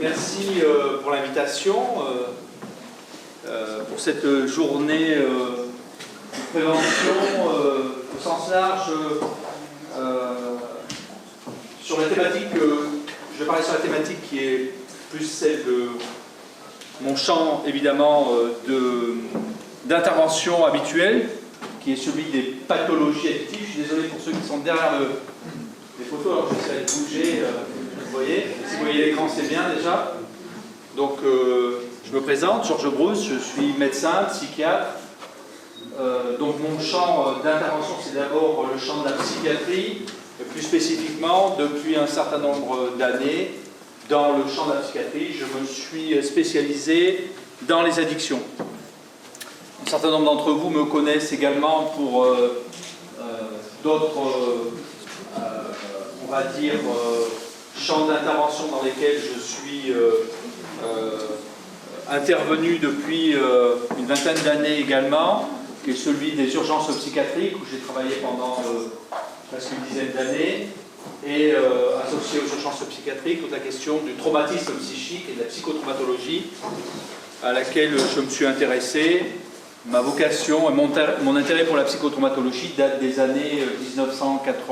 Merci pour l'invitation, pour cette journée de prévention au sens large sur la thématique, je vais parler sur la thématique qui est plus celle de mon champ évidemment d'intervention habituelle, qui est celui des pathologies addictives. Je suis désolé pour ceux qui sont derrière les photos, alors j'essaierai de bouger, vous voyez. Si vous voyez l'écran, c'est bien déjà. Donc je me présente, Georges Brousse, je suis médecin, psychiatre. Donc mon champ d'intervention, c'est d'abord le champ de la psychiatrie, et plus spécifiquement, depuis un certain nombre d'années, dans le champ de la psychiatrie, je me suis spécialisé dans les addictions. Un certain nombre d'entre vous me connaissent également pour d'autres, on va dire, champs d'intervention dans lesquels je suis intervenu depuis une vingtaine d'années également, qui est celui des urgences psychiatriques, où j'ai travaillé pendant presque une dizaine d'années, et associé aux urgences psychiatriques, toute la question du traumatisme psychique et de la psychotraumatologie, à laquelle je me suis intéressé. Ma vocation et mon intérêt pour la psychotraumatologie date des années 1997-98,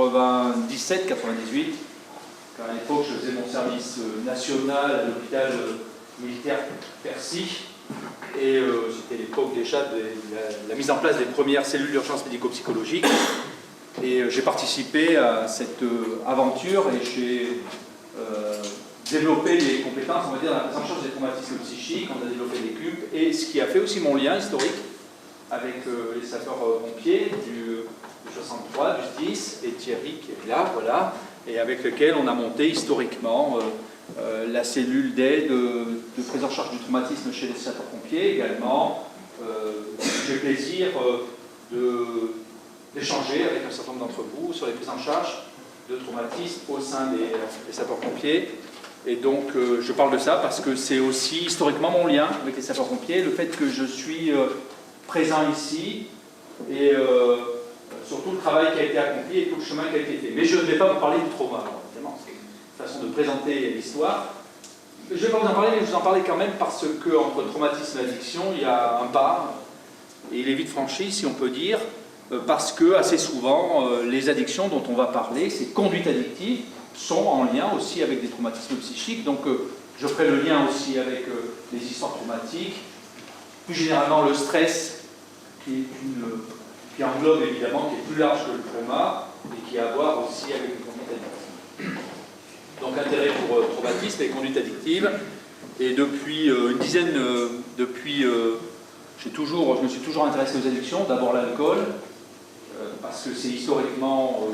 quand à l'époque je faisais mon service national à l'hôpital militaire Percy, et c'était l'époque déjà de la mise en place des premières cellules d'urgence médico-psychologique. Et j'ai participé à cette aventure et j'ai développé les compétences, on va dire, dans la prise en charge des traumatismes psychiques. On a développé des CUP, et ce qui a fait aussi mon lien historique avec les sapeurs-pompiers du 63, du 10, et Thierry qui est là, voilà, et avec lequel on a monté historiquement la cellule d'aide de prise en charge du traumatisme chez les sapeurs-pompiers également. J'ai le plaisir d'échanger avec un certain nombre d'entre vous sur les prises en charge de traumatisme au sein des sapeurs-pompiers. Et donc je parle de ça parce que c'est aussi historiquement mon lien avec les sapeurs-pompiers, le fait que je suis présent ici, et surtout le travail qui a été accompli et tout le chemin qui a été fait. Mais je ne vais pas vous parler du trauma, alors, évidemment, c'est une façon de présenter l'histoire. Je ne vais pas vous en parler, mais je vous en parler quand même parce qu'entre traumatisme et addiction, il y a un pas, et il est vite franchi, si on peut dire, parce que assez souvent, les addictions dont on va parler, ces conduites addictives, sont en lien aussi avec des traumatismes psychiques. Donc je ferai le lien aussi avec les histoires traumatiques, plus généralement le stress, qui englobe évidemment, qui est plus large que le trauma, et qui a à voir aussi avec les conduites addictives. Donc intérêt pour traumatisme et conduites addictives. Et depuis une dizaine, je me suis toujours intéressé aux addictions, d'abord l'alcool, parce que c'est historiquement,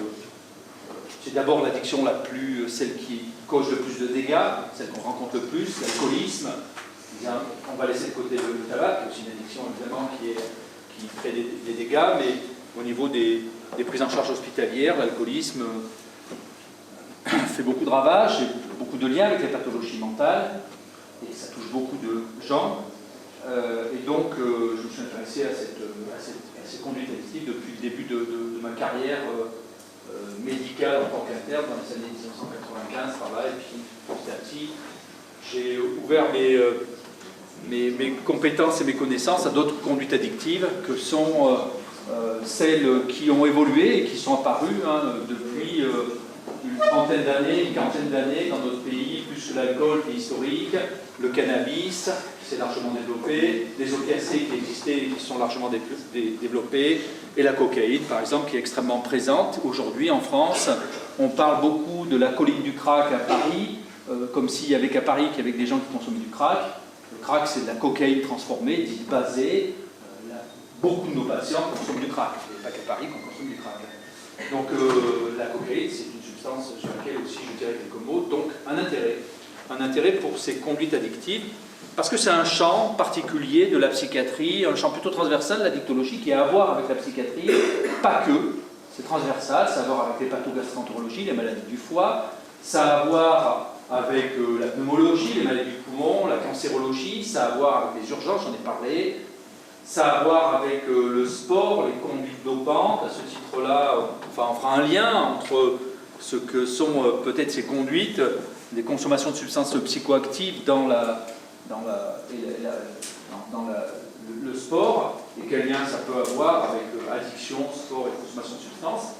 c'est d'abord l'addiction celle qui cause le plus de dégâts, celle qu'on rencontre le plus, l'alcoolisme. On va laisser de côté le tabac, qui est aussi une addiction évidemment qui crée des dégâts, mais au niveau des prises en charge hospitalières, l'alcoolisme fait beaucoup de ravages, et beaucoup de liens avec les pathologies mentales, et ça touche beaucoup de gens. Et donc je me suis intéressé à ces conduites addictives depuis le début de ma carrière médicale en tant qu'interne dans les années 1995, et puis petit à petit j'ai ouvert mes compétences et mes connaissances à d'autres conduites addictives que sont celles qui ont évolué et qui sont apparues depuis une trentaine d'années, une quarantaine d'années dans notre pays, plus que l'alcool qui est historique, le cannabis qui s'est largement développé, les opiacés qui existaient et qui sont largement développés, et la cocaïne par exemple qui est extrêmement présente. Aujourd'hui en France, on parle beaucoup de la colline du crack à Paris, comme s'il n'y avait qu'à Paris qu'il y avait des gens qui consommaient du crack. Le crack, c'est de la cocaïne transformée, dite basée. Beaucoup de nos patients consomment du crack. Il n'y a pas qu'à Paris qu'on consomme du crack. Donc la cocaïne, c'est une substance sur laquelle aussi je dirais quelques mots. Donc un intérêt pour ces conduites addictives, parce que c'est un champ particulier de la psychiatrie, un champ plutôt transversal de la dictologie qui a à voir avec la psychiatrie, pas que. C'est transversal, ça a à voir avec les pathogastroentérologies, les maladies du foie, ça a à voir avec la pneumologie, les maladies du poumon, la cancérologie, ça a à voir avec les urgences, j'en ai parlé, ça a à voir avec le sport, les conduites dopantes. À ce titre-là, on fera un lien entre ce que sont peut-être ces conduites des consommations de substances psychoactives dans le sport, et quel lien ça peut avoir avec addiction, sport et consommation de substances.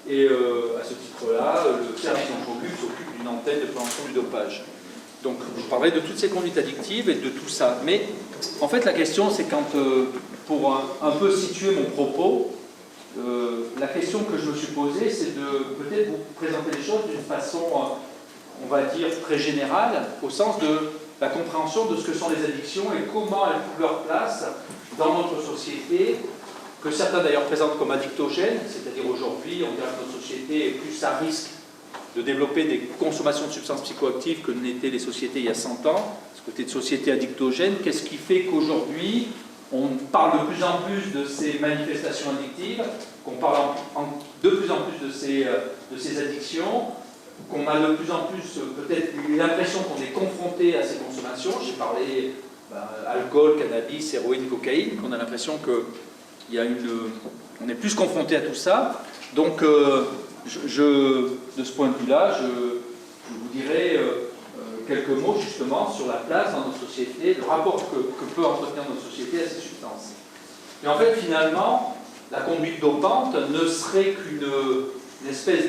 Et à ce titre-là, le service d'Anthropus s'occupe d'une antenne de prévention du dopage. Donc je parlerai de toutes ces conduites addictives et de tout ça. Mais en fait la question c'est quand, pour un peu situer mon propos, la question que je me suis posée c'est de peut-être vous présenter les choses d'une façon, on va dire, très générale, au sens de la compréhension de ce que sont les addictions et comment elles trouvent leur place dans notre société, que certains d'ailleurs présentent comme addictogènes, c'est-à-dire aujourd'hui on dirait que notre société est plus à risque de développer des consommations de substances psychoactives que n'étaient les sociétés il y a 100 ans, ce côté de société addictogène. Qu'est-ce qui fait qu'aujourd'hui on parle de plus en plus de ces manifestations addictives, qu'on parle de plus en plus de ces addictions, qu'on a de plus en plus peut-être l'impression qu'on est confronté à ces consommations. J'ai parlé alcool, cannabis, héroïne, cocaïne, qu'on a l'impression qu'on est plus confronté à tout ça. Donc de ce point de vue-là, je vous dirai quelques mots justement sur la place dans notre société, le rapport que peut entretenir notre société à ces substances. Et en fait, finalement, la conduite dopante ne serait qu'une espèce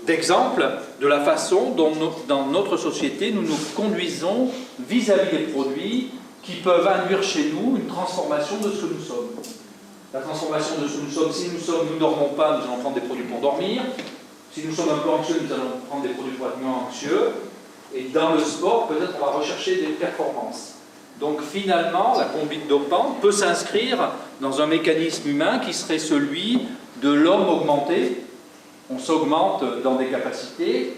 d'exemple de la façon dont dans notre société nous nous conduisons vis-à-vis des produits qui peuvent induire chez nous une transformation de ce que nous sommes. La transformation de ce que nous sommes, si nous ne dormons pas, nous allons prendre des produits pour dormir. Si nous sommes un peu anxieux, nous allons prendre des produits pour être moins anxieux. Et dans le sport, peut-être on va rechercher des performances. Donc finalement, la conduite dopante peut s'inscrire dans un mécanisme humain qui serait celui de l'homme augmenté. On s'augmente dans des capacités,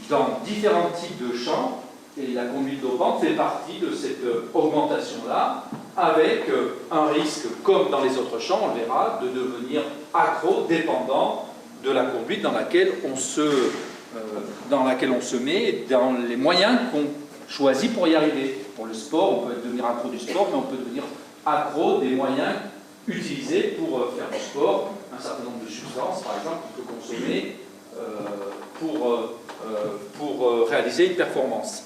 dans différents types de champs, et la conduite dopante fait partie de cette augmentation-là, avec un risque, comme dans les autres champs, on le verra, de devenir accro, dépendant de la conduite dans laquelle on se met, dans les moyens qu'on choisit pour y arriver. Pour le sport, on peut devenir accro du sport, mais on peut devenir accro des moyens utilisés pour faire du sport. Un certain nombre de substances, par exemple, qu'on peut consommer pour réaliser une performance.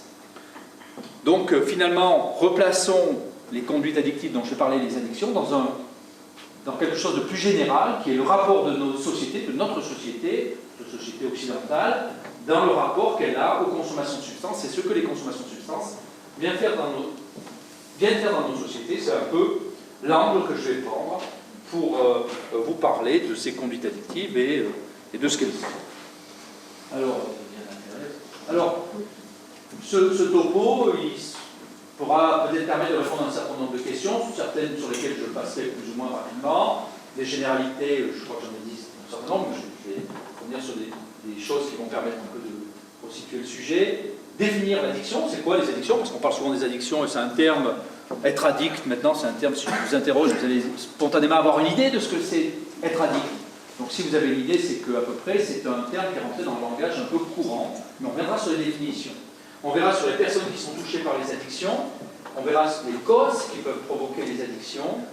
Donc finalement, replaçons les conduites addictives dont je parlais, les addictions, dans quelque chose de plus général, qui est le rapport de nos sociétés, de notre société occidentale, dans le rapport qu'elle a aux consommations de substances. C'est ce que les consommations de substances viennent faire dans nos sociétés. C'est un peu l'angle que je vais prendre pour vous parler de ces conduites addictives et de ce qu'elles sont. Alors, ce topo, il pourra peut-être permettre de répondre à un certain nombre de questions, certaines sur lesquelles je passerai plus ou moins rapidement. Des généralités, je crois que j'en ai dit un certain nombre, mais je vais revenir sur des choses qui vont permettre un peu de resituer le sujet. Définir l'addiction, c'est quoi les addictions? Parce qu'on parle souvent des addictions et c'est un terme, être addict maintenant, c'est un terme, si je vous interroge, vous allez spontanément avoir une idée de ce que c'est être addict. Donc si vous avez une idée, c'est qu'à peu près, c'est un terme qui est rentré dans le langage un peu courant, mais on reviendra sur les définitions. On verra sur les personnes qui sont touchées par les addictions, on verra les causes qui peuvent provoquer les addictions,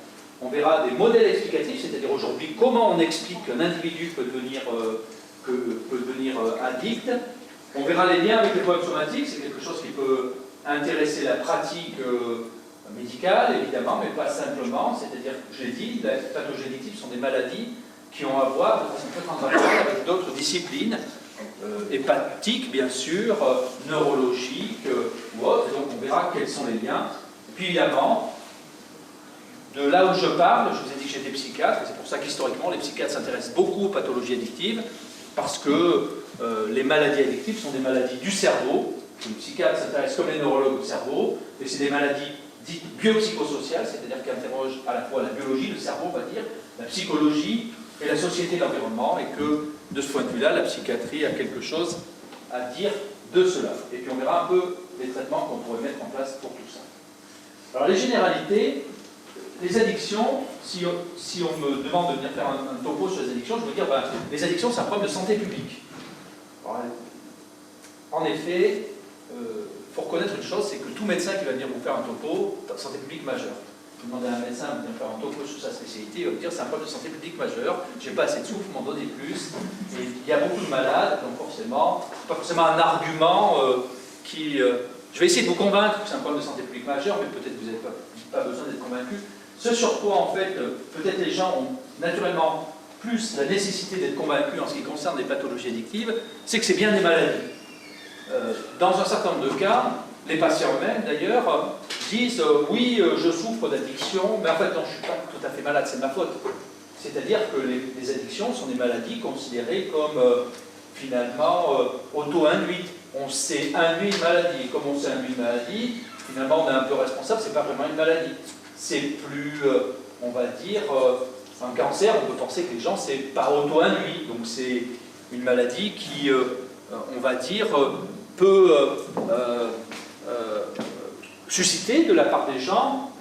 on verra des modèles explicatifs, c'est-à-dire aujourd'hui comment on explique qu'un individu peut devenir addict. On verra les liens avec les problèmes somatiques, c'est quelque chose qui peut intéresser la pratique médicale, évidemment, mais pas simplement, c'est-à-dire, je l'ai dit, les pathologies addictives sont des maladies qui ont à voir de façon très transversale avec d'autres disciplines, hépatiques bien sûr, neurologiques ou autres, et donc on verra quels sont les liens. Et puis évidemment, de là où je parle, je vous ai dit que j'étais psychiatre, et c'est pour ça qu'historiquement les psychiatres s'intéressent beaucoup aux pathologies addictives, parce que les maladies addictives sont des maladies du cerveau. Les psychiatres s'intéressent comme les neurologues au cerveau, et c'est des maladies dites biopsychosociales, c'est-à-dire qui interrogent à la fois la biologie, le cerveau, on va dire, la psychologie et la société, l'environnement, et que de ce point de vue-là, la psychiatrie a quelque chose à dire de cela. Et puis on verra un peu les traitements qu'on pourrait mettre en place pour tout ça. Alors les généralités, les addictions, si on me demande de venir faire un topo sur les addictions, je veux dire, les addictions, c'est un problème de santé publique. Alors, en effet, il faut reconnaître une chose, c'est que tout médecin qui va venir vous faire un topo, santé publique majeure. vous demandez à un médecin de faire un topo sur sa spécialité, il va vous dire c'est un problème de santé publique majeur, j'ai pas assez de souffle, m'en donnez plus. Et il y a beaucoup de malades, donc forcément, pas forcément un argument qui... je vais essayer de vous convaincre que c'est un problème de santé publique majeur, mais peut-être que vous n'avez pas besoin d'être convaincu. Ce sur quoi, en fait, peut-être les gens ont naturellement plus la nécessité d'être convaincus en ce qui concerne les pathologies addictives, c'est que c'est bien des maladies. Dans un certain nombre de cas, les patients eux-mêmes, d'ailleurs, disent oui, je souffre d'addiction, mais en fait, non, je ne suis pas tout à fait malade, c'est ma faute. C'est-à-dire que les addictions sont des maladies considérées comme finalement auto-induites. On s'est induit une maladie, et comme on s'est induit une maladie, finalement, on est un peu responsable, c'est pas vraiment une maladie. C'est plus, on va dire, un cancer, on peut penser que les gens, c'est pas auto-induit, donc c'est une maladie qui, on va dire, peut susciter de la part des gens,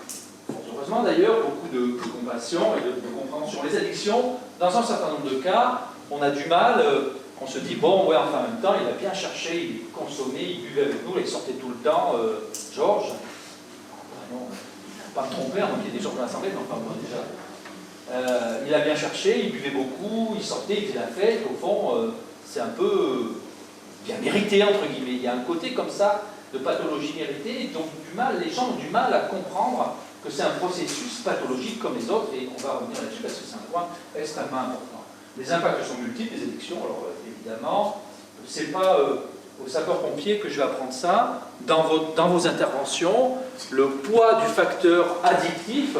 heureusement d'ailleurs, beaucoup de compassion et de compréhension. Les addictions, dans un certain nombre de cas, on a du mal, on se dit, bon, ouais, enfin, en même temps, il a bien cherché, il consommait, il buvait avec nous, il sortait tout le temps, Georges, non, pas me tromper, donc il y a des gens dans l'Assemblée, mais enfin, moi déjà. Il a bien cherché, il buvait beaucoup, il sortait, il faisait la fête, au fond, c'est un peu bien mérité, entre guillemets. Il y a un côté comme ça de pathologie méritée, et donc les gens ont du mal à comprendre que c'est un processus pathologique comme les autres, et on va revenir là-dessus parce que c'est un point extrêmement important. Les impacts sont multiples, les addictions, alors évidemment, c'est pas aux sapeurs-pompiers que je vais apprendre ça. Dans vos interventions, le poids du facteur addictif,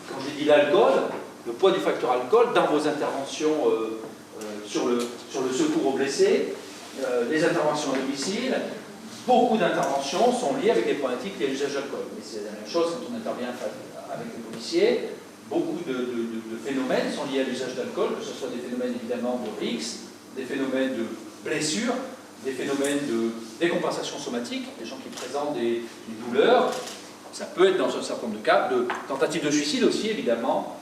quand j'ai dit l'alcool, le poids du facteur alcool dans vos interventions sur le secours aux blessés, les interventions à domicile, beaucoup d'interventions sont liées avec des problématiques liées à l'usage d'alcool. Mais c'est la même chose quand on intervient avec les policiers. Beaucoup de phénomènes sont liés à l'usage d'alcool, que ce soit des phénomènes évidemment de risque, des phénomènes de blessures, des phénomènes de décompensation somatique, des gens qui présentent des douleurs. Ça peut être dans un certain nombre de cas de tentatives de suicide aussi, évidemment,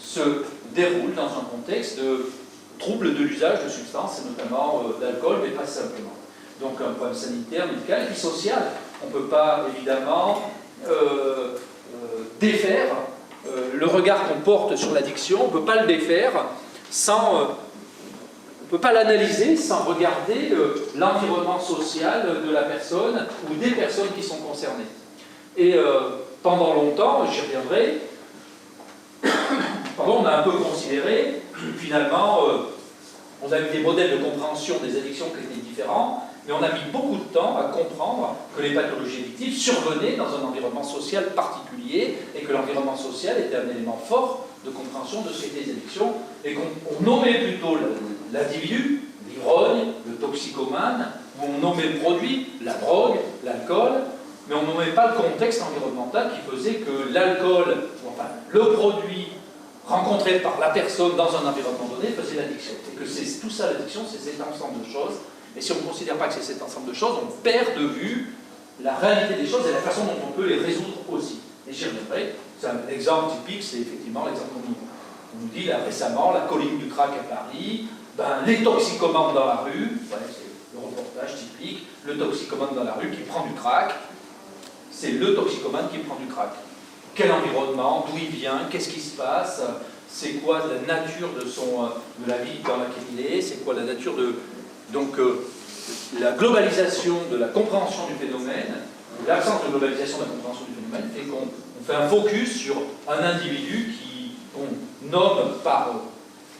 se déroule dans un contexte de trouble de l'usage de substances, et notamment d'alcool, mais pas simplement. Donc un problème sanitaire, médical et social. On ne peut pas, évidemment, défaire le regard qu'on porte sur l'addiction, on ne peut pas le défaire sans... on ne peut pas l'analyser sans regarder l'environnement social de la personne ou des personnes qui sont concernées. Et pendant longtemps, j'y reviendrai, on a un peu considéré, finalement, on a eu des modèles de compréhension des addictions qui étaient différents, mais on a mis beaucoup de temps à comprendre que les pathologies addictives survenaient dans un environnement social particulier et que l'environnement social était un élément fort de compréhension de ce qu'étaient les addictions et qu'on nommait plutôt l'individu, l'ivrogne, le toxicomane, où on nommait le produit, la drogue, l'alcool, mais on ne nommait pas le contexte environnemental qui faisait que l'alcool, enfin le produit rencontré par la personne dans un environnement donné faisait l'addiction. Et que c'est tout ça l'addiction, c'est cet ensemble de choses. Et si on ne considère pas que c'est cet ensemble de choses, on perd de vue la réalité des choses et la façon dont on peut les résoudre aussi. Et j'y reviendrai. C'est un exemple typique, c'est effectivement l'exemple qu'on nous dit là récemment, la colline du crack à Paris, les toxicomanes dans la rue, c'est le reportage typique, le toxicomane dans la rue qui prend du crack, c'est le toxicomane qui prend du crack. Quel environnement, d'où il vient, qu'est-ce qui se passe, c'est quoi la nature de la vie dans laquelle il est, c'est quoi la nature de... Donc, la globalisation de la compréhension du phénomène, l'absence de globalisation de la compréhension du phénomène, fait qu'on fait un focus sur un individu qu'on nomme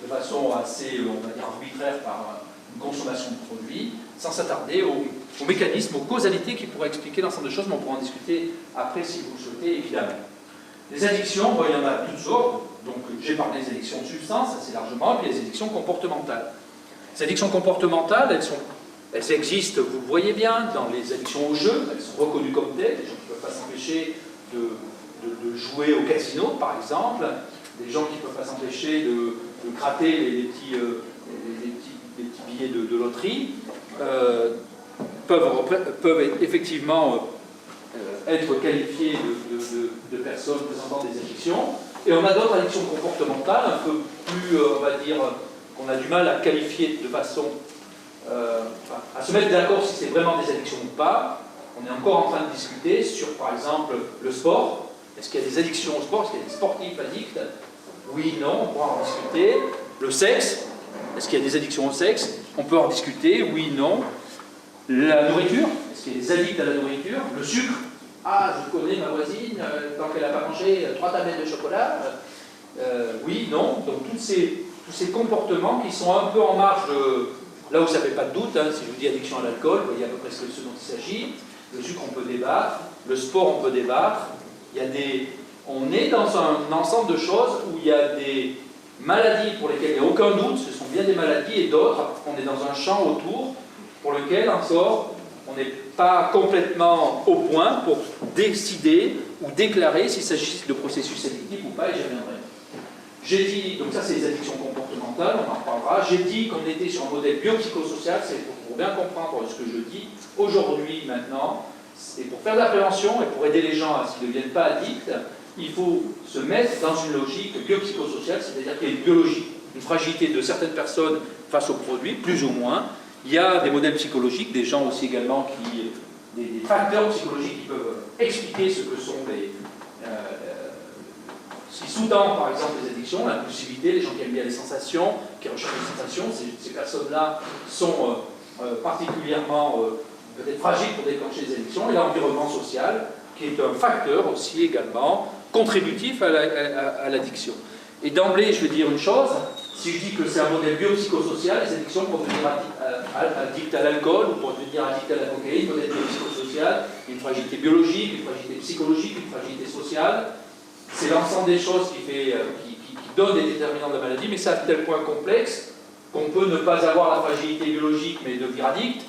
de façon assez, on va dire, arbitraire par une consommation de produits, sans s'attarder aux mécanismes, aux causalités qui pourraient expliquer l'ensemble de choses, mais on pourra en discuter après si vous le souhaitez, évidemment. Les addictions, il y en a toutes sortes, donc j'ai parlé des addictions de substances, assez largement, et puis les addictions comportementales. Les addictions comportementales, elles existent, vous le voyez bien, dans les addictions au jeu, elles sont reconnues comme telles, des gens qui ne peuvent pas s'empêcher de jouer au casino, par exemple, des gens qui ne peuvent pas s'empêcher de gratter les petits billets de loterie, peuvent effectivement être qualifiés de personnes présentant des addictions. Et on a d'autres addictions comportementales, un peu plus, on va dire, qu'on a du mal à qualifier de façon... à se mettre d'accord si c'est vraiment des addictions ou pas. On est encore en train de discuter sur, par exemple, le sport. Est-ce qu'il y a des addictions au sport? Est-ce qu'il y a des sportifs addicts? Oui, non, on pourra en discuter. Le sexe, est-ce qu'il y a des addictions au sexe? On peut en discuter, oui, non. La nourriture, est-ce qu'il y a des addicts à la nourriture? Le sucre, ah, je connais ma voisine, tant qu'elle n'a pas mangé 3 tablettes de chocolat, oui, non. Donc tous ces comportements qui sont un peu en marge de... Là où ça ne fait pas de doute, hein, si je vous dis addiction à l'alcool, vous voyez à peu près ce dont il s'agit. Le sucre, on peut débattre. Le sport, on peut débattre. Il y a on est dans un ensemble de choses où il y a des maladies pour lesquelles il n'y a aucun doute, ce sont bien des maladies, et d'autres, on est dans un champ autour pour lequel encore on n'est pas complètement au point pour décider ou déclarer s'il s'agit de processus addictifs ou pas, et j'y reviendrai. J'ai dit, donc ça c'est les addictions comportementales, on en reparlera. J'ai dit qu'on était sur un modèle biopsychosocial, c'est pour bien comprendre ce que je dis aujourd'hui, maintenant, et pour faire de la prévention et pour aider les gens à ce qu'ils ne deviennent pas addicts, il faut se mettre dans une logique biopsychosociale, c'est-à-dire qu'il y a une biologie, une fragilité de certaines personnes face aux produits, plus ou moins. Il y a des modèles psychologiques, des gens aussi également des facteurs psychologiques qui peuvent expliquer ce que sont ce qui sous-tend par exemple les addictions, l'impulsivité, les gens qui aiment bien les sensations, qui recherchent les sensations, ces personnes-là sont particulièrement peut-être fragiles pour déclencher les addictions, et l'environnement social, qui est un facteur aussi également contributif à l'addiction. Et d'emblée, je vais dire une chose, si je dis que c'est un modèle biopsychosocial, les addictions pour devenir addicts à l'alcool ou pour devenir addicts à la cocaïne, modèle biopsychosocial, une fragilité biologique, une fragilité psychologique, une fragilité sociale, c'est l'ensemble des choses qui donnent les déterminants de la maladie, mais c'est à tel point complexe qu'on peut ne pas avoir la fragilité biologique mais devenir addict,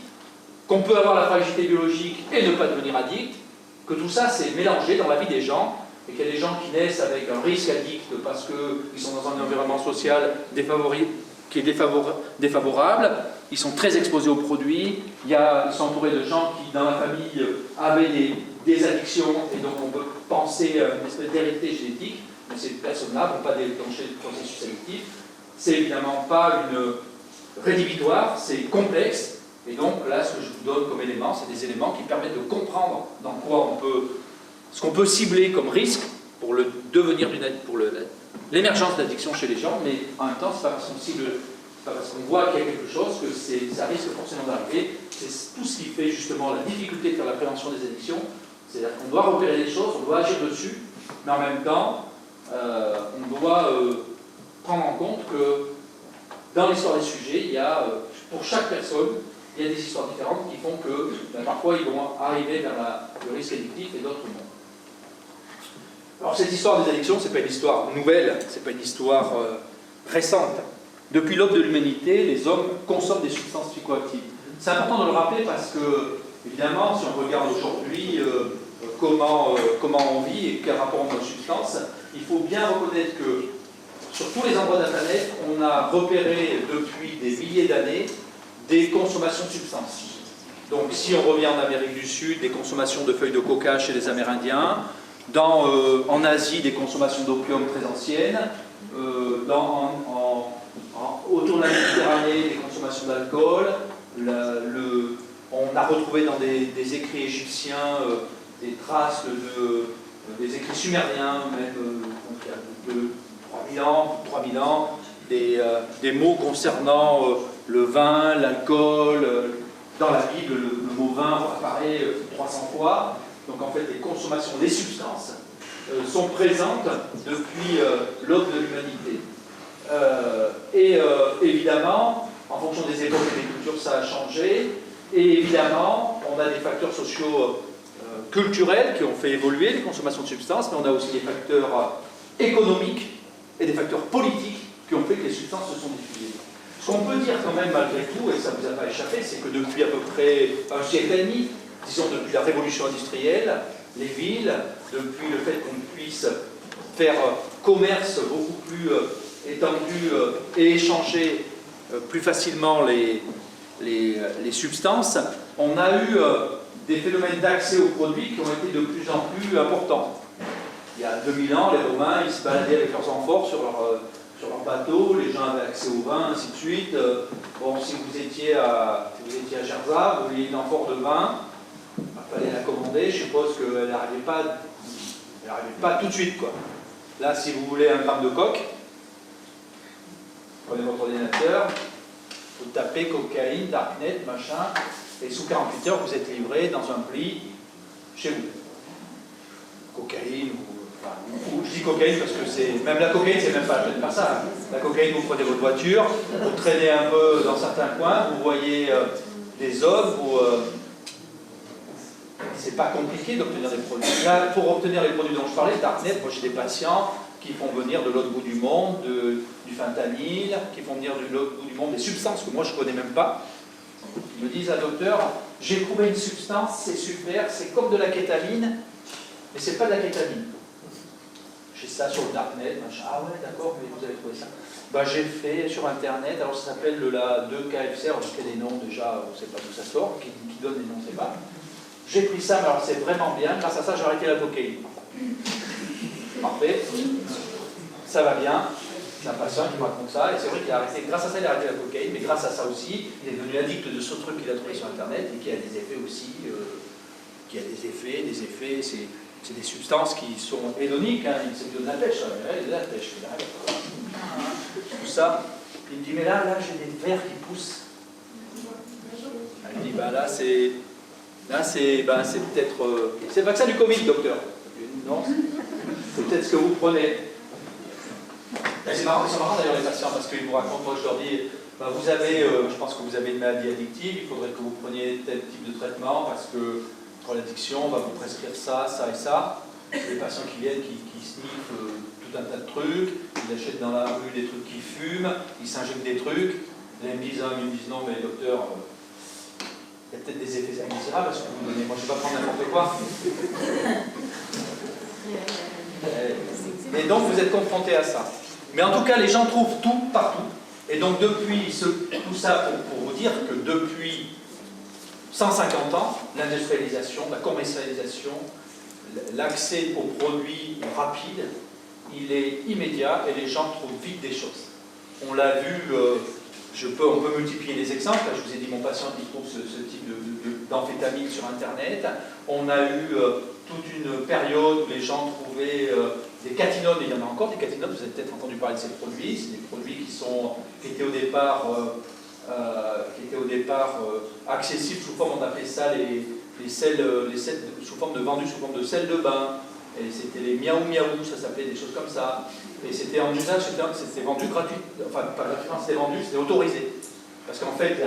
qu'on peut avoir la fragilité biologique et ne pas devenir addict, que tout ça c'est mélangé dans la vie des gens, et qu'il y a des gens qui naissent avec un risque addict parce qu'ils sont dans un environnement social qui est défavorable, ils sont très exposés aux produits, ils sont entourés de gens qui dans la famille avaient des addictions, et donc on peut penser à une espèce d'hérédité génétique, mais ces personnes-là ne vont pas déclencher le processus addictif. C'est évidemment pas une rédhibitoire, c'est complexe, et donc là ce que je vous donne comme éléments, c'est des éléments qui permettent de comprendre dans quoi ce qu'on peut cibler comme risque pour le devenir pour l'émergence d'addiction chez les gens, mais en même temps c'est pas parce qu'on cible, pas parce qu'on voit qu'il y a quelque chose que ça risque forcément d'arriver. C'est tout ce qui fait justement la difficulté de faire la prévention des addictions. C'est-à-dire qu'on doit repérer les choses, on doit agir dessus, mais en même temps, on doit prendre en compte que dans l'histoire des sujets, il y a, pour chaque personne, il y a des histoires différentes qui font que parfois ils vont arriver vers le risque addictif et d'autres non. Alors cette histoire des addictions, ce n'est pas une histoire nouvelle, ce n'est pas une histoire récente. Depuis l'aube de l'humanité, les hommes consomment des substances psychoactives. C'est important de le rappeler parce que, évidemment, si on regarde aujourd'hui comment on vit et quel rapport on a aux substances, il faut bien reconnaître que sur tous les endroits de la planète, on a repéré depuis des milliers d'années des consommations de substances. Donc si on revient en Amérique du Sud, des consommations de feuilles de coca chez les Amérindiens, en Asie, des consommations d'opium très anciennes, autour de la Méditerranée, des consommations d'alcool, on a retrouvé dans des écrits égyptiens des traces des écrits sumériens, même de 3000 ans, des mots concernant le vin, l'alcool. Dans la Bible, le mot vin apparaît 300 fois. Donc en fait, les consommations des substances sont présentes depuis l'aube de l'humanité. Évidemment, en fonction des époques et des cultures, ça a changé. Et évidemment, on a des facteurs sociaux culturels qui ont fait évoluer les consommations de substances, mais on a aussi des facteurs économiques et des facteurs politiques qui ont fait que les substances se sont diffusées. Ce qu'on peut dire quand même malgré tout, et ça ne vous a pas échappé, c'est que depuis à peu près un siècle et demi, disons depuis la révolution industrielle, les villes, depuis le fait qu'on puisse faire commerce beaucoup plus étendu et échanger plus facilement les substances, on a eu des phénomènes d'accès aux produits qui ont été de plus en plus importants. Il y a 2000 ans, les Romains, ils se baladaient avec leurs amphores sur leur bateau, les gens avaient accès au vin, ainsi de suite. Bon, si vous étiez à Gerza, vous vouliez une amphore de vin, il fallait la commander, je suppose qu'elle n'arrivait pas n'y arrivez pas tout de suite, quoi. Là, si vous voulez un gramme de coke, prenez votre ordinateur, vous tapez cocaïne, darknet, machin, et sous 48 heures, vous êtes livré dans un pli chez vous. Cocaïne, ou je dis cocaïne parce que c'est. Même la cocaïne, c'est même pas ça. La cocaïne, vous prenez votre voiture, vous traînez un peu dans certains coins, vous voyez des hommes, c'est pas compliqué d'obtenir des produits. Là, pour obtenir les produits dont je parlais, Darknet, moi j'ai des patients qui font venir de l'autre bout du monde, du fentanyl, qui font venir de l'autre bout du monde des substances que moi je connais même pas. Ils me disent, ah docteur, j'ai trouvé une substance, c'est super, c'est comme de la kétamine, mais c'est pas de la kétamine. J'ai ça sur le Darknet, machin. Ah ouais, d'accord, mais vous avez trouvé ça. Ben, j'ai fait sur Internet, alors ça s'appelle la 2KFC, alors je fais des noms déjà, on ne sait pas d'où ça sort, qui donne les noms, on ne sait pas. J'ai pris ça, mais alors c'est vraiment bien, grâce à ça j'ai arrêté la cocaïne. Parfait, ça va bien, c'est un patient qui me raconte ça, et c'est vrai qu'il a arrêté, grâce à ça il a arrêté la cocaïne, mais grâce à ça aussi, il est devenu addict de ce truc qu'il a trouvé sur Internet, et qui a des effets aussi, c'est des substances qui sont hédoniques, hein. C'est de la pêche, de la pêche, tout ça. Il me dit, mais là j'ai des vers qui poussent. Il me dit, bah là c'est peut-être... c'est le vaccin du Covid, docteur. Non, c'est peut-être ce que vous prenez. C'est marrant d'ailleurs les patients, parce qu'ils vous racontent, moi je leur dis, bah, vous avez, je pense que vous avez une maladie addictive, il faudrait que vous preniez tel type de traitement, parce que pour l'addiction, on va vous prescrire ça, ça et ça. Les patients qui viennent, qui sniffent tout un tas de trucs, ils achètent dans la rue des trucs qu'ils fument, ils s'injectent des trucs. Là, ils me disent non, mais docteur, il y a peut-être des effets indésirables à ce que vous donnez. Moi, je ne vais pas prendre n'importe quoi. Et donc, vous êtes confrontés à ça. Mais en tout cas, les gens trouvent tout partout. Et donc, depuis tout ça, pour vous dire que depuis 150 ans, l'industrialisation, la commercialisation, l'accès aux produits rapides, il est immédiat et les gens trouvent vite des choses. On l'a vu, on peut multiplier les exemples. Là, je vous ai dit mon patient qui trouve ce type d'amphétamine sur Internet. On a eu toute une période où les gens trouvaient des catinones, et il y en a encore des catinones, vous avez peut-être entendu parler de ces produits. C'est des produits qui étaient au départ accessibles sous forme, on appelait ça les sels sous forme de sel de bain, et c'était les miaou miaou, ça s'appelait des choses comme ça, et c'était en usage, c'était vendu gratuit, enfin pas gratuitement, c'était autorisé, parce qu'en fait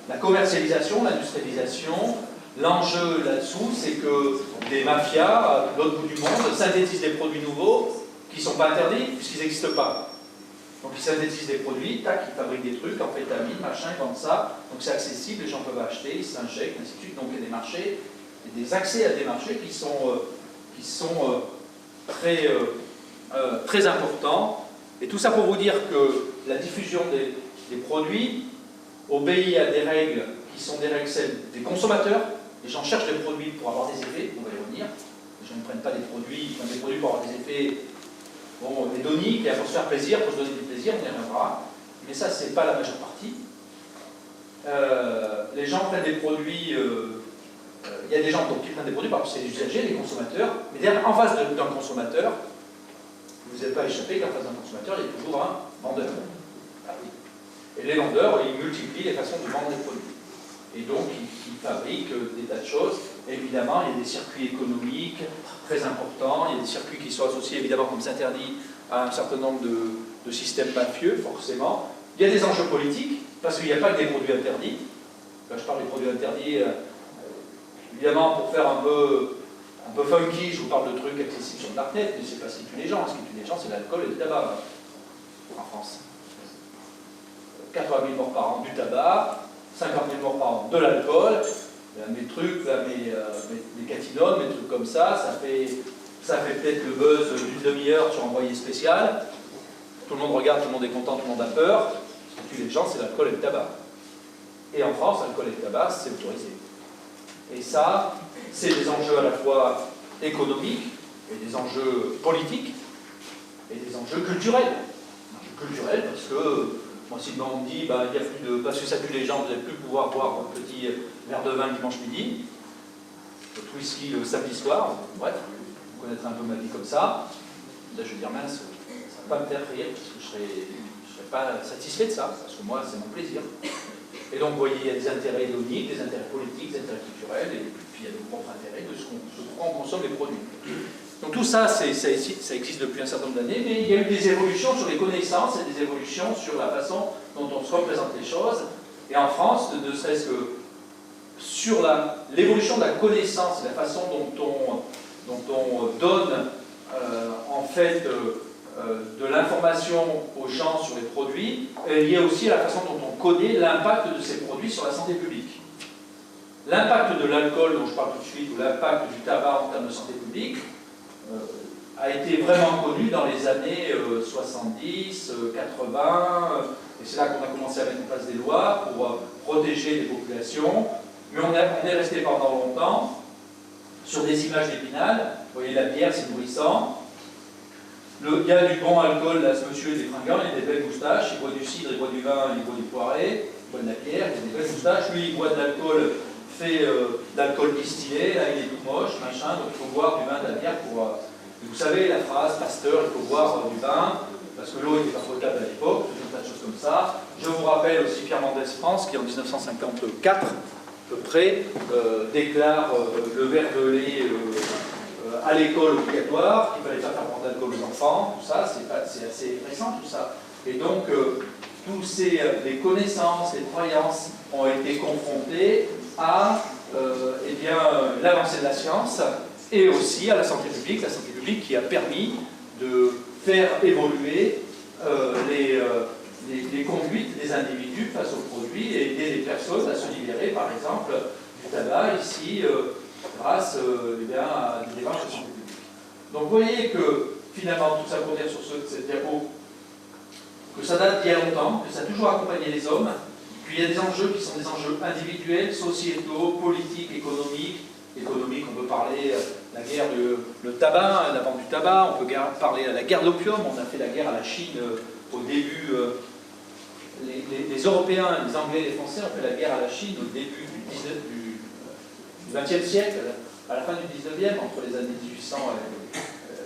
la commercialisation, l'industrialisation, l'enjeu là-dessous, c'est que des mafias de l'autre bout du monde synthétisent des produits nouveaux qui ne sont pas interdits puisqu'ils n'existent pas. Donc ils synthétisent des produits, tac, ils fabriquent des trucs, amphétamine, machin, ils vendent ça, donc c'est accessible, les gens peuvent acheter, ils s'injectent, ainsi de suite. Donc il y a des marchés, et des accès à des marchés qui sont très importants. Et tout ça pour vous dire que la diffusion des produits obéit à des règles qui sont des règles celles des consommateurs. Les gens cherchent des produits pour avoir des effets, on va y revenir. Les gens ne prennent pas des produits, ils prennent des produits pour avoir des effets hédoniques, et pour se faire plaisir, pour se donner du plaisir, on y reviendra. Mais ça, c'est pas la majeure partie. Les gens prennent des produits, il y a des gens qui prennent des produits parce que c'est les usagers, les consommateurs, mais derrière, en face d'un consommateur, vous n'êtes pas échappé qu'en face d'un consommateur, il y a toujours un vendeur. Ah oui. Et les vendeurs, ils multiplient les façons de vendre les produits. Et donc, ils fabriquent des tas de choses. Évidemment, il y a des circuits économiques très importants, il y a des circuits qui sont associés, évidemment, comme c'est interdit, à un certain nombre de systèmes mafieux, forcément. Il y a des enjeux politiques, parce qu'il n'y a pas que des produits interdits. Là, je parle des produits interdits, évidemment, pour faire un peu funky, je vous parle de trucs accessibles sur le Darknet, mais c'est pas ce qui tue les gens. Ce qui tue les gens, c'est l'alcool et le tabac, en France. 80 000 morts par an du tabac, 50 000 morts par an de l'alcool, mes trucs, mes catinones, mes trucs comme ça fait peut-être le buzz d'une demi-heure sur envoyé spécial. Tout le monde regarde, tout le monde est content, tout le monde a peur. Ce qui tue les gens, c'est l'alcool et le tabac. Et en France, l'alcool et le tabac, c'est autorisé. Et ça, c'est des enjeux à la fois économiques, et des enjeux politiques, et des enjeux culturels. Des enjeux culturels parce que moi, si on me dit, il y a plus de, parce que ça tue les gens, vous n'allez plus pouvoir boire un petit verre de vin le dimanche midi, le whisky le samedi soir, bref. vous connaîtrez un peu ma vie comme ça. Là, je vais dire, mince, ça ne va pas me faire rire, parce que je ne serais pas satisfait de ça, parce que moi, c'est mon plaisir. Et donc, vous voyez, il y a des intérêts hédoniques, des intérêts politiques, des intérêts culturels, et puis il y a des propres intérêts de ce qu'on consomme les produits. Donc tout ça, ça existe depuis un certain nombre d'années, mais il y a eu des évolutions sur les connaissances et des évolutions sur la façon dont on se représente les choses. Et en France, ne serait-ce que sur l'évolution de la connaissance et la façon dont on donne en fait de l'information aux gens sur les produits, il y a aussi la façon dont on connaît l'impact de ces produits sur la santé publique. L'impact de l'alcool, dont je parle tout de suite, ou l'impact du tabac en termes de santé publique, a été vraiment connu dans les années 70, 80, et c'est là qu'on a commencé à mettre en place des lois pour protéger les populations, mais on est resté pendant longtemps sur des images d'Épinal. Vous voyez, la bière, c'est nourrissant. Il y a du bon alcool, là, ce monsieur est des fringants, il a des belles moustaches, il boit du cidre, il boit du vin, il boit du poiré, il boit de la bière, il a des belles moustaches, lui il boit de l'alcool, fait d'alcool distillé, là il est tout moche, machin, donc il faut boire du vin, de la bière pour... vous savez la phrase, Pasteur, il faut boire du vin, parce que l'eau était pas potable à l'époque, tout un tas de choses comme ça. Je vous rappelle aussi Pierre Mendès France, qui en 1954, à peu près, déclare le verre de lait à l'école obligatoire, qu'il ne fallait pas faire prendre d'alcool aux enfants, tout ça, c'est assez récent tout ça. Et donc, tous les connaissances, les croyances ont été confrontées à eh bien, l'avancée de la science et aussi à la santé publique qui a permis de faire évoluer les conduites des individus face aux produits et aider les personnes à se libérer, par exemple, du tabac, ici, grâce eh bien, à des démarches de santé publique. Donc vous voyez que, finalement, tout ça pour dire sur cette diapo, que ça date d'il y a longtemps, que ça a toujours accompagné les hommes, puis il y a des enjeux qui sont des enjeux individuels, sociétaux, politiques, économiques. Économique, on peut parler de la guerre le tabac, la vente du tabac, on peut parler de la guerre de l'opium, on a fait la guerre à la Chine au début, les Européens, les Anglais, les Français ont fait la guerre à la Chine au début du XXe siècle, à la fin du XIXe, entre les années 1800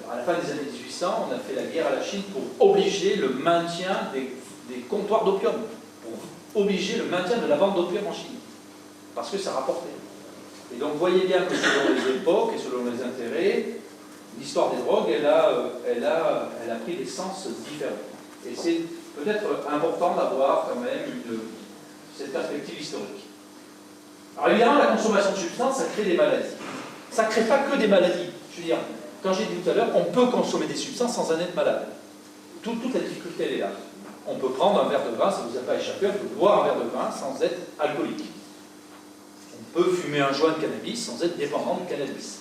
à la fin des années 1800, on a fait la guerre à la Chine pour obliger le maintien des comptoirs d'opium, pour obliger le maintien de la vente d'opium en Chine, parce que ça rapportait. Et donc, vous voyez bien que selon les époques et selon les intérêts, l'histoire des drogues, elle a pris des sens différents. Et c'est peut-être important d'avoir quand même cette perspective historique. Alors évidemment, la consommation de substances, ça crée des maladies. Ça ne crée pas que des maladies. Je veux dire, quand j'ai dit tout à l'heure, on peut consommer des substances sans en être malade. Toute la difficulté, elle est là. On peut prendre un verre de vin, ça ne vous a pas échappé, on peut boire un verre de vin sans être alcoolique. On peut fumer un joint de cannabis sans être dépendant du cannabis.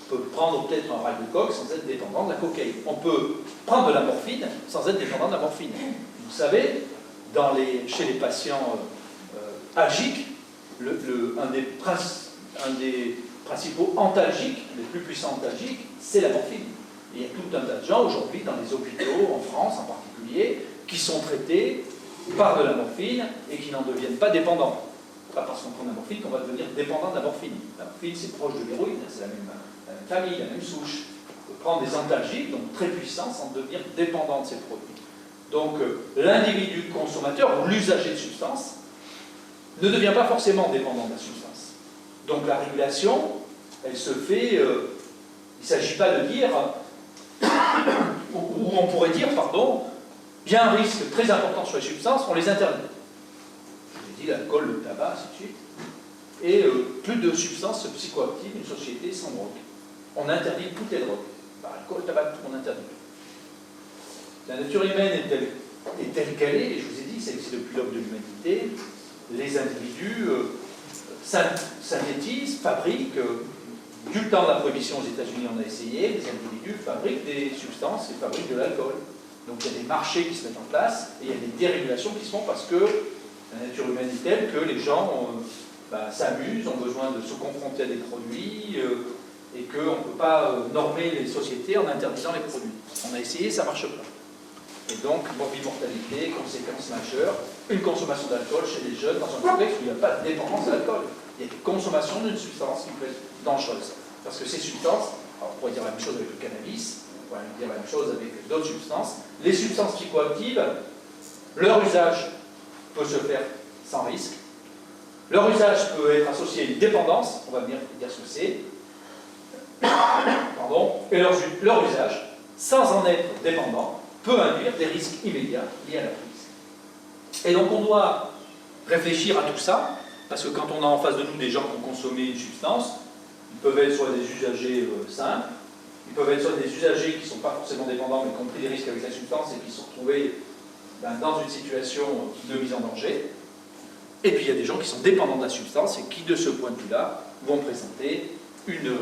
On peut prendre peut-être un rail de coke sans être dépendant de la cocaïne. On peut prendre de la morphine sans être dépendant de la morphine. Vous savez, chez les patients algiques, un des principaux antalgiques, les plus puissants antalgiques, c'est la morphine. Et il y a tout un tas de gens aujourd'hui dans les hôpitaux, en France en particulier, qui sont traités par de la morphine et qui n'en deviennent pas dépendants. Pas parce qu'on prend de la morphine qu'on va devenir dépendant de la morphine. La morphine, c'est proche de l'héroïne, c'est la même famille, la même souche. On peut prendre des antalgiques, donc très puissants, sans devenir dépendant de ces produits. Donc l'individu consommateur ou l'usager de substance ne devient pas forcément dépendant de la substance. Donc la régulation, elle se fait, il ne s'agit pas de dire, ou on pourrait dire, pardon, il y a un risque très important sur les substances, on les interdit. L'alcool, le tabac, ainsi de suite, et plus de substances psychoactives, une société sans drogue. On interdit toutes les drogues. Alcool, tabac, tout, on interdit. La nature humaine est telle qu'elle est, et je vous ai dit, ça existe depuis l'aube de l'humanité. Les individus synthétisent, fabriquent, du temps de la prohibition aux États-Unis, on a essayé, les individus fabriquent des substances et fabriquent de l'alcool. Donc il y a des marchés qui se mettent en place, et il y a des dérégulations qui se font parce que la nature humaine est telle que les gens s'amusent, ont besoin de se confronter à des produits et qu'on ne peut pas normer les sociétés en interdisant les produits. On a essayé, ça ne marche pas. Et donc, morbimortalité, conséquences majeures, une consommation d'alcool chez les jeunes dans un contexte où il n'y a pas de dépendance à l'alcool. Il y a des consommations d'une substance qui peut être dangereuse. Parce que ces substances Alors, on pourrait dire la même chose avec le cannabis, on pourrait dire la même chose avec d'autres substances. Les substances psychoactives, leur usage peut se faire sans risque. Leur usage peut être associé à une dépendance, on va venir dire ce que c'est, et leur usage, sans en être dépendant, peut induire des risques immédiats liés à la prise. Et donc on doit réfléchir à tout ça, parce que quand on a en face de nous des gens qui ont consommé une substance, ils peuvent être soit des usagers simples, ils peuvent être soit des usagers qui ne sont pas forcément dépendants mais qui ont pris des risques avec la substance et qui se sont retrouvés dans une situation de mise en danger. Et puis il y a des gens qui sont dépendants de la substance et qui, de ce point de vue-là, vont présenter une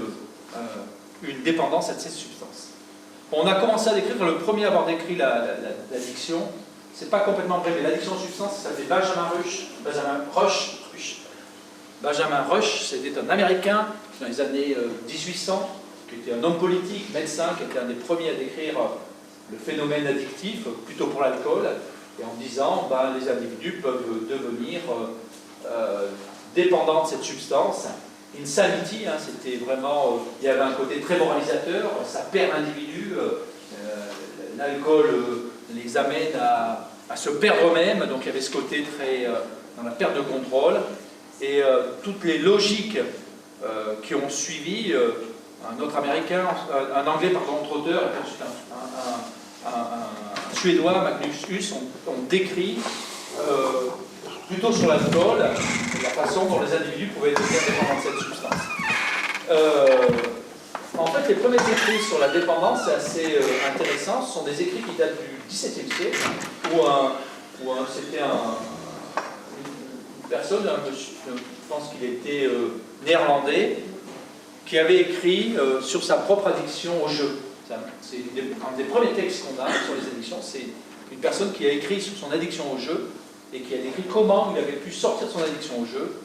dépendance à cette substance. On a commencé à décrire, le premier à avoir décrit l'addiction, c'est pas complètement vrai, mais l'addiction aux substances, ça s'appelait Benjamin Rush, c'était un Américain dans les années 1800, qui était un homme politique, médecin, qui était un des premiers à décrire le phénomène addictif, plutôt pour l'alcool, et en disant les individus peuvent devenir dépendants de cette substance. Insanity, c'était vraiment, il y avait un côté très moralisateur, ça perd l'individu, l'alcool les amène à se perdre eux-mêmes, donc il y avait ce côté très dans la perte de contrôle, et toutes les logiques qui ont suivi, un autre américain, un anglais, pardon, Trotter, et puis ensuite un suédois, Magnus Huss, ont décrit plutôt sur l'alcool, la façon dont les individus pouvaient devenir dépendants de cette substance. En fait, les premiers écrits sur la dépendance, c'est assez intéressant. Ce sont des écrits qui datent du XVIIe siècle, où c'était une personne, un monsieur, je pense qu'il était néerlandais, qui avait écrit sur sa propre addiction au jeu. C'est un des premiers textes qu'on a sur les addictions, c'est une personne qui a écrit sur son addiction au jeu, et qui a décrit comment il avait pu sortir de son addiction au jeu,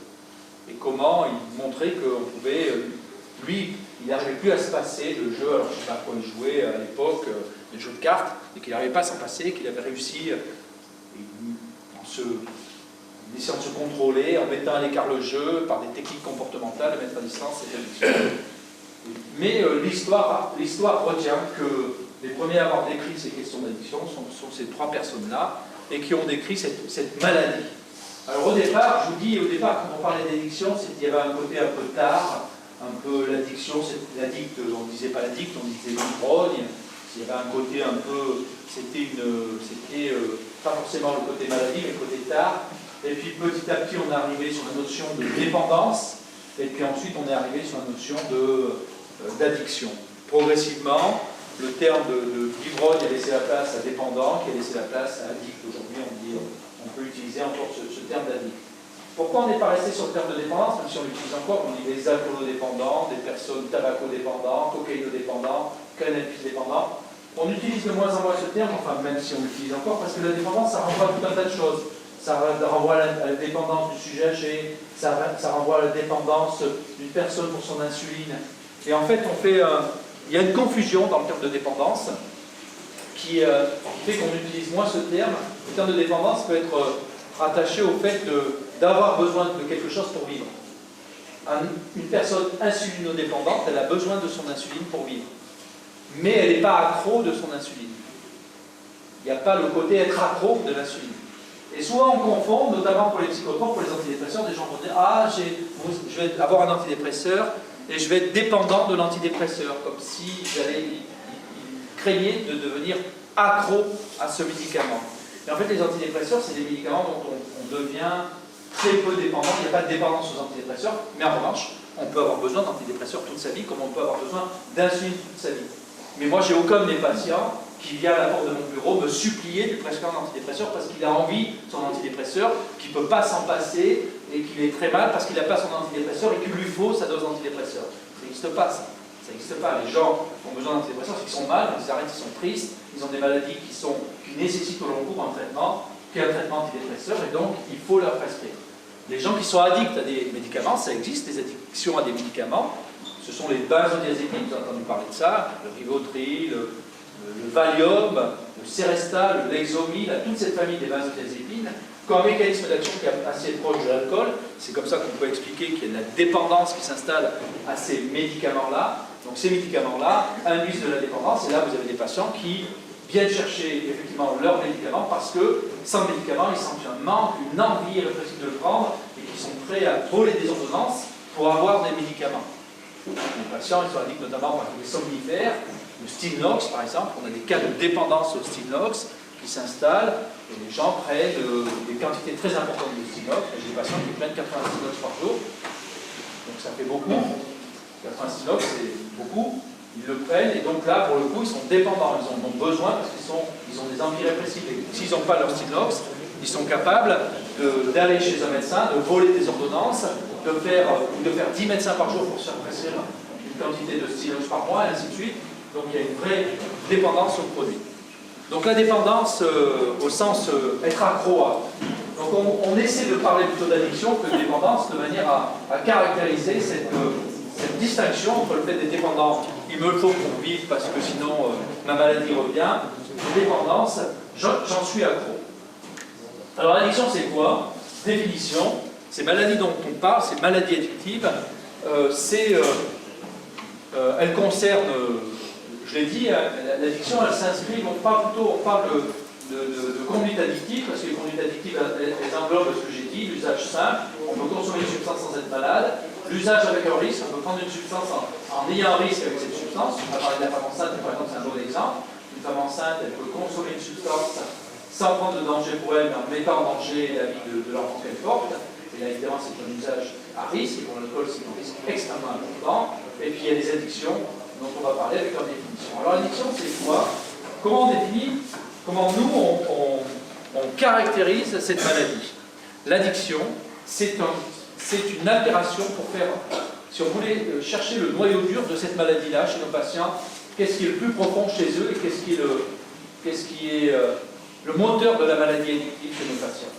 et comment il montrait qu'on pouvait, lui, il n'arrivait plus à se passer de jeu, alors je ne sais pas à quoi il jouait à l'époque, des jeux de cartes, et qu'il n'arrivait pas à s'en passer, qu'il avait réussi, en essayant de se contrôler, en mettant à l'écart le jeu, par des techniques comportementales, de mettre à distance cette addiction. Mais l'histoire retient que les premiers à avoir décrit ces questions d'addiction sont ces trois personnes-là, et qui ont décrit cette maladie. Alors au départ, je vous dis, quand on parlait d'addiction, il y avait un côté un peu tard, un peu l'addiction, l'addict, on ne disait pas l'addict, on disait l'ivrogne, il y avait un côté un peu, c'était pas forcément le côté maladie, mais le côté tard, et puis petit à petit on est arrivé sur la notion de dépendance, et puis ensuite on est arrivé sur la notion d'addiction. Progressivement, le terme d'ivrogne a laissé la place à dépendant, qui a laissé la place à addict. Aujourd'hui, on peut utiliser encore ce terme d'addict. Pourquoi on n'est pas resté sur le terme de dépendance, même si on l'utilise encore, on dit les alcoolodépendants, des personnes tabacodépendants, cocaïnodépendants, cannabis-dépendants. On utilise de moins en moins ce terme, enfin même si on l'utilise encore, parce que la dépendance, ça renvoie à tout un tas de choses. Ça renvoie à la dépendance du sujet âgé, ça renvoie à la dépendance d'une personne pour son insuline. Et en fait, il y a une confusion dans le terme de dépendance qui fait qu'on utilise moins ce terme. Le terme de dépendance peut être rattaché au fait d'avoir besoin de quelque chose pour vivre. Une personne insulinodépendante, elle a besoin de son insuline pour vivre. Mais elle n'est pas accro de son insuline. Il n'y a pas le côté être accro de l'insuline. Et souvent on confond, notamment pour les psychotropes, pour les antidépresseurs, des gens vont dire « Ah, je vais avoir un antidépresseur et je vais être dépendant de l'antidépresseur », comme si ils craignaient de devenir accro à ce médicament. Et en fait, les antidépresseurs, c'est des médicaments dont on devient très peu dépendant. Il n'y a pas de dépendance aux antidépresseurs, mais en revanche, on peut avoir besoin d'antidépresseurs toute sa vie, comme on peut avoir besoin d'insuline toute sa vie. Mais moi, j'ai aucun de mes patients qui vient à la porte de mon bureau me supplier de lui prescrire un antidépresseur parce qu'il a envie de son antidépresseur, qu'il ne peut pas s'en passer et qu'il est très mal parce qu'il n'a pas son antidépresseur et qu'il lui faut sa dose d'antidépresseur. Ça n'existe pas, ça. Ça n'existe pas. Les gens ont besoin d'antidépresseurs parce qu'ils sont mal, ils arrêtent, ils sont tristes, ils ont des maladies qui nécessitent au long cours un traitement, qui est un traitement antidépresseur, et donc il faut leur prescrire. Les gens qui sont addicts à des médicaments, ça existe, des addictions à des médicaments, ce sont les benzodiazépines, vous avez entendu parler de ça, le Rivotril, le Valium, le Serestal, le Lexomil, toute cette famille des benzodiazépines, qui ont un mécanisme d'action qui est assez proche de l'alcool. C'est comme ça qu'on peut expliquer qu'il y a de la dépendance qui s'installe à ces médicaments-là. Donc ces médicaments-là induisent de la dépendance, et là vous avez des patients qui viennent chercher effectivement leurs médicaments parce que sans médicaments, ils sentent un manque, une envie irrépressible de le prendre, et qui sont prêts à voler des ordonnances pour avoir des médicaments. Les patients, ils sont addicts notamment par les somnifères, le Stilnox par exemple, on a des cas de dépendance au Stilnox qui s'installent, et les gens prennent des quantités très importantes de Stilnox. J'ai des patients qui prennent 80 Stilnox par jour, donc ça fait beaucoup. 80 Stilnox, c'est beaucoup. Ils le prennent, et donc là, pour le coup, ils sont dépendants, ils en ont besoin parce qu'ils ont des envies répressives. Et s'ils n'ont pas leur Stilnox, ils sont capables d'aller chez un médecin, de voler des ordonnances, de faire 10 médecins par jour pour se faire prescrire une quantité de Stilnox par mois, et ainsi de suite. Donc il y a une vraie dépendance au produit. Donc la dépendance au sens être accro à. Donc on essaie de parler plutôt d'addiction que de dépendance, de manière à caractériser cette distinction entre le fait d'être dépendant, il me le faut pour vivre parce que sinon ma maladie revient, et dépendance, j'en suis accro. Alors l'addiction c'est quoi? Définition, ces maladies dont on parle, ces maladies addictives, elles concernent, je l'ai dit, l'addiction elle s'inscrit, on parle de conduite addictive, parce que les conduites addictives elles englobent ce que j'ai dit, l'usage simple, on peut consommer une substance sans être malade, l'usage avec un risque, on peut prendre une substance en ayant un risque avec cette substance. On va parler de la femme enceinte, par exemple, c'est un bon exemple. Une femme enceinte, elle peut consommer une substance sans prendre de danger pour elle, mais en mettant en danger la vie de l'enfant qu'elle porte. Et là, évidemment, c'est un usage à risque, et pour l'alcool, c'est un risque extrêmement important. Et puis, il y a des addictions dont on va parler avec leur définition. Alors, l'addiction, c'est quoi? Comment on définit, comment nous, on caractérise cette maladie? L'addiction, c'est une altération pour faire, si on voulait chercher le noyau dur de cette maladie-là chez nos patients, qu'est-ce qui est le plus profond chez eux et qu'est-ce qui est le moteur de la maladie addictive chez nos patients.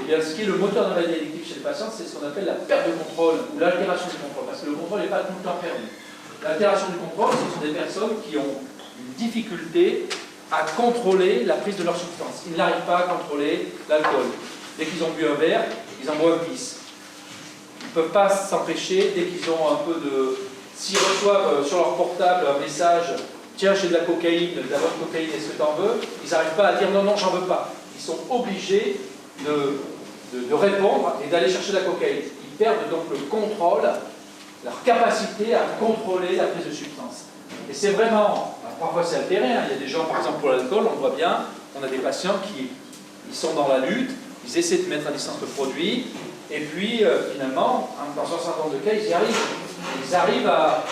Eh bien, ce qui est le moteur de la maladie addictive chez les patients, c'est ce qu'on appelle la perte de contrôle ou l'altération du contrôle, parce que le contrôle n'est pas tout le temps perdu. L'altération du contrôle, ce sont des personnes qui ont une difficulté à contrôler la prise de leur substance. Ils n'arrivent pas à contrôler l'alcool. Dès qu'ils ont bu un verre, ils en boivent 10. Ils ne peuvent pas s'empêcher, dès qu'ils ont un peu de... S'ils reçoivent sur leur portable un message « Tiens, j'ai de la cocaïne, de la bonne cocaïne, est-ce que tu en veux ?» Ils n'arrivent pas à dire « Non, non, j'en veux pas ». Ils sont obligés de répondre et d'aller chercher la cocaïne. Ils perdent donc le contrôle, leur capacité à contrôler la prise de substance. Et c'est vraiment... Parfois c'est altéré, hein. Il y a des gens, par exemple pour l'alcool, on voit bien, on a des patients qui ils sont dans la lutte, ils essaient de mettre à distance le produit, et puis finalement, dans un certain nombre de cas, ils y arrivent. Ils arrivent à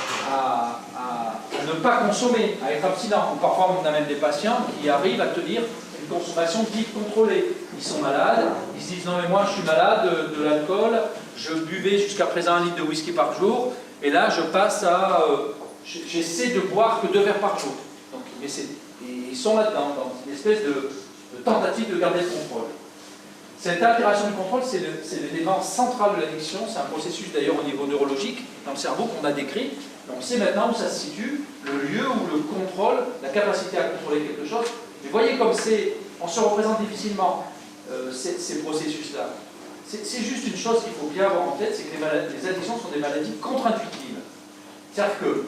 ne pas consommer, à être abstinents. Ou parfois, on a même des patients qui arrivent à tenir une consommation dite contrôlée. Ils sont malades, ils se disent non mais moi je suis malade de l'alcool, je buvais jusqu'à présent 1 litre de whisky par jour, et là je passe à... j'essaie de boire que 2 verres par jour. Donc, ils sont là-dedans, dans une espèce de tentative de garder le contrôle. Cette altération du contrôle, c'est l'élément central de l'addiction. C'est un processus d'ailleurs au niveau neurologique dans le cerveau qu'on a décrit. Donc, on sait maintenant où ça se situe, le lieu où le contrôle, la capacité à contrôler quelque chose. Mais voyez comme on se représente difficilement ces processus-là. C'est juste une chose qu'il faut bien avoir en tête, c'est que les addictions sont des maladies contre-intuitives. C'est-à-dire que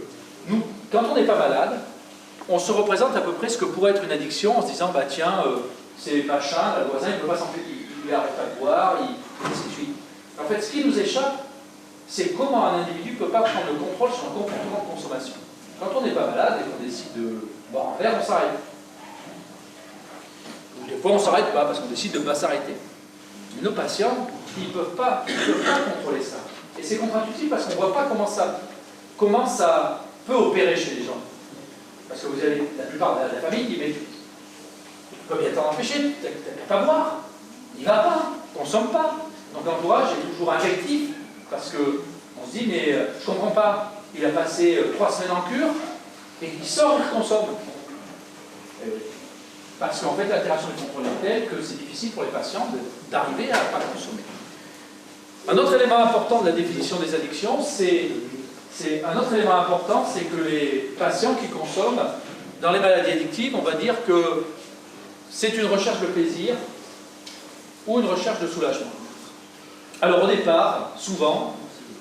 nous, quand on n'est pas malade, on se représente à peu près ce que pourrait être une addiction en se disant bah tiens, c'est machin, le voisin il ne peut pas s'empêcher, il n'arrête pas de boire, et ainsi de suite. En fait, ce qui nous échappe, c'est comment un individu ne peut pas prendre le contrôle sur un comportement de consommation. Quand on n'est pas malade et qu'on décide de boire un verre, on s'arrête. Ou des fois on ne s'arrête pas parce qu'on décide de ne pas s'arrêter. Mais nos patients, ils ne peuvent pas contrôler ça. Et c'est contre-intuitif parce qu'on ne voit pas comment ça peut opérer chez les gens. Parce que vous avez la plupart de la famille qui dit « Combien de temps empêcher? Tu n'as pas boire. Il ne va pas, ne consomme pas. » Donc l'entourage est toujours affectif parce qu'on se dit « Mais je ne comprends pas, il a passé 3 semaines en cure et il sort, il consomme. » Parce qu'en fait l'altération du contrôle est telle que c'est difficile pour les patients d'arriver à ne pas consommer. Un autre élément important de la définition des addictions, un autre élément important, c'est que les patients qui consomment, dans les maladies addictives, on va dire que c'est une recherche de plaisir ou une recherche de soulagement. Alors au départ, souvent,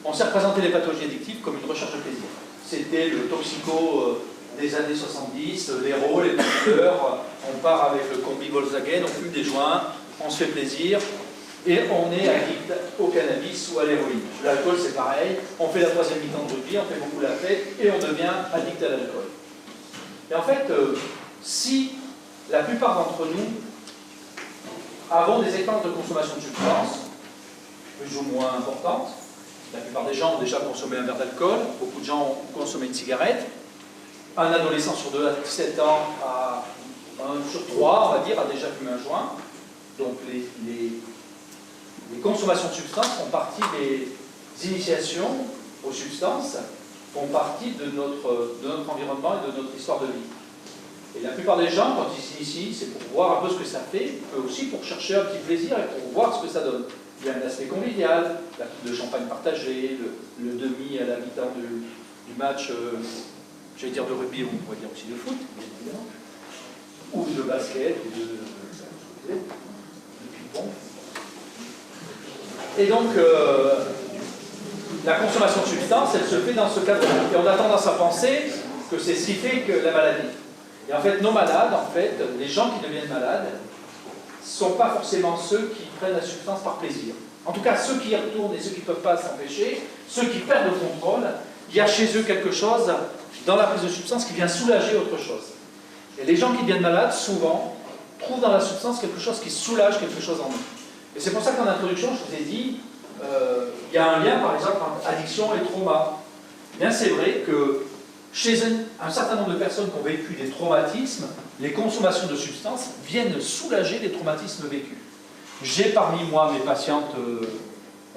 on s'est représenté les pathologies addictives comme une recherche de plaisir. c'était le toxico des années 70, l'héros, les producteurs, on part avec le combi Volkswagen, on fume des joints, on se fait plaisir, et on est addict au cannabis ou à l'héroïne. L'alcool, c'est pareil, on fait la troisième mi-temps de rugby, on fait beaucoup la fête, et on devient addict à l'alcool. Et en fait, si la plupart d'entre nous avons des expériences de consommation de substances, plus ou moins importantes, la plupart des gens ont déjà consommé un verre d'alcool, beaucoup de gens ont consommé une cigarette, un adolescent sur 2 à 17 ans, à 1 sur 3, on va dire, a déjà fumé un joint. Donc les consommations de substances font partie des initiations aux substances, font partie de notre environnement et de notre histoire de vie. Et la plupart des gens, quand ils s'initient, c'est pour voir un peu ce que ça fait, mais aussi pour chercher un petit plaisir et pour voir ce que ça donne. Il y a un aspect convivial, la coupe de champagne partagée, le demi à la mi-temps du match, j'allais dire de rugby, on pourrait dire aussi de foot, bien évidemment, ou de basket, ou de ping-pong. Et donc, la consommation de substances, elle se fait dans ce cadre-là. Et on a tendance à penser que c'est ce qui fait que la maladie. Et en fait, nos malades, les gens qui deviennent malades, ne sont pas forcément ceux qui prennent la substance par plaisir. En tout cas, ceux qui y retournent et ceux qui ne peuvent pas s'empêcher, ceux qui perdent le contrôle, il y a chez eux quelque chose dans la prise de substance qui vient soulager autre chose. Et les gens qui deviennent malades, souvent, trouvent dans la substance quelque chose qui soulage quelque chose en eux. Et c'est pour ça qu'en introduction, je vous ai dit, il y a un lien, par exemple, entre addiction et trauma. Bien, c'est vrai que chez un certain nombre de personnes qui ont vécu des traumatismes, les consommations de substances viennent soulager les traumatismes vécus. J'ai parmi moi mes patientes,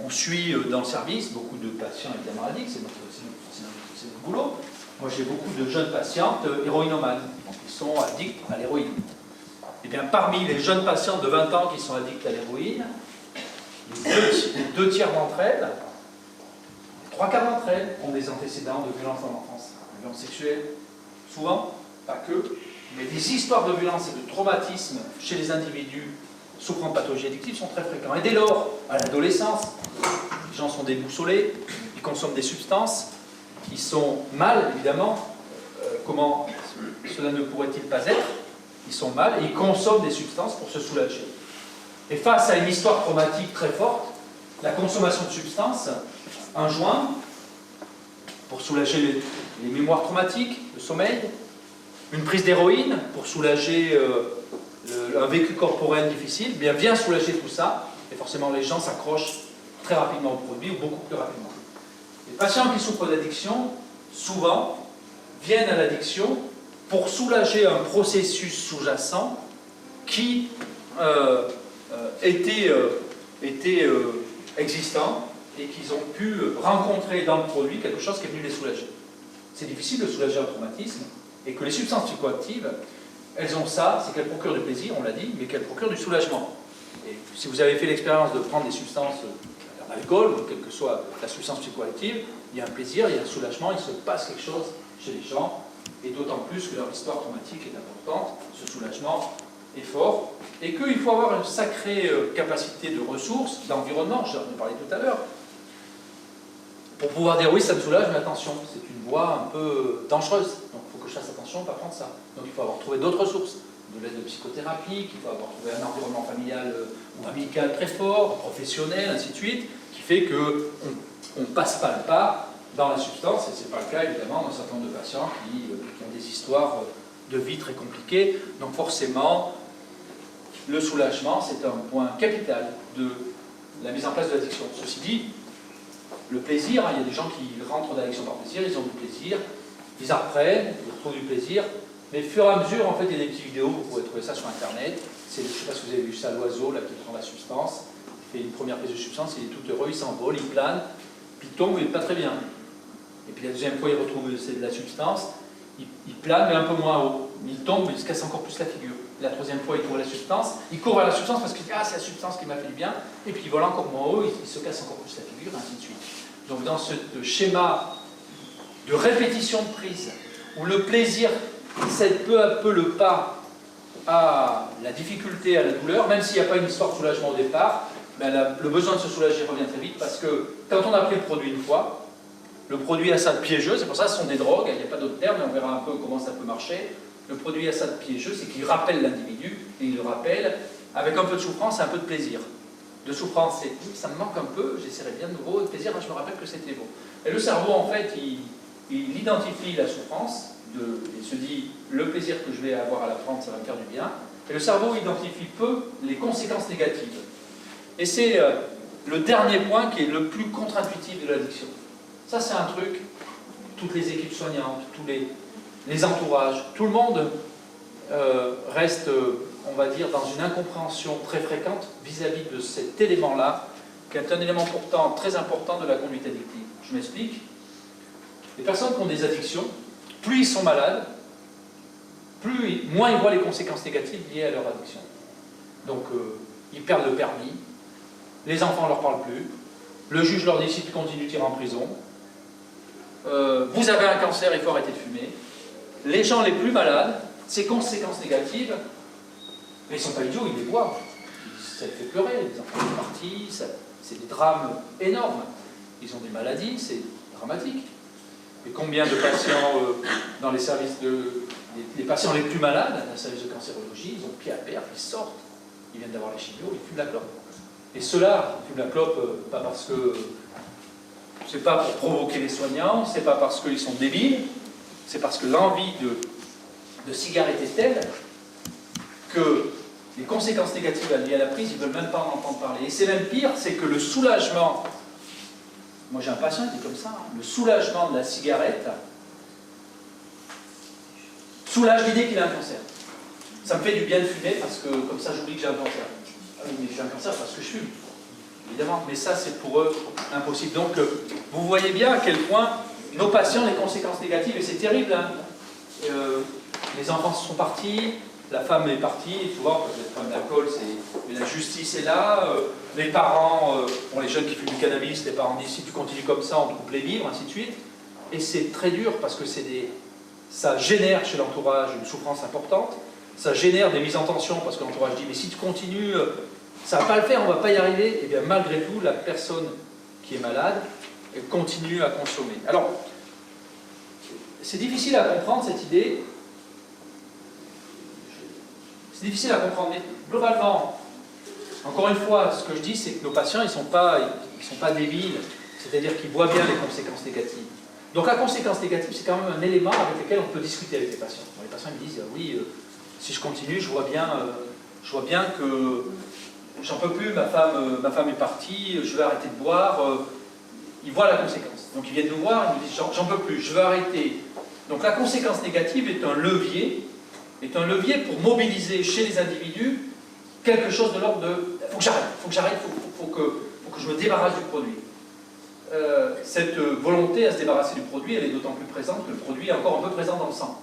on suit dans le service, beaucoup de patients évidemment addicts, c'est notre boulot. Moi j'ai beaucoup de jeunes patientes héroïnomanes, donc ils sont addicts à l'héroïne. Et bien parmi les jeunes patientes de 20 ans qui sont addicts à l'héroïne, les 2 tiers d'entre elles, les 3 quarts d'entre elles ont des antécédents de violence en enfance. Violence sexuelle, souvent, pas que, mais des histoires de violence et de traumatisme chez les individus souffrant de pathologies addictives sont très fréquents. Et dès lors, à l'adolescence, les gens sont déboussolés, ils consomment des substances, ils sont mal, évidemment, comment cela ne pourrait-il pas être? Ils sont mal et ils consomment des substances pour se soulager. Et face à une histoire traumatique très forte, la consommation de substances, un joint, pour soulager les mémoires traumatiques, le sommeil, une prise d'héroïne pour soulager un vécu corporel difficile, bien vient soulager tout ça, et forcément les gens s'accrochent très rapidement au produit, ou beaucoup plus rapidement. Les patients qui souffrent d'addiction, souvent, viennent à l'addiction pour soulager un processus sous-jacent qui était existant, et qu'ils ont pu rencontrer dans le produit quelque chose qui est venu les soulager. C'est difficile de soulager un traumatisme, et que les substances psychoactives, elles ont ça, c'est qu'elles procurent du plaisir, on l'a dit, mais qu'elles procurent du soulagement. Et si vous avez fait l'expérience de prendre des substances, l'alcool, ou quelle que soit la substance psychoactive, il y a un plaisir, il y a un soulagement, il se passe quelque chose chez les gens, et d'autant plus que leur histoire traumatique est importante, ce soulagement est fort, et qu'il faut avoir une sacrée capacité de ressources, d'environnement, j'en ai parlé tout à l'heure, pour pouvoir dire oui, ça me soulage, mais attention, c'est une voie un peu dangereuse. Donc il faut que je fasse attention à ne pas prendre ça. Donc il faut avoir trouvé d'autres ressources, de l'aide de psychothérapie, il faut avoir trouvé un environnement familial ou amical très fort, professionnel, ainsi de suite, qui fait qu'on ne passe pas le pas dans la substance, et ce n'est pas le cas évidemment d'un certain nombre de patients qui ont des histoires de vie très compliquées. Donc forcément, le soulagement, c'est un point capital de la mise en place de l'addiction. Ceci dit, le plaisir, il y a des gens qui rentrent dans l'addiction par plaisir, ils ont du plaisir, ils apprennent, ils retrouvent du plaisir, mais au fur et à mesure, en fait, il y a des petites vidéos, vous pouvez trouver ça sur Internet, je ne sais pas si vous avez vu ça, l'oiseau, là, qui prend la substance, il fait une première prise de substance, il est tout heureux, il s'envole, il plane, puis il tombe, il n'est pas très bien. Et puis la deuxième fois, il retrouve de la substance, il plane, mais un peu moins haut, il tombe, il se casse encore plus la figure. La troisième fois, il trouve la substance, il court vers la substance parce qu'il dit « Ah, c'est la substance qui m'a fait du bien », et puis il vole encore moins haut, il se casse encore plus la figure, et ainsi de suite. Donc dans ce schéma de répétition de prise, où le plaisir cède peu à peu le pas à la difficulté, à la douleur, même s'il n'y a pas une histoire de soulagement au départ, ben le besoin de se soulager revient très vite, parce que quand on a pris le produit une fois, le produit acide piégeux, c'est pour ça que ce sont des drogues, il n'y a pas d'autre terme, mais on verra un peu comment ça peut marcher. Le produit acide piégeux, c'est qu'il rappelle l'individu, et il le rappelle avec un peu de souffrance et un peu de plaisir. De souffrance, c'est « ça me manque un peu, j'essaierai bien de nouveau, de plaisir, je me rappelle que c'était beau ». Et le cerveau, en fait, il identifie la souffrance, il se dit « le plaisir que je vais avoir à l'apprendre, ça va me faire du bien ». Et le cerveau identifie peu les conséquences négatives. Et c'est le dernier point qui est le plus contre-intuitif de l'addiction. Ça, c'est un truc, toutes les équipes soignantes, tous les entourages, tout le monde reste, on va dire, dans une incompréhension très fréquente vis-à-vis de cet élément-là, qui est un élément pourtant très important de la conduite addictive. Je m'explique. Les personnes qui ont des addictions, plus ils sont malades, moins ils voient les conséquences négatives liées à leur addiction. Donc, ils perdent le permis, les enfants ne leur parlent plus, le juge leur dit si tu continues, tu iras en prison, vous avez un cancer, il faut arrêter de fumer. Les gens les plus malades, ces conséquences négatives, mais ils ne sont pas idiots, ils les voient. Ça les fait pleurer, les enfants sont partis, c'est des drames énormes. Ils ont des maladies, c'est dramatique. Et combien de patients dans les services les patients les plus malades, dans le service de cancérologie, ils ont pied à terre, ils sortent, ils viennent d'avoir les chimios, ils fument la clope. Et ceux-là, ils fument la clope, pas parce que c'est pas pour provoquer les soignants, c'est pas parce qu'ils sont débiles, c'est parce que l'envie de cigarette est telle que les conséquences négatives liées à la prise, ils ne veulent même pas en entendre parler. Et c'est même pire, c'est que le soulagement, moi j'ai un patient qui est comme ça, le soulagement de la cigarette soulage l'idée qu'il a un cancer. Ça me fait du bien de fumer parce que comme ça j'oublie que j'ai un cancer. Ah oui, mais j'ai un cancer parce que je fume, évidemment, mais ça c'est pour eux impossible. Donc vous voyez bien à quel point nos patients, les conséquences négatives, et c'est terrible, hein. Les enfants sont partis, la femme est partie, tu vois, le problème d'alcool, c'est la justice est là, les parents, bon, les jeunes qui fument du cannabis, les parents disent si tu continues comme ça, on te coupe les vivres, ainsi de suite. Et c'est très dur parce que ça génère chez l'entourage une souffrance importante, ça génère des mises en tension parce que l'entourage dit mais si tu continues, ça ne va pas le faire, on ne va pas y arriver. Et bien malgré tout, la personne qui est malade, elle continue à consommer. Alors, c'est difficile à comprendre cette idée. C'est difficile à comprendre, mais globalement, encore une fois, ce que je dis, c'est que nos patients, ils ne sont pas débiles, c'est-à-dire qu'ils voient bien les conséquences négatives. Donc la conséquence négative, c'est quand même un élément avec lequel on peut discuter avec les patients. Bon, les patients me disent, oui, si je continue, je vois bien que j'en peux plus, ma femme est partie, je vais arrêter de boire. Ils voient la conséquence. Donc ils viennent nous voir, ils nous disent, j'en peux plus, je veux arrêter. Donc la conséquence négative est un levier pour mobiliser chez les individus quelque chose de l'ordre de « faut que j'arrête, faut que je me débarrasse du produit ». Cette volonté à se débarrasser du produit, elle est d'autant plus présente que le produit est encore un peu présent dans le sang.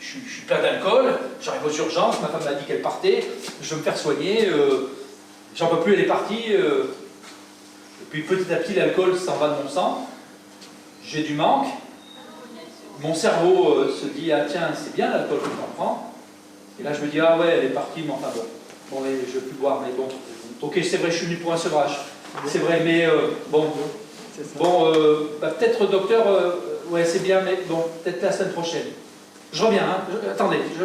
Je suis plein d'alcool, j'arrive aux urgences, ma femme m'a dit qu'elle partait, je veux me faire soigner, j'en peux plus, elle est partie, et puis petit à petit l'alcool s'en va de mon sang, j'ai du manque, mon cerveau se dit « ah tiens, c'est bien l'alcool que j'en prends », et là je me dis « ah ouais, elle est partie, mais enfin bon, je ne veux plus boire, mais bon, ok, c'est vrai, je suis venu pour un sevrage, c'est vrai, mais peut-être docteur, ouais c'est bien, mais bon, peut-être la semaine prochaine. Je reviens, hein, attendez, je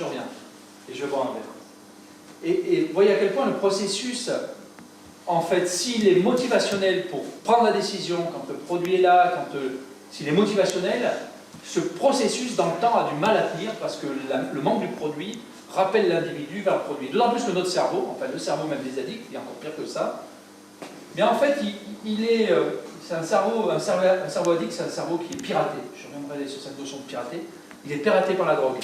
reviens, et je bois un verre. Et vous voyez à quel point le processus, en fait, s'il est motivationnel pour prendre la décision, quand le produit est là, s'il est motivationnel, ce processus dans le temps a du mal à tenir parce que le manque du produit rappelle l'individu vers le produit. D'autant plus que notre cerveau, enfin le cerveau même des addicts, il est encore pire que ça, mais en fait c'est un cerveau addict, c'est un cerveau qui est piraté. Je reviendrai sur cette notion de pirater. Il est piraté par la drogue.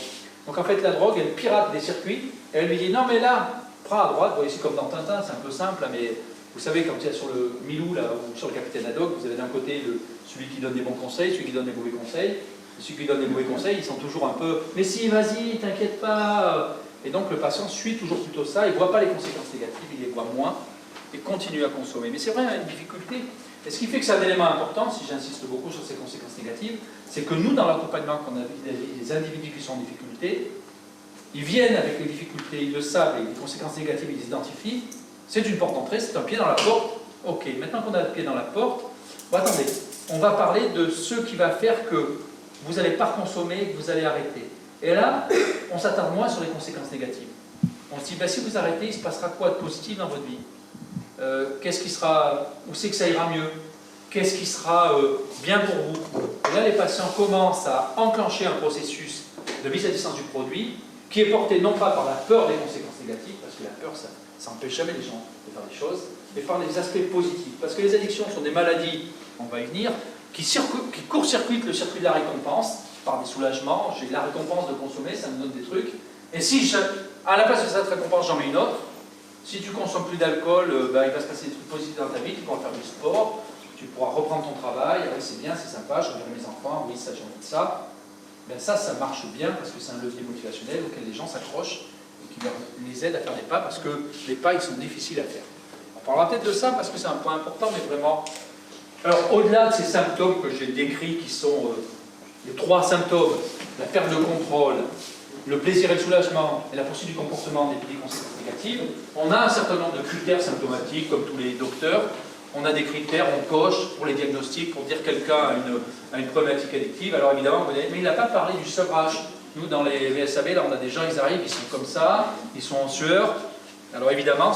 Donc en fait la drogue, elle pirate des circuits, et elle lui dit non mais là, prends à droite, vous voyez c'est comme dans Tintin, c'est un peu simple, mais vous savez quand il y a sur le Milou, là, ou sur le capitaine Haddock, vous avez d'un côté celui qui donne des bons conseils, celui qui donne des mauvais conseils. Ceux qui donnent des mauvais conseils, ils sont toujours un peu « mais si, vas-y, t'inquiète pas ». Et donc le patient suit toujours plutôt ça, il ne voit pas les conséquences négatives, il les voit moins, et continue à consommer. Mais c'est vrai, il y a une difficulté. Et ce qui fait que c'est un élément important, si j'insiste beaucoup sur ces conséquences négatives, c'est que nous, dans l'accompagnement qu'on a des individus qui sont en difficulté, ils viennent avec les difficultés, ils le savent, et les conséquences négatives, ils les identifient. C'est une porte d'entrée, c'est un pied dans la porte. Ok, maintenant qu'on a le pied dans la porte, Bon, attendez, on va parler de ce qui va faire que vous n'allez pas consommer et que vous allez arrêter. Et là, on s'attarde moins sur les conséquences négatives. On se dit, ben, si vous arrêtez, il se passera quoi de positif dans votre vie? Qu'est-ce qui sera, où c'est que ça ira mieux? Qu'est-ce qui sera bien pour vous? Et là, les patients commencent à enclencher un processus de mise à distance du produit qui est porté non pas par la peur des conséquences négatives, parce que la peur, ça n'empêche jamais les gens de faire des choses, mais par les aspects positifs. Parce que les addictions sont des maladies, on va y venir, qui court-circuitent le circuit de la récompense par des soulagements. J'ai la récompense de consommer, ça me donne des trucs. Et si, à la place de cette récompense, j'en mets une autre, si tu consommes plus d'alcool, il va se passer des trucs positifs dans ta vie, tu pourras faire du sport, tu pourras reprendre ton travail, oui, c'est bien, c'est sympa, je reverrai mes enfants, oui, ça, j'ai envie de ça. Ben ça marche bien parce que c'est un levier motivationnel auquel les gens s'accrochent et qui les aide à faire des pas parce que les pas, ils sont difficiles à faire. On parlera peut-être de ça parce que c'est un point important, mais vraiment... Alors, au-delà de ces symptômes que j'ai décrits, qui sont les 3 symptômes, la perte de contrôle, le plaisir et le soulagement et la poursuite du comportement des conséquences négatives, on a un certain nombre de critères symptomatiques, comme tous les docteurs. On a des critères, on coche pour les diagnostics, pour dire que quelqu'un a une problématique addictive. Alors évidemment, vous allez, mais il n'a pas parlé du sevrage. Nous, dans les VSAB, là, on a des gens, ils arrivent, ils sont comme ça, ils sont en sueur. Alors évidemment,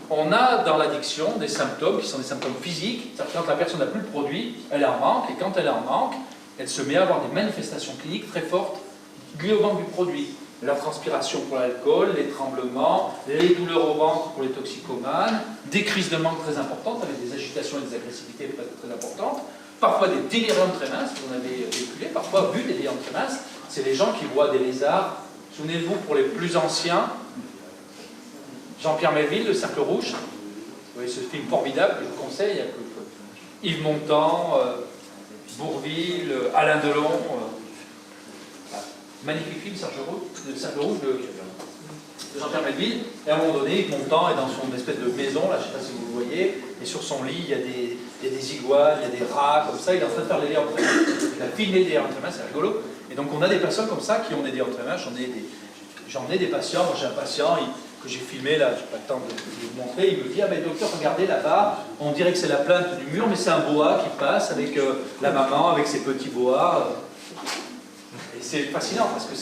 on a dans l'addiction des symptômes qui sont des symptômes physiques. C'est-à-dire que quand la personne n'a plus le produit, elle en manque, et quand elle en manque, elle se met à avoir des manifestations cliniques très fortes liées au manque du produit. La transpiration pour l'alcool, les tremblements, les douleurs au ventre pour les toxicomanes, des crises de manque très importantes avec des agitations et des agressivités très importantes, parfois des déliriums très minces, vous en avez véhiculé, parfois vu des déliriums très minces, c'est les gens qui voient des lézards. Souvenez-vous, pour les plus anciens, Jean-Pierre Melville, Le Cercle Rouge, vous voyez ce film formidable que je vous conseille, avec Yves Montand, Bourvil, Alain Delon, magnifique film, Le Cercle Rouge de Jean-Pierre Melville. Et à un moment donné, Yves Montand est dans son espèce de maison, là, je ne sais pas si vous le voyez, et sur son lit, il y a des iguanes, il y a des rats, comme ça, il est en train de faire les délires entre mains. Il a filmé des délires entre mains, c'est rigolo. Et donc on a des personnes comme ça qui ont des délires entre mains. J'en ai des patients, moi j'ai un patient que j'ai filmé, là, je n'ai pas le temps de vous montrer, il me dit, ah ben docteur, regardez là-bas, on dirait que c'est la plainte du mur, mais c'est un boa qui passe avec la maman, avec ses petits boas. Et c'est fascinant, parce que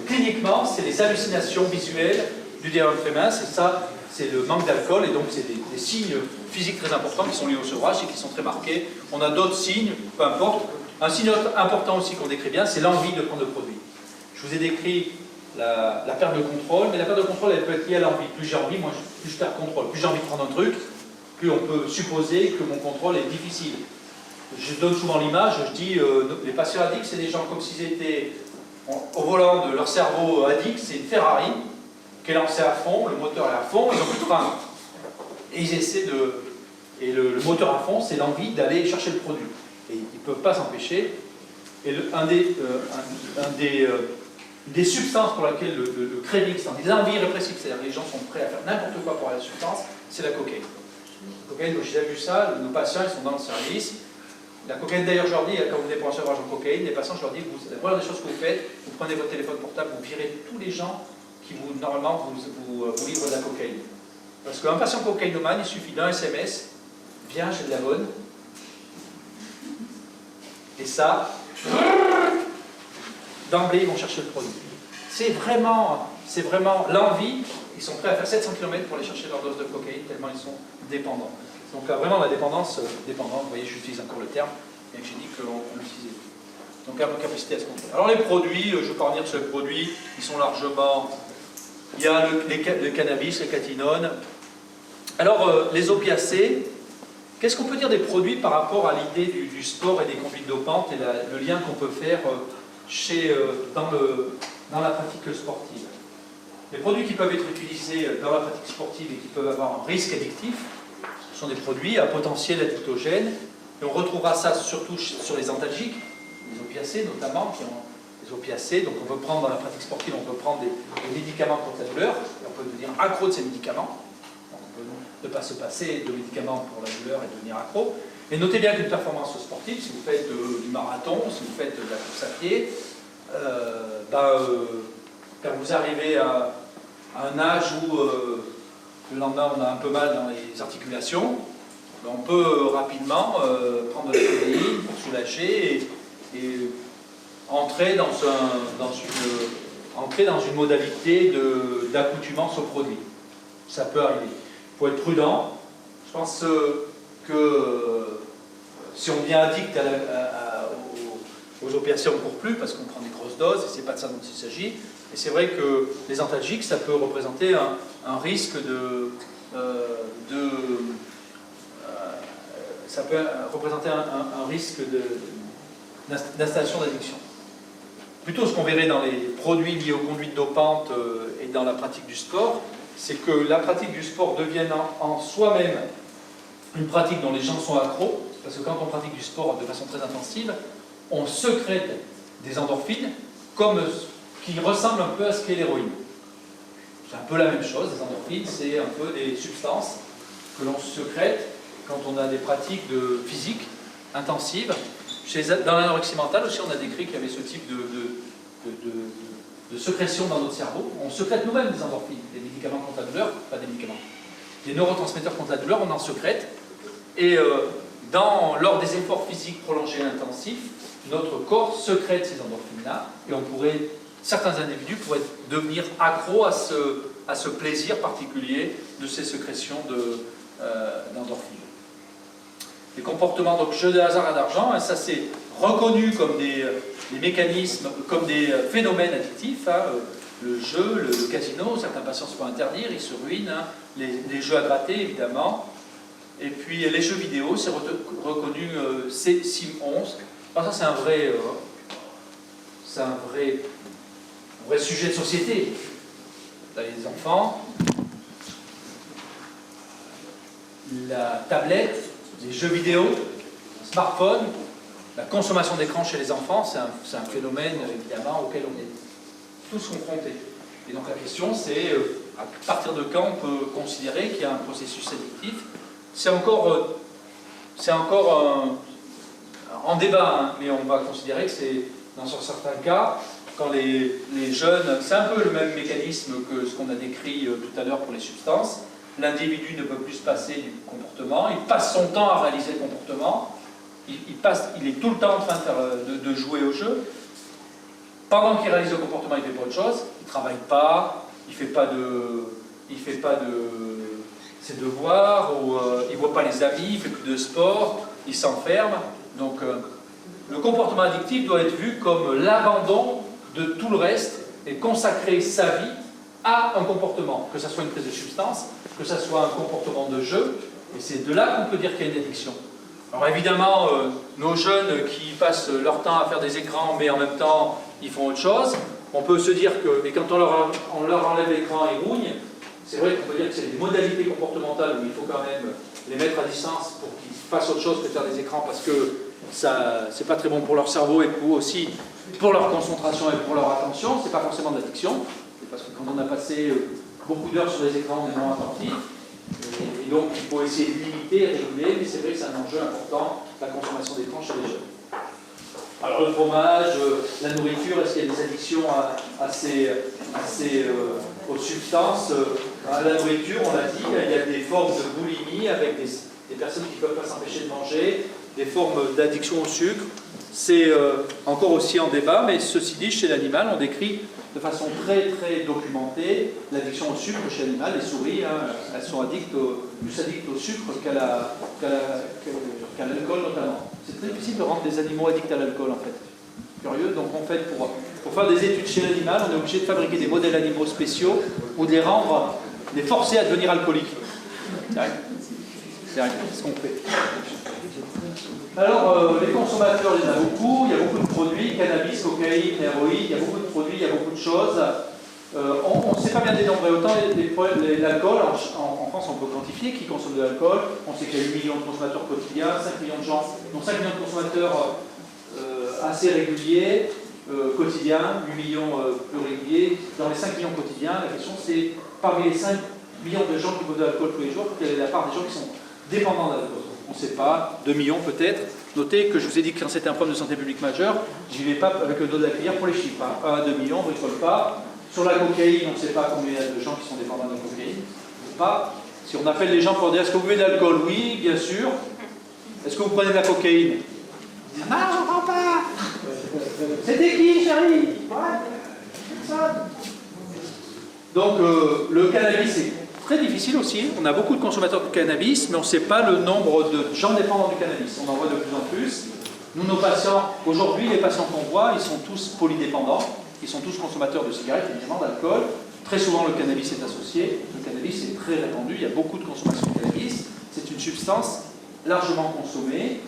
cliniquement, c'est les hallucinations visuelles du délire entre mains, c'est ça, c'est le manque d'alcool, et donc c'est des signes physiques très importants qui sont liés au sevrage et qui sont très marqués. On a d'autres signes, peu importe. Un signe important aussi qu'on décrit bien, c'est l'envie de prendre le produit. Je vous ai décrit la perte de contrôle, mais la perte de contrôle, elle peut être liée à l'envie. Plus j'ai envie, plus je perds le contrôle. Plus j'ai envie de prendre un truc, plus on peut supposer que mon contrôle est difficile. Je donne souvent l'image, je dis, les patients addicts, c'est des gens comme s'ils étaient au volant de leur cerveau addict, c'est une Ferrari qui est lancée à fond, le moteur est à fond, ils n'ont plus de frein. Et ils essaient de... Et le moteur à fond, c'est l'envie d'aller chercher le produit. Et ils ne peuvent pas s'empêcher. Et des substances pour lesquelles le craving, c'est des envies répressives, c'est-à-dire que les gens sont prêts à faire n'importe quoi pour la substance, c'est la cocaïne. La cocaïne, j'ai déjà vu ça, nos patients, ils sont dans le service. La cocaïne, d'ailleurs, je leur dis, quand vous venez pour un sevrage en cocaïne, les patients, je leur dis, la première des choses que vous faites, vous prenez votre téléphone portable, vous virez tous les gens qui normalement vous livrent de la cocaïne. Parce qu'un patient cocaïnomane, il suffit d'un SMS, viens, j'ai de la bonne. Et ça, d'emblée, ils vont chercher le produit. C'est vraiment l'envie. Ils sont prêts à faire 700 km pour aller chercher leur dose de cocaïne, tellement ils sont dépendants. Donc là, vraiment, la dépendance dépendante, vous voyez, j'utilise encore le terme, bien que j'ai dit qu'on l'utilisait. Donc, capacité à se contrôler. Alors, les produits, je ne vais pas revenir sur les produits, ils sont largement... Il y a le cannabis, le catinone. Alors, les opiacés, qu'est-ce qu'on peut dire des produits par rapport à l'idée du sport et des conduites dopantes et le lien qu'on peut faire dans la pratique sportive? Les produits qui peuvent être utilisés dans la pratique sportive et qui peuvent avoir un risque addictif sont des produits à potentiel addictogène. Et on retrouvera ça surtout sur les antalgiques, les opiacés notamment, qui ont des opiacés. Donc on peut prendre dans la pratique sportive, on peut prendre des médicaments contre la douleur, et on peut devenir accro de ces médicaments. Donc on peut ne pas se passer de médicaments pour la douleur et devenir accro. Et notez bien qu'une performance sportive, si vous faites du marathon, si vous faites de la course à pied, quand vous arrivez à un âge où le lendemain on a un peu mal dans les articulations, on peut rapidement prendre de la codéine pour soulager et entrer dans une modalité d'accoutumance au produit. Ça peut arriver. Il faut être prudent. Je pense que si on devient addict aux opiacés, on ne court plus parce qu'on prend des grosses doses et ce n'est pas de ça dont il s'agit. Et c'est vrai que les antalgiques, ça peut représenter un risque ça peut représenter un risque d'installation d'addiction. Plutôt ce qu'on verrait dans les produits liés aux conduites dopantes et dans la pratique du sport, c'est que la pratique du sport devienne en soi-même une pratique dont les gens sont accros, parce que quand on pratique du sport de façon très intensive, on sécrète des endorphines qui ressemblent un peu à ce qu'est l'héroïne. C'est un peu la même chose, les endorphines, c'est un peu des substances que l'on sécrète quand on a des pratiques physiques intensives. Dans l'anorexie mentale aussi, on a décrit qu'il y avait ce type de sécrétion dans notre cerveau. On sécrète nous-mêmes des endorphines, des médicaments contre la douleur, pas des médicaments, des neurotransmetteurs contre la douleur, on en sécrète. Et lors des efforts physiques prolongés et intensifs, notre corps sécrète ces endorphines-là, et certains individus pourraient devenir accros à ce plaisir particulier de ces sécrétions d'endorphines. Les comportements, donc jeux de hasard et d'argent, hein, ça c'est reconnu comme des mécanismes, comme des phénomènes addictifs. Hein, le jeu, le casino, certains patients se font interdire, ils se ruinent. Hein, les jeux à gratter, évidemment. Et puis les jeux vidéo, c'est reconnu Sim11. Alors ça c'est un vrai sujet de société. Dans les enfants, la tablette, les jeux vidéo, le smartphone, la consommation d'écran chez les enfants, c'est un phénomène évidemment auquel on est tous confrontés. Et donc la question c'est à partir de quand on peut considérer qu'il y a un processus addictif. C'est encore en débat, hein, mais on va considérer que c'est dans certains cas, quand les jeunes, c'est un peu le même mécanisme que ce qu'on a décrit tout à l'heure pour les substances. L'individu ne peut plus se passer du comportement, il passe son temps à réaliser le comportement, il est tout le temps en train de jouer au jeu. Pendant qu'il réalise le comportement, il ne fait pas autre chose, il ne travaille pas, il ne fait pas de ses devoirs, ou il ne voit pas les amis, il ne fait plus de sport, il s'enferme. Donc le comportement addictif doit être vu comme l'abandon de tout le reste et consacrer sa vie à un comportement, que ce soit une prise de substance, que ce soit un comportement de jeu, et c'est de là qu'on peut dire qu'il y a une addiction. Alors évidemment, nos jeunes qui passent leur temps à faire des écrans, mais en même temps, ils font autre chose, on peut se dire que, mais quand on leur enlève l'écran, ils rougnent, c'est vrai qu'on peut dire que c'est des modalités comportementales où il faut quand même les mettre à distance pour qu'ils fassent autre chose que de faire des écrans, parce que c'est pas très bon pour leur cerveau et aussi pour leur concentration et pour leur attention, c'est pas forcément de l'addiction. Parce que quand on a passé beaucoup d'heures sur les écrans, on est moins attentif. Et donc, il faut essayer de limiter, réguler, mais c'est vrai que c'est un enjeu important, la consommation d'écran chez les jeunes. Alors, le fromage, la nourriture, est-ce qu'il y a des addictions aux substances? À la nourriture, on l'a dit, il y a des formes de boulimie avec des personnes qui ne peuvent pas s'empêcher de manger, des formes d'addiction au sucre. C'est encore aussi en débat, mais ceci dit, chez l'animal, on décrit de façon très très documentée l'addiction au sucre chez l'animal. Les souris, hein, elles sont plus addictes au sucre qu'à l'alcool notamment. C'est très difficile de rendre des animaux addicts à l'alcool en fait. Curieux, donc en fait pour faire des études chez l'animal, on est obligé de fabriquer des modèles animaux spéciaux ou de les forcer à devenir alcooliques. C'est ce qu'on fait. Alors, les consommateurs, il y en a beaucoup, il y a beaucoup de produits, cannabis, cocaïne, héroïne, il y a beaucoup de produits, il y a beaucoup de choses. On ne sait pas bien dénombrer autant l'alcool. En France, on peut quantifier qui consomme de l'alcool. On sait qu'il y a 8 millions de consommateurs quotidiens, 5 millions de gens, donc 5 millions de consommateurs assez réguliers, quotidiens, 8 millions plus réguliers. Dans les 5 millions quotidiens, la question c'est, parmi les 5 millions de gens qui boivent de l'alcool tous les jours, quelle est la part des gens qui sont dépendants de l'alcool? On ne sait pas, 2 millions peut-être. Notez que je vous ai dit que quand c'était un problème de santé publique majeur, j'y vais pas avec le dos de la cuillère pour les chiffres. 1 à 2 millions, on ne bricole pas. Sur la cocaïne, on ne sait pas combien il y a de gens qui sont dépendants de la cocaïne. pas. Si on appelle les gens pour dire est-ce que vous buvez de l'alcool? Oui, bien sûr. Est-ce que vous prenez de la cocaïne? Non, je ne prends pas. C'était qui, chérie? Personne. Donc le cannabis est très difficile aussi. On a beaucoup de consommateurs de cannabis, mais on ne sait pas le nombre de gens dépendants du cannabis. On en voit de plus en plus. Nous, nos patients, aujourd'hui, les patients qu'on voit, ils sont tous polydépendants. Ils sont tous consommateurs de cigarettes, évidemment, d'alcool. Très souvent, le cannabis est associé. Le cannabis est très répandu. Il y a beaucoup de consommation de cannabis. C'est une substance largement consommée.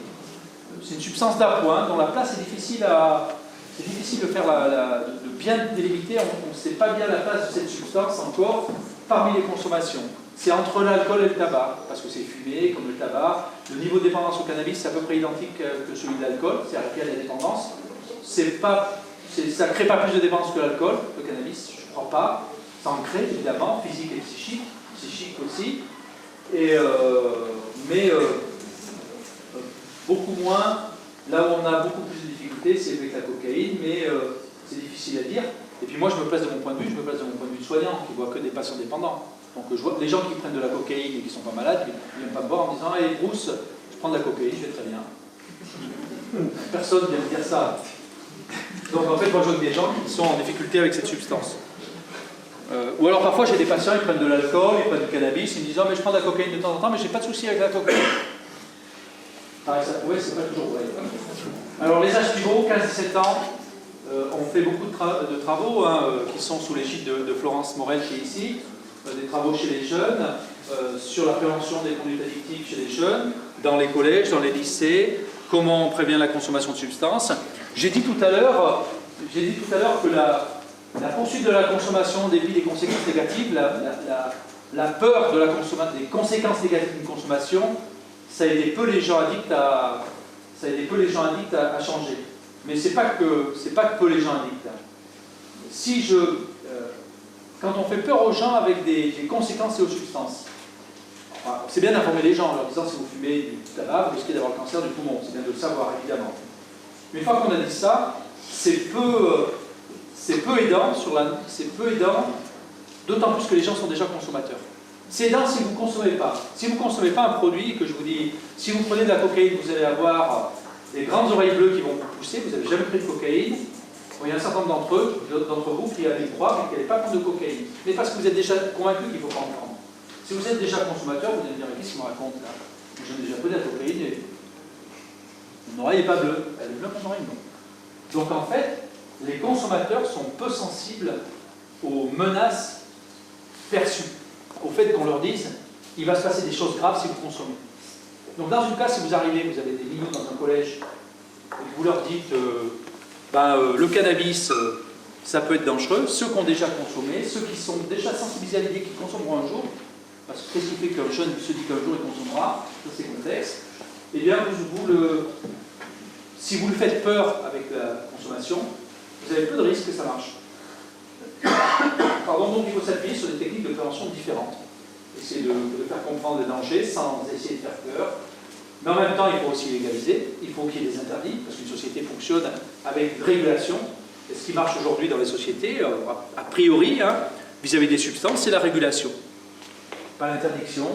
C'est une substance d'appoint dont la place est difficile à... C'est difficile de faire de bien délimiter. On ne sait pas bien la place de cette substance encore parmi les consommations. C'est entre l'alcool et le tabac, parce que c'est fumé, comme le tabac. Le niveau de dépendance au cannabis, c'est à peu près identique que celui de l'alcool, c'est-à-dire qu'il y a des dépendances. Ça ne crée pas plus de dépendance que l'alcool, le cannabis, je ne crois pas. Ça en crée, évidemment, physique et psychique aussi. Mais beaucoup moins, là où on a beaucoup plus de difficultés, c'est avec la cocaïne, mais c'est difficile à dire. Et puis moi, je me place de mon point de vue, de soignant, qui voit que des patients dépendants. Donc je vois les gens qui prennent de la cocaïne et qui ne sont pas malades, ils ne viennent pas me voir en disant « Hey Bruce, je prends de la cocaïne, je vais très bien. » Personne ne vient me dire ça. Donc en fait, moi je vois des gens qui sont en difficulté avec cette substance. Ou alors parfois j'ai des patients, ils prennent de l'alcool, ils prennent du cannabis, ils me disent « Oh mais je prends de la cocaïne de temps en temps, mais j'ai pas de souci avec la cocaïne. » Pareil, oui, c'est pas toujours vrai. Alors les âges pivots, 15-17 ans, on fait beaucoup de travaux qui sont sous l'égide de Florence Morel qui est ici, des travaux chez les jeunes, sur la prévention des conduites addictives chez les jeunes, dans les collèges, dans les lycées, comment on prévient la consommation de substances. J'ai dit tout à l'heure que la poursuite de la consommation dépit des conséquences négatives, la peur de des conséquences négatives d'une consommation, ça a aidé peu les gens addicts à changer. Mais c'est pas que peu les gens addicts. Quand on fait peur aux gens avec des conséquences et aux substances, c'est bien d'informer les gens en leur disant si vous fumez du tabac, vous risquez d'avoir le cancer du poumon. C'est bien de le savoir, évidemment. Mais une fois qu'on a dit ça, c'est peu aidant, d'autant plus que les gens sont déjà consommateurs. C'est aidant si vous ne consommez pas. Si vous ne consommez pas un produit, que je vous dis, si vous prenez de la cocaïne, vous allez avoir des grandes oreilles bleues qui vont vous pousser, vous n'avez jamais pris de cocaïne. Bon, il y a un certain nombre d'entre vous qui allaient croire mais qui n'allaient pas prendre de cocaïne. Mais parce que vous êtes déjà convaincu qu'il ne faut pas en prendre. Si vous êtes déjà consommateur, vous allez me dire, qu'est-ce qu'il me raconte là? J'en ai déjà pris de la cocaïne et mon oreille n'est pas bleue. Elle est bleue, mon oreille non. Donc en fait, les consommateurs sont peu sensibles aux menaces perçues. Au fait qu'on leur dise, il va se passer des choses graves si vous consommez. Donc dans une cas, si vous arrivez, vous avez des minots dans un collège, et que vous leur dites, le cannabis, ça peut être dangereux, ceux qui ont déjà consommé, ceux qui sont déjà sensibilisés à l'idée qu'ils consommeront un jour, parce que qu'est-ce qui fait qu'un jeune se dit qu'un jour il consommera, dans ces contextes, eh bien, si vous le faites peur avec la consommation, vous avez peu de risques que ça marche. Pardon, donc il faut s'appuyer sur des techniques de prévention différentes. Essayer de faire comprendre les dangers sans essayer de faire peur. Mais en même temps, il faut aussi légaliser, il faut qu'il y ait des interdits, parce qu'une société fonctionne avec régulation. Et ce qui marche aujourd'hui dans les sociétés, a priori, vis-à-vis des substances, c'est la régulation. Pas l'interdiction,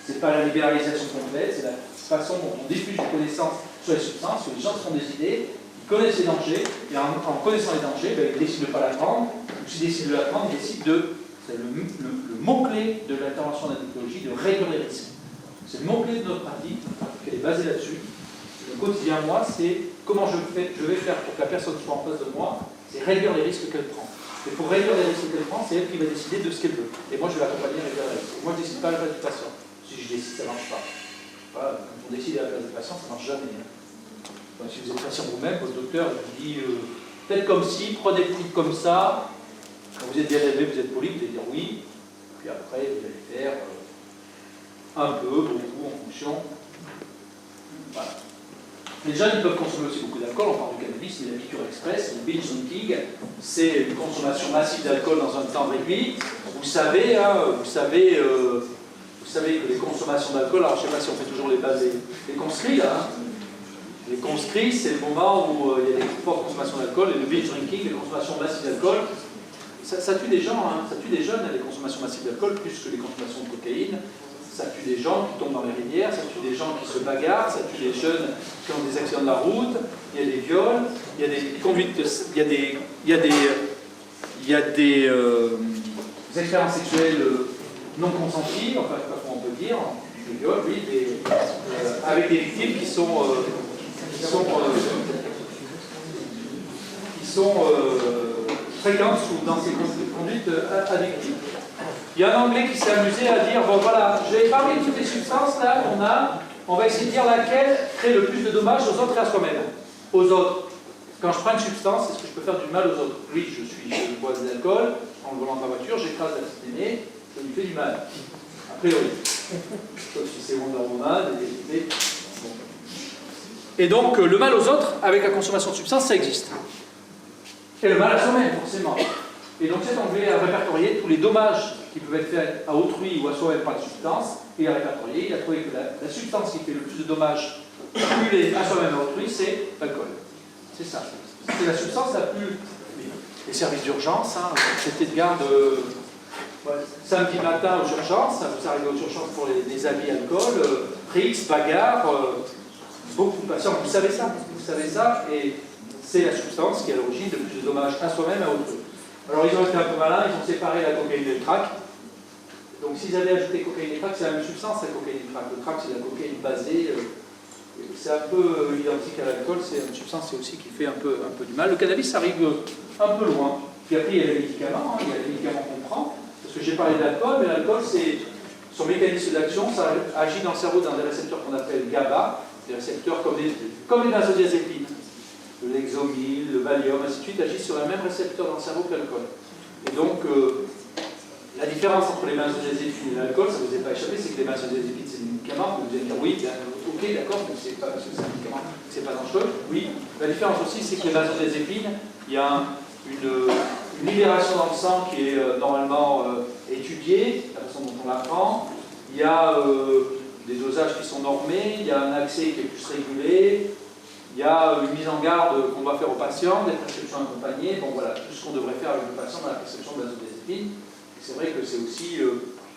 c'est pas la libéralisation complète, c'est la façon dont on diffuse des connaissances sur les substances, que les gens se font des idées, ils connaissent les dangers, et en connaissant les dangers, ils décident de ne pas la prendre, ou s'ils décident de la prendre, ils décident de... C'est le mot-clé de l'intervention de la technologie, de réduire les risques. C'est le mot-clé de notre pratique, qui est basé là-dessus. Le quotidien, moi, c'est comment je vais faire pour que la personne soit en face de moi, c'est réduire les risques qu'elle prend. Et pour réduire les risques qu'elle prend, c'est elle qui va décider de ce qu'elle veut. Et moi, je vais l'accompagner à réduire les risques. Moi, je ne décide pas à la place du patient. Si je décide, ça ne marche pas. Voilà, quand on décide à la place du patient, ça ne marche jamais. Donc, si vous êtes patient vous-même, votre docteur vous dit faites comme si, prenez le comme ça. Quand vous êtes bien élevé, vous êtes poli, vous allez dire oui. Puis après, vous allez faire un peu, beaucoup, en fonction. Voilà. Les jeunes, ils peuvent consommer aussi beaucoup d'alcool. On parle du cannabis, mais la piqûre express, le binge drinking, c'est une consommation massive d'alcool dans un temps réduit. Vous savez que les consommations d'alcool, alors je ne sais pas si on fait toujours les bases des conscrits, là. Les conscrits, c'est le moment où il y a des fortes consommations d'alcool, et le binge drinking, les consommations massives d'alcool, ça tue des gens, hein. Ça tue des jeunes, les consommations massives d'alcool, plus que les consommations de cocaïne. Ça tue des gens qui tombent dans les rivières, ça tue des gens qui se bagarrent, ça tue des jeunes qui ont des accidents de la route, il y a des viols, il y a des conduites, il y a des expériences sexuelles non consenties, enfin, je sais pas comment on peut dire, des viols, oui, avec des victimes qui sont fréquentes dans ces conduites addictives. Il y a un Anglais qui s'est amusé à dire, bon voilà, je vais parler de toutes les substances là qu'on a, on va essayer de dire laquelle crée le plus de dommages aux autres et à soi-même. Aux autres. Quand je prends une substance, est-ce que je peux faire du mal aux autres? Oui, je bois de l'alcool, je prends le volant de ma voiture, j'écrase la petite aînée, ça lui fait du mal. A priori. Sauf si c'est Wonder Woman, bon. Et donc, le mal aux autres, avec la consommation de substances, ça existe. Et le mal à soi-même, forcément. Et donc cet Anglais a répertorié tous les dommages qui peuvent être faits à autrui ou à soi-même par la substance, et il a répertorié, il a trouvé que la substance qui fait le plus de dommages cumulés à soi-même et à autrui, c'est l'alcool. C'est ça. C'est la substance la plus... Les services d'urgence, hein, c'était de garde samedi matin aux urgences, vous arrivez aux urgences pour les habits alcool, prise, bagarre, beaucoup de patients, vous savez ça, et c'est la substance qui est à l'origine de plus de dommages à soi-même et à autrui. Alors ils ont été un peu malins, ils ont séparé la cocaïne et le crack. Donc s'ils avaient ajouté cocaïne et crack, c'est la même substance, la cocaïne et le crack. Le crack, c'est la cocaïne basée, c'est un peu identique à l'alcool, c'est une substance aussi qui fait un peu du mal. Le cannabis arrive un peu loin. Puis après, il y a les médicaments, il y a les médicaments qu'on prend. Parce que j'ai parlé d'alcool, mais l'alcool, c'est son mécanisme d'action, ça agit dans le cerveau dans des récepteurs qu'on appelle GABA, des récepteurs comme les benzodiazépines. Le Lexomil, le Valium, ainsi de suite, agissent sur le même récepteur dans le cerveau que l'alcool. Et donc, la différence entre les benzodiazépines et l'alcool, ça ne vous est pas échappé, c'est que les benzodiazépines, c'est des médicaments, vous allez dire oui, bien, ok, d'accord, mais c'est pas parce que c'est un médicament que c'est pas dangereux. Oui, la différence aussi, c'est que les benzodiazépines, il y a une libération dans le sang qui est normalement étudiée, la façon dont on la prend. Il y a des dosages qui sont normés, il y a un accès qui est plus régulé. Il y a une mise en garde qu'on va faire aux patients, des prescriptions accompagnées, bon voilà, tout ce qu'on devrait faire avec le patient dans la prescription de benzodiazépine. C'est vrai que c'est aussi,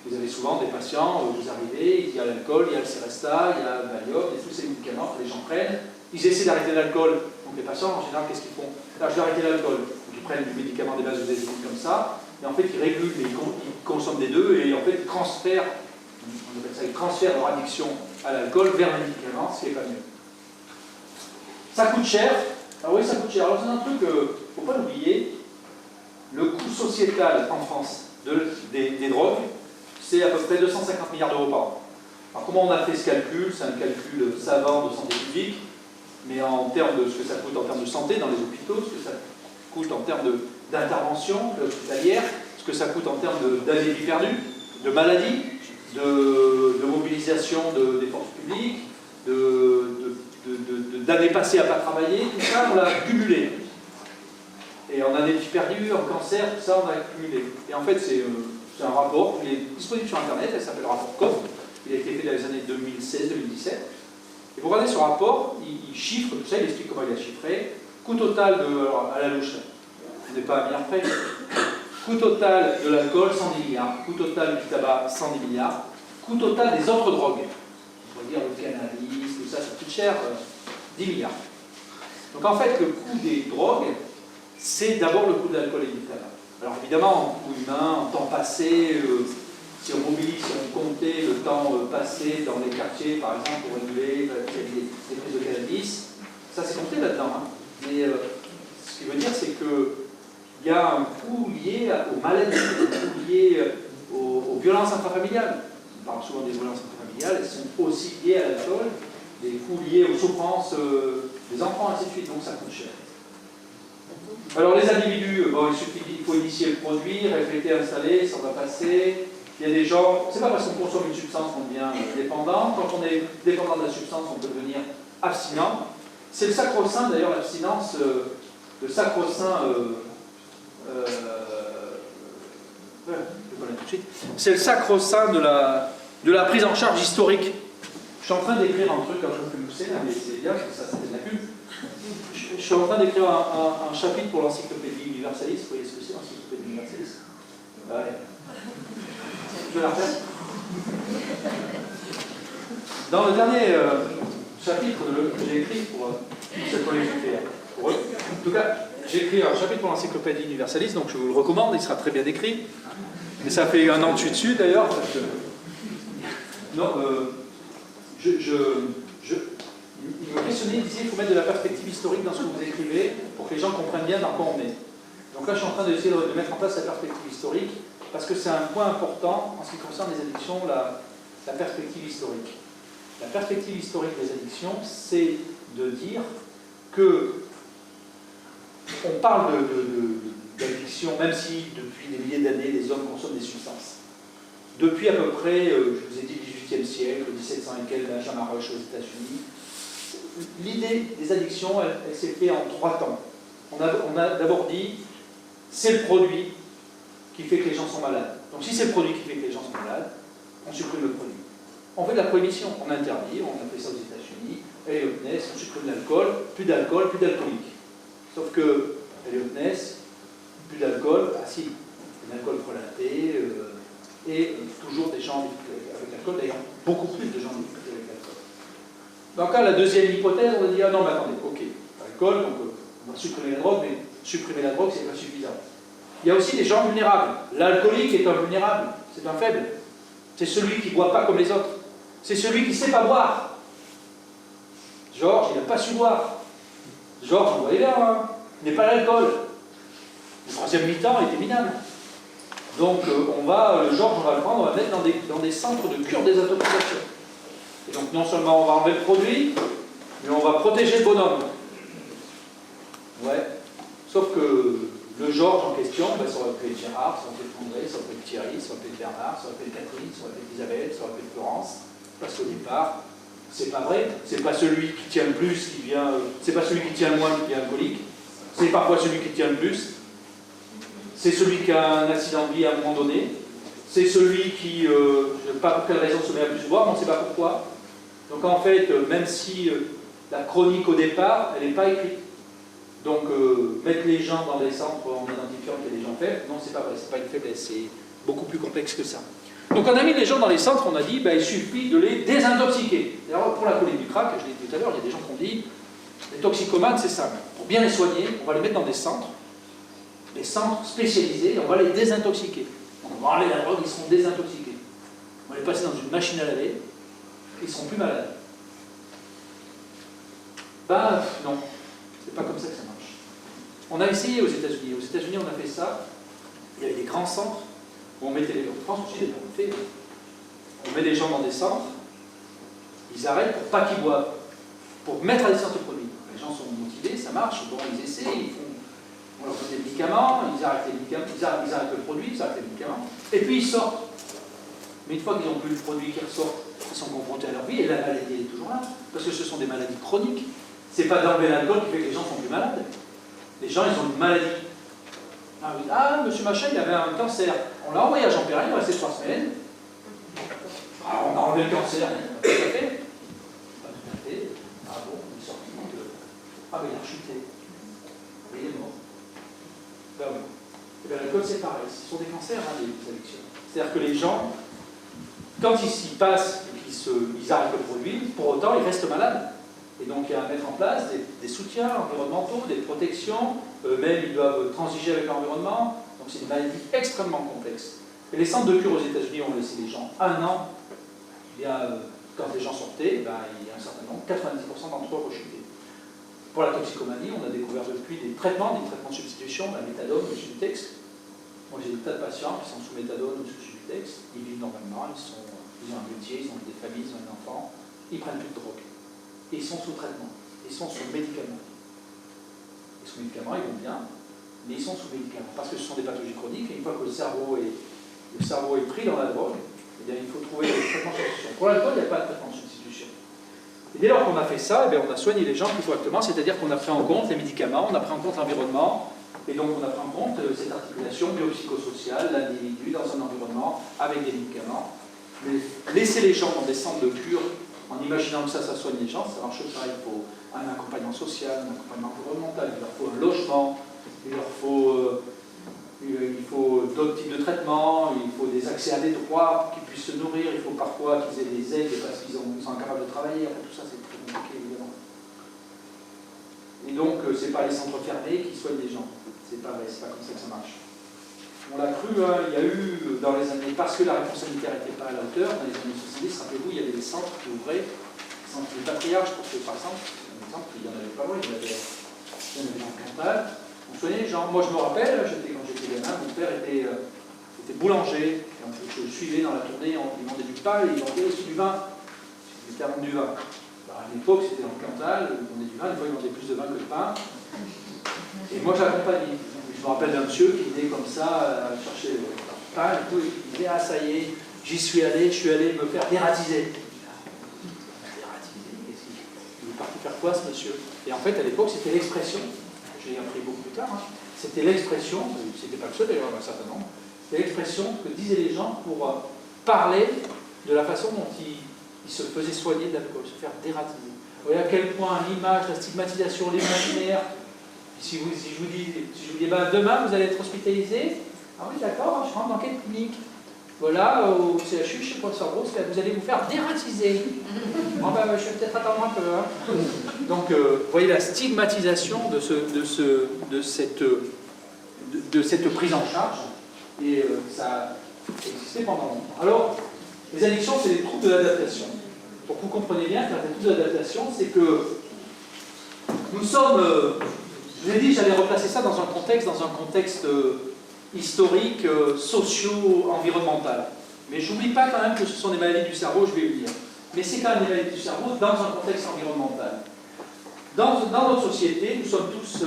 vous avez souvent des patients, vous arrivez, il y a l'alcool, il y a le Seresta, il y a le Valium, et tous ces médicaments que les gens prennent. Ils essaient d'arrêter l'alcool, donc les patients en général, qu'est-ce qu'ils font? Là, je vais arrêter l'alcool. Donc ils prennent du médicament, des benzodiazépines comme ça, et en fait ils régulent, ils consomment des deux, et en fait ils transfèrent, on appelle ça, ils transfèrent leur addiction à l'alcool vers les médicaments, ce qui n'est pas mieux. Ça coûte cher. Ah oui, ça coûte cher. Alors c'est un truc, il ne faut pas l'oublier, le coût sociétal en France des drogues, c'est à peu près 250 milliards d'euros par an. Alors comment on a fait ce calcul? C'est un calcul savant de santé publique, mais en termes de ce que ça coûte en termes de santé dans les hôpitaux, ce que ça coûte en termes d'intervention hospitalière, ce que ça coûte en termes d'années de vie perdues, de maladies, de mobilisation des forces publiques, d'années passées à ne pas travailler, tout ça on l'a cumulé. Et en années de vie perdues, en cancer, tout ça on a cumulé. Et en fait c'est un rapport, il est disponible sur internet, il s'appelle le rapport Koch, il a été fait dans les années 2016-2017. Et vous regardez ce rapport, il chiffre tout ça, il explique comment il a chiffré. Coût total alors, à la louche, on n'est pas à milliard près. Coût total de l'alcool, 110 milliards. Coût total du tabac, 110 milliards. Coût total des autres drogues. On va dire le cannabis, tout ça, ça coûte cher, 10 milliards. Donc en fait, le coût des drogues, c'est d'abord le coût de l'alcool et du tabac. Alors évidemment, en coût humain, en temps passé, si on mobilise, si on comptait le temps passé dans les quartiers, par exemple, pour réguler les prises de cannabis, ça c'est compté là-dedans. Hein. Mais ce qui veut dire, c'est qu'il y a un coût lié aux maladies, un coût lié aux violences intrafamiliales. On parle souvent des violences intrafamiliales, elles sont aussi liées à l'alcool, des coûts liés aux souffrances des enfants, ainsi de suite, donc ça coûte cher. Alors les individus, bon, il faut initier le produit, répéter, installer, ça va passer. Il y a des gens, c'est pas parce qu'on consomme une substance qu'on devient dépendant. Quand on est dépendant de la substance, on peut devenir abstinent. C'est le sacro-saint, d'ailleurs, l'abstinence, le sacro-saint, c'est le sacro-saint de la prise en charge historique. Je suis en train d'écrire un truc, quand je me fais mousser, là, mais c'est bien, ça c'était de la pub. Je suis en train d'écrire un chapitre pour l'encyclopédie universaliste. Vous voyez ce que c'est, l'encyclopédie universaliste? Ouais. Je vais la refaire. Dans le dernier chapitre que j'ai écrit pour cette collège pour eux, en tout cas, j'ai écrit un chapitre pour l'encyclopédie universaliste, donc je vous le recommande, il sera très bien écrit. Mais ça fait un an dessus d'ailleurs. Non, il me questionnait, il disait qu'il faut mettre de la perspective historique dans ce que vous écrivez pour que les gens comprennent bien dans quoi on est. Donc là, je suis en train d'essayer de mettre en place la perspective historique parce que c'est un point important en ce qui concerne les addictions, la perspective historique. La perspective historique des addictions, c'est de dire que on parle d'addiction, même si depuis des milliers d'années, les hommes consomment des substances. Depuis à peu près, je vous ai dit, le XVIIIe siècle, 1700 et quelques, Benjamin Rush aux États-Unis, l'idée des addictions, elle s'est faite en 3 temps. On a d'abord dit, c'est le produit qui fait que les gens sont malades. Donc si c'est le produit qui fait que les gens sont malades, on supprime le produit. On fait de la prohibition, on interdit, on a fait ça aux États-Unis, Eliot Ness, on supprime l'alcool, plus d'alcool, plus d'alcoolique. Sauf que Eliot Ness, plus d'alcool, ah si, un alcool frelaté, et toujours des gens avec l'alcool, d'ailleurs beaucoup plus de gens avec l'alcool. Donc là, la deuxième hypothèse, on a dit, ah non, mais attendez, ok, l'alcool, donc on va supprimer la drogue, mais supprimer la drogue, c'est pas suffisant. Il y a aussi des gens vulnérables. L'alcoolique est un vulnérable, c'est un faible. C'est celui qui ne boit pas comme les autres. C'est celui qui ne sait pas boire. Georges, il n'a pas su boire. Georges, vous voyez là, il n'est pas l'alcool. Le troisième mi-temps était minable. Donc, Georges, on va le prendre, on va le mettre dans des centres de cure désintoxication. Et donc, non seulement on va enlever le produit, mais on va protéger le bonhomme. Ouais. Sauf que le Georges en question, ben, ça aurait pu être Gérard, ça aurait pu être André, ça aurait pu être Thierry, ça aurait pu être Bernard, ça aurait pu être Catherine, ça aurait pu être Isabelle, ça aurait pu être Florence. Parce qu'au départ, c'est pas vrai, c'est pas celui qui tient le plus qui vient, c'est pas celui qui tient le moins qui devient alcoolique, c'est parfois celui qui tient le plus, c'est celui qui a un accident de vie à un moment donné, c'est celui qui, je ne sais pas pour quelle raison se met à plus boire, mais on ne sait pas pourquoi. Donc en fait, même si la chronique au départ, elle n'est pas écrite. Donc mettre les gens dans des centres en identifiant qu'il y a des gens faibles, non, c'est pas vrai, c'est pas une faiblesse, c'est beaucoup plus complexe que ça. Donc on a mis les gens dans les centres, on a dit, ben, il suffit de les désintoxiquer. D'ailleurs, pour la colique du crack, je l'ai dit tout à l'heure, il y a des gens qui ont dit, les toxicomanes, c'est simple. Pour bien les soigner, on va les mettre dans des centres spécialisés, et on va les désintoxiquer. Donc on va enlever la drogue, ils seront désintoxiqués. On va les passer dans une machine à laver, ils seront plus malades. Ben, non, c'est pas comme ça que ça marche. On a essayé aux États-Unis. Aux États-Unis, on a fait ça. Il y avait des grands centres où on mettait les gens. En France aussi, on le fait. On met les gens dans des centres, ils arrêtent pour pas qu'ils boivent, pour mettre à distance le produit. Les gens sont motivés, ça marche, bon, ils essaient, on leur donne des médicaments, ils arrêtent les médicaments, ils arrêtent le produit, ils arrêtent les médicaments, et puis ils sortent. Mais une fois qu'ils n'ont plus le produit qui ressort, ils sont confrontés à leur vie, et la maladie est toujours là, parce que ce sont des maladies chroniques. C'est pas d'enlever l'alcool qui fait que les gens sont plus malades. Les gens, ils ont une maladie. Ah oui, ah, monsieur Machin, il avait un cancer. On l'a envoyé à Jean-Pierre, il est resté 3 semaines. Ah, on a enlevé le cancer. Tout à fait. Pas tout à fait. Ah bon, il est sorti de... Ah, mais il a rechuté. Il est mort. Ben oui. Et bien, l'alcool, c'est pareil. Ce sont des cancers, hein, les addictions. C'est-à-dire que les gens, quand ils s'y passent et qu'ils arrêtent le produit, pour autant, ils restent malades. Et donc, il y a à mettre en place des soutiens environnementaux, des protections. Eux-mêmes, ils doivent transiger avec l'environnement. Donc, c'est une maladie extrêmement complexe. Et les centres de cure aux États-Unis ont laissé les gens 1 an. Eh bien, quand les gens sortaient, ben, il y a un certain nombre, 90% d'entre eux rechutaient. Pour la toxicomanie, on a découvert depuis des traitements de substitution, la méthadone, le Subutex. Moi, j'ai des tas de patients qui sont sous méthadone ou sous Subutex. Ils vivent normalement, ils ont un métier, ils ont des familles, ils ont un enfant. Ils prennent plus de drogue. Et ils sont sous traitement, ils sont sous médicaments. Et sous médicaments, ils vont bien, mais ils sont sous médicaments, parce que ce sont des pathologies chroniques, et une fois que le cerveau est pris dans la drogue, eh bien, il faut trouver des traitements de substitution. Pour l'alcool, il n'y a pas de traitement de substitution. Et dès lors qu'on a fait ça, eh bien, on a soigné les gens plus correctement, c'est-à-dire qu'on a pris en compte les médicaments, on a pris en compte l'environnement, et donc on a pris en compte cette articulation biopsychosociale, l'individu dans un environnement avec des médicaments. Mais laisser les gens dans des centres de cure, en imaginant que ça soigne les gens, ça marche pas. Il faut un accompagnement social, un accompagnement environnemental, il leur faut un logement, il leur faut il faut d'autres types de traitements, il faut des accès à des droits pour qu'ils puissent se nourrir, il faut parfois qu'ils aient des aides parce qu'ils sont incapables de travailler. Enfin, tout ça, c'est très compliqué, évidemment. Et donc, c'est pas les centres fermés qui soignent les gens. C'est pas vrai, c'est pas comme ça que ça marche. On l'a cru, hein, il y a eu dans les années, parce que la réponse sanitaire n'était pas à la hauteur, dans les années 70, rappelez-vous, il y avait des centres qui ouvraient, des centres de patriarches, pour que, par exemple, il y en avait pas loin, il y en avait dans le Cantal. On soignait les gens. Moi, je me rappelle, quand j'étais gamin, mon père était boulanger. Donc, je le suivais dans la tournée, il vendait du pain et il vendait aussi du vin. Il était à vendre du vin. Alors, à l'époque, c'était dans le Cantal, il vendait du vin, une fois, il vendait plus de vin que de pain. Et moi, j'accompagnais. Je me rappelle d'un monsieur qui venait comme ça, chercher le pain et tout, et il disait, ah, ça y est, j'y suis allé, je suis allé me faire dératiser. Dératiser, il est parti faire quoi, ce monsieur? Et en fait, à l'époque, c'était l'expression. J'ai appris beaucoup plus tard, hein. C'était l'expression, c'était pas le seul d'ailleurs, un certain nombre, c'était l'expression que disaient les gens pour parler de la façon dont ils se faisaient soigner de l'alcool, se faire dératiser. Vous voyez à quel point l'image, la stigmatisation, l'imaginaire, si je vous dis, ben, demain vous allez être hospitalisé, ah oui d'accord, je rentre dans quelle clinique? Voilà, au CHU, je sais pas, vous allez vous faire dératiser. Oh ben, je vais peut-être attendre un peu. Hein. Donc, vous voyez la stigmatisation de cette prise en charge. Et ça a existé pendant longtemps. Alors, les addictions, c'est des troubles de l'adaptation. Pour que vous compreniez bien que les troubles de l'adaptation, c'est que nous sommes... je vous ai dit, j'allais replacer ça dans un contexte historique, socio-environnemental. Mais je n'oublie pas quand même que ce sont des maladies du cerveau, je vais le dire. Mais c'est quand même des maladies du cerveau dans un contexte environnemental. Dans notre société, nous sommes tous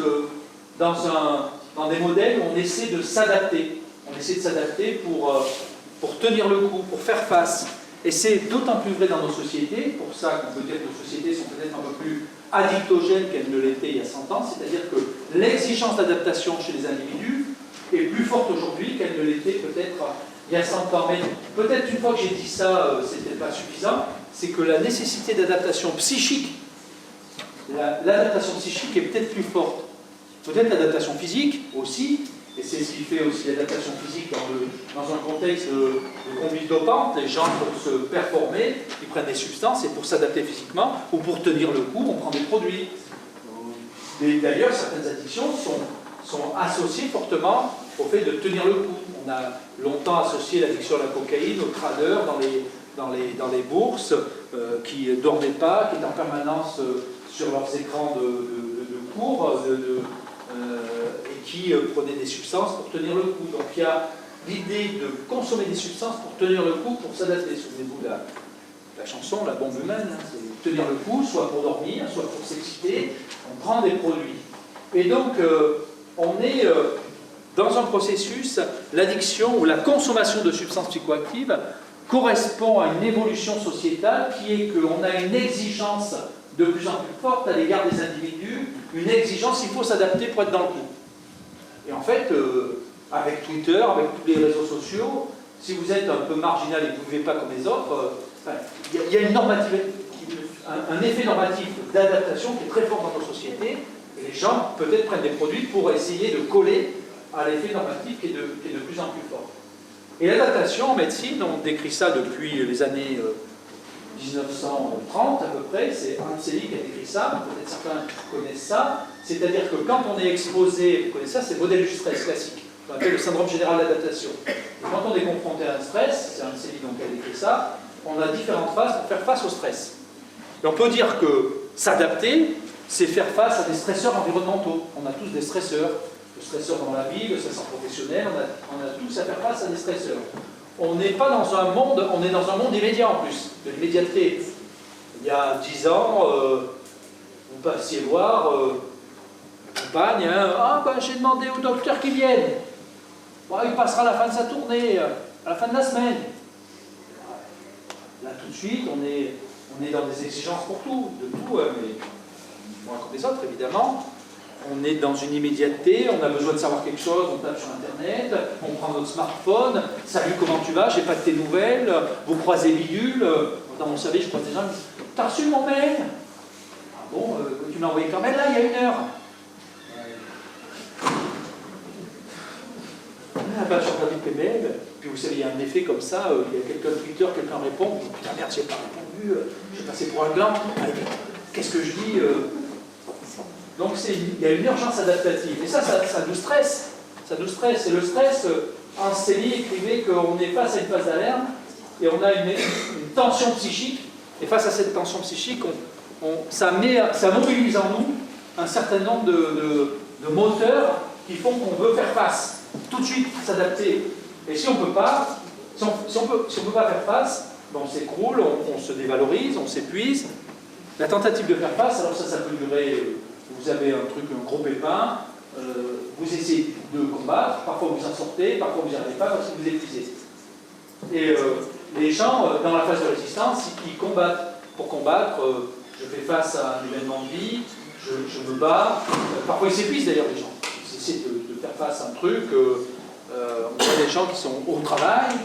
dans des modèles où on essaie de s'adapter. On essaie de s'adapter pour tenir le coup, pour faire face. Et c'est d'autant plus vrai dans nos sociétés, pour ça qu'on peut dire que nos sociétés sont peut-être un peu plus addictogènes qu'elles ne l'étaient il y a 100 ans, c'est-à-dire que l'exigence d'adaptation chez les individus est plus forte aujourd'hui qu'elle ne l'était peut-être il y a 100 ans. Mais peut-être une fois que j'ai dit ça, c'était pas suffisant, c'est que la nécessité d'adaptation psychique, l'adaptation psychique est peut-être plus forte. Peut-être l'adaptation physique aussi, et c'est ce qui fait aussi l'adaptation physique dans un contexte de conduite dopante. Les gens, pour se performer, ils prennent des substances, et pour s'adapter physiquement, ou pour tenir le coup, on prend des produits. Et d'ailleurs, certaines addictions sont associées fortement au fait de tenir le coup. On a longtemps associé l'addiction à la cocaïne aux traders dans les bourses, qui ne dormaient pas, qui étaient en permanence sur leurs écrans de cours, et qui prenaient des substances pour tenir le coup. Donc il y a l'idée de consommer des substances pour tenir le coup, pour s'adapter. Souvenez-vous de la chanson, la bombe humaine, hein, c'est tenir le coup, soit pour dormir, soit pour s'exciter, on prend des produits. Et donc on est dans un processus, l'addiction ou la consommation de substances psychoactives correspond à une évolution sociétale qui est qu'on a une exigence de plus en plus forte à l'égard des individus, une exigence, il faut s'adapter pour être dans le coup. Et en fait, avec Twitter, avec tous les réseaux sociaux, si vous êtes un peu marginal et que vous ne vivez pas comme les autres, il y a un effet normatif d'adaptation qui est très fort dans nos sociétés, et les gens peut-être prennent des produits pour essayer de coller à l'effet normatif qui est de plus en plus fort. Et l'adaptation en médecine, on décrit ça depuis les années 1930 à peu près, c'est Anseli qui a décrit ça, peut-être certains connaissent ça, c'est-à-dire que quand on est exposé, vous connaissez ça, c'est le modèle du stress classique, qu'on appelle le syndrome général d'adaptation. Quand on est confronté à un stress, c'est Anseli donc qui a décrit ça, on a différentes phases pour faire face au stress. Et on peut dire que s'adapter, c'est faire face à des stresseurs environnementaux. On a tous des stresseurs, le stresseur dans la vie, le stresseur professionnel, on a tous à faire face à des stresseurs. On n'est pas dans un monde, on est dans un monde immédiat en plus, de l'immédiateté. Il y a 10 ans, vous passiez voir compagne, hein, ah ben j'ai demandé au docteur qu'il vienne. Bon, il passera à la fin de sa tournée, à la fin de la semaine. Là tout de suite, on est dans des exigences pour tout, de tout, mais moins que les autres évidemment. On est dans une immédiateté, on a besoin de savoir quelque chose, on tape sur internet, on prend notre smartphone, salut comment tu vas, j'ai pas de tes nouvelles, vous croisez bidule, dans mon service je croise des gens qui disent t'as reçu mon mail? Ah bon, tu m'as envoyé quand même là il y a 1 heure. page sur David PML, puis vous savez, il y a un effet comme ça, il y a quelqu'un Twitter, quelqu'un répond, putain merde, j'ai pas répondu, j'ai passé pour un gland, qu'est-ce que je dis Donc il y a une urgence adaptative, et ça nous stresse, et le stress, Anselmi écrivait qu'on est face à une phase d'alarme, et on a une tension psychique, et face à cette tension psychique, ça mobilise en nous un certain nombre de moteurs qui font qu'on veut faire face, tout de suite s'adapter. Et si on peut pas, si on peut pas faire face, ben on s'écroule, on se dévalorise, on s'épuise. La tentative de faire face, alors ça peut durer, vous avez un gros pépin, vous essayez de combattre, parfois vous en sortez, parfois vous n'y arrivez pas parce que vous épuisez. Et les gens, dans la phase de résistance, ils combattent. Pour combattre, je fais face à un événement de vie, je me bats, parfois ils s'épuisent d'ailleurs les gens. Ils essaient de faire face à un truc, on a des gens qui sont au travail,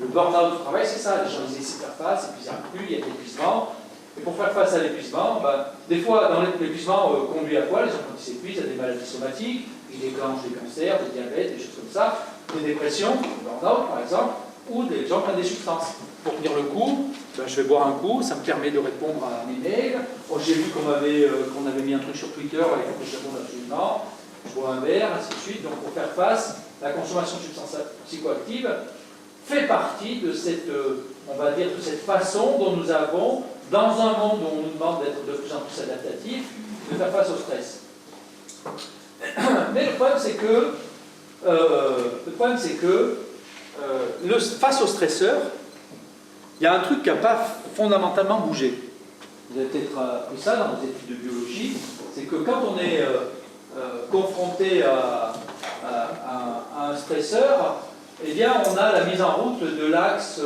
le burn-out au travail c'est ça, les gens ils essaient de faire face, et puis ils n'y arrivent plus, il y a de l'épuisement. Et pour faire face à l'épuisement, des fois dans l'épuisement conduit à quoi? Les gens quand ils s'épuisent, il y a des maladies somatiques, ils déclenchent des cancers, des diabètes, des choses comme ça, des dépressions, le burn-out par exemple, ou des gens prennent des substances. Pour tenir le coup, je vais boire un coup, ça me permet de répondre à mes mails. Oh, j'ai vu qu'on avait mis un truc sur Twitter, il faut que je réponde absolument. Je bois un verre, ainsi de suite. Donc pour faire face, la consommation de substances psychoactives fait partie de cette, on va dire, de cette façon dont nous avons, dans un monde où on nous demande d'être de plus en plus adaptatif, de faire face au stress. Mais le problème c'est que, face au stresseur, il y a un truc qui n'a pas fondamentalement bougé. Vous avez peut-être appris ça dans vos études de biologie, c'est que quand on est confronté à un stresseur, eh bien on a la mise en route de l'axe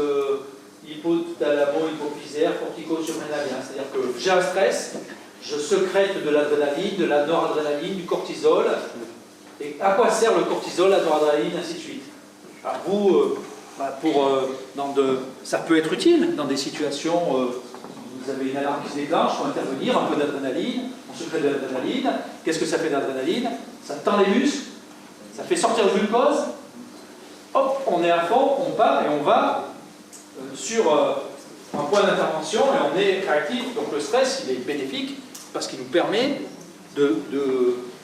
hypothalamo-hypophysaire cortico-surrénalien. C'est-à-dire que j'ai un stress, je sécrète de l'adrénaline, de la noradrénaline, du cortisol. Et à quoi sert le cortisol, la noradrénaline, ainsi de suite? Alors vous, ça peut être utile dans des situations vous avez une alarme qui se déclenche, il faut intervenir, un peu d'adrénaline, on sécrète de l'adrénaline. Qu'est-ce que ça fait d'adrénaline? Ça tend les muscles, ça fait sortir le glucose, hop, on est à fond, on part et on va sur un point d'intervention et on est réactif. Donc le stress, il est bénéfique parce qu'il nous permet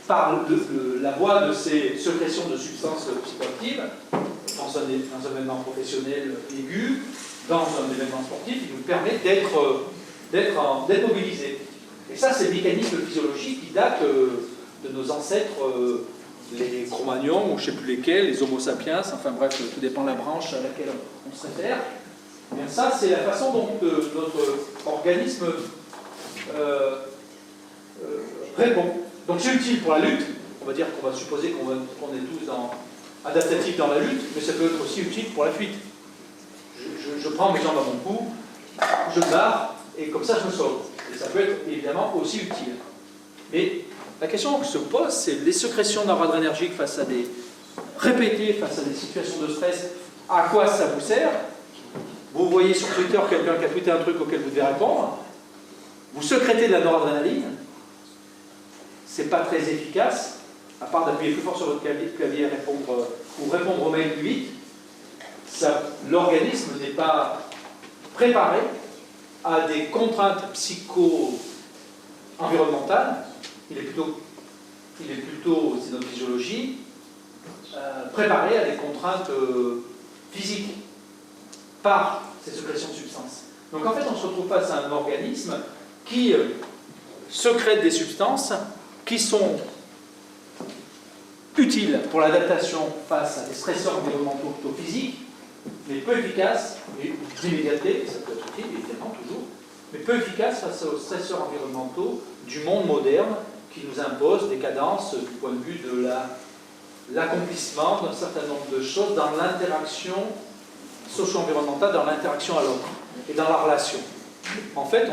par la voie de ces sécrétions de substances psychoactives, dans un événement professionnel aigu, dans un événement sportif, il nous permet d'être mobilisé. Et ça, c'est le mécanisme physiologique qui date de nos ancêtres, les Cro-Magnons, ou je ne sais plus lesquels, les Homo sapiens, enfin bref, tout dépend de la branche à laquelle on se réfère. Et bien ça, c'est la façon dont notre organisme répond. Donc c'est utile pour la lutte, on va dire qu'on va supposer qu'on est tous adaptatifs dans la lutte, mais ça peut être aussi utile pour la fuite. Je prends mes jambes à mon cou, je me barre, et comme ça je me sauve. Et ça peut être évidemment aussi utile. Mais la question que se pose, c'est les sécrétions noradrénergiques répétées face à des situations de stress, à quoi ça vous sert? Vous voyez sur Twitter quelqu'un qui a tweeté un truc auquel vous devez répondre, vous sécrétez de la noradrénaline, c'est pas très efficace, à part d'appuyer plus fort sur votre clavier ou répondre au mail plus vite. L'organisme n'est pas préparé à des contraintes psycho-environnementales, il est plutôt, c'est notre physiologie, préparé à des contraintes physiques par ces sécrétions de substances. Donc en fait, on se retrouve face à un organisme qui sécrète des substances qui sont utiles pour l'adaptation face à des stresseurs environnementaux plutôt physiques, mais peu efficaces, et d'immédiateté, ça peut être utile évidemment toujours, mais peu efficaces face aux stresseurs environnementaux du monde moderne qui nous impose des cadences du point de vue de l'accomplissement d'un certain nombre de choses dans l'interaction socio-environnementale, dans l'interaction à l'autre et dans la relation. En fait,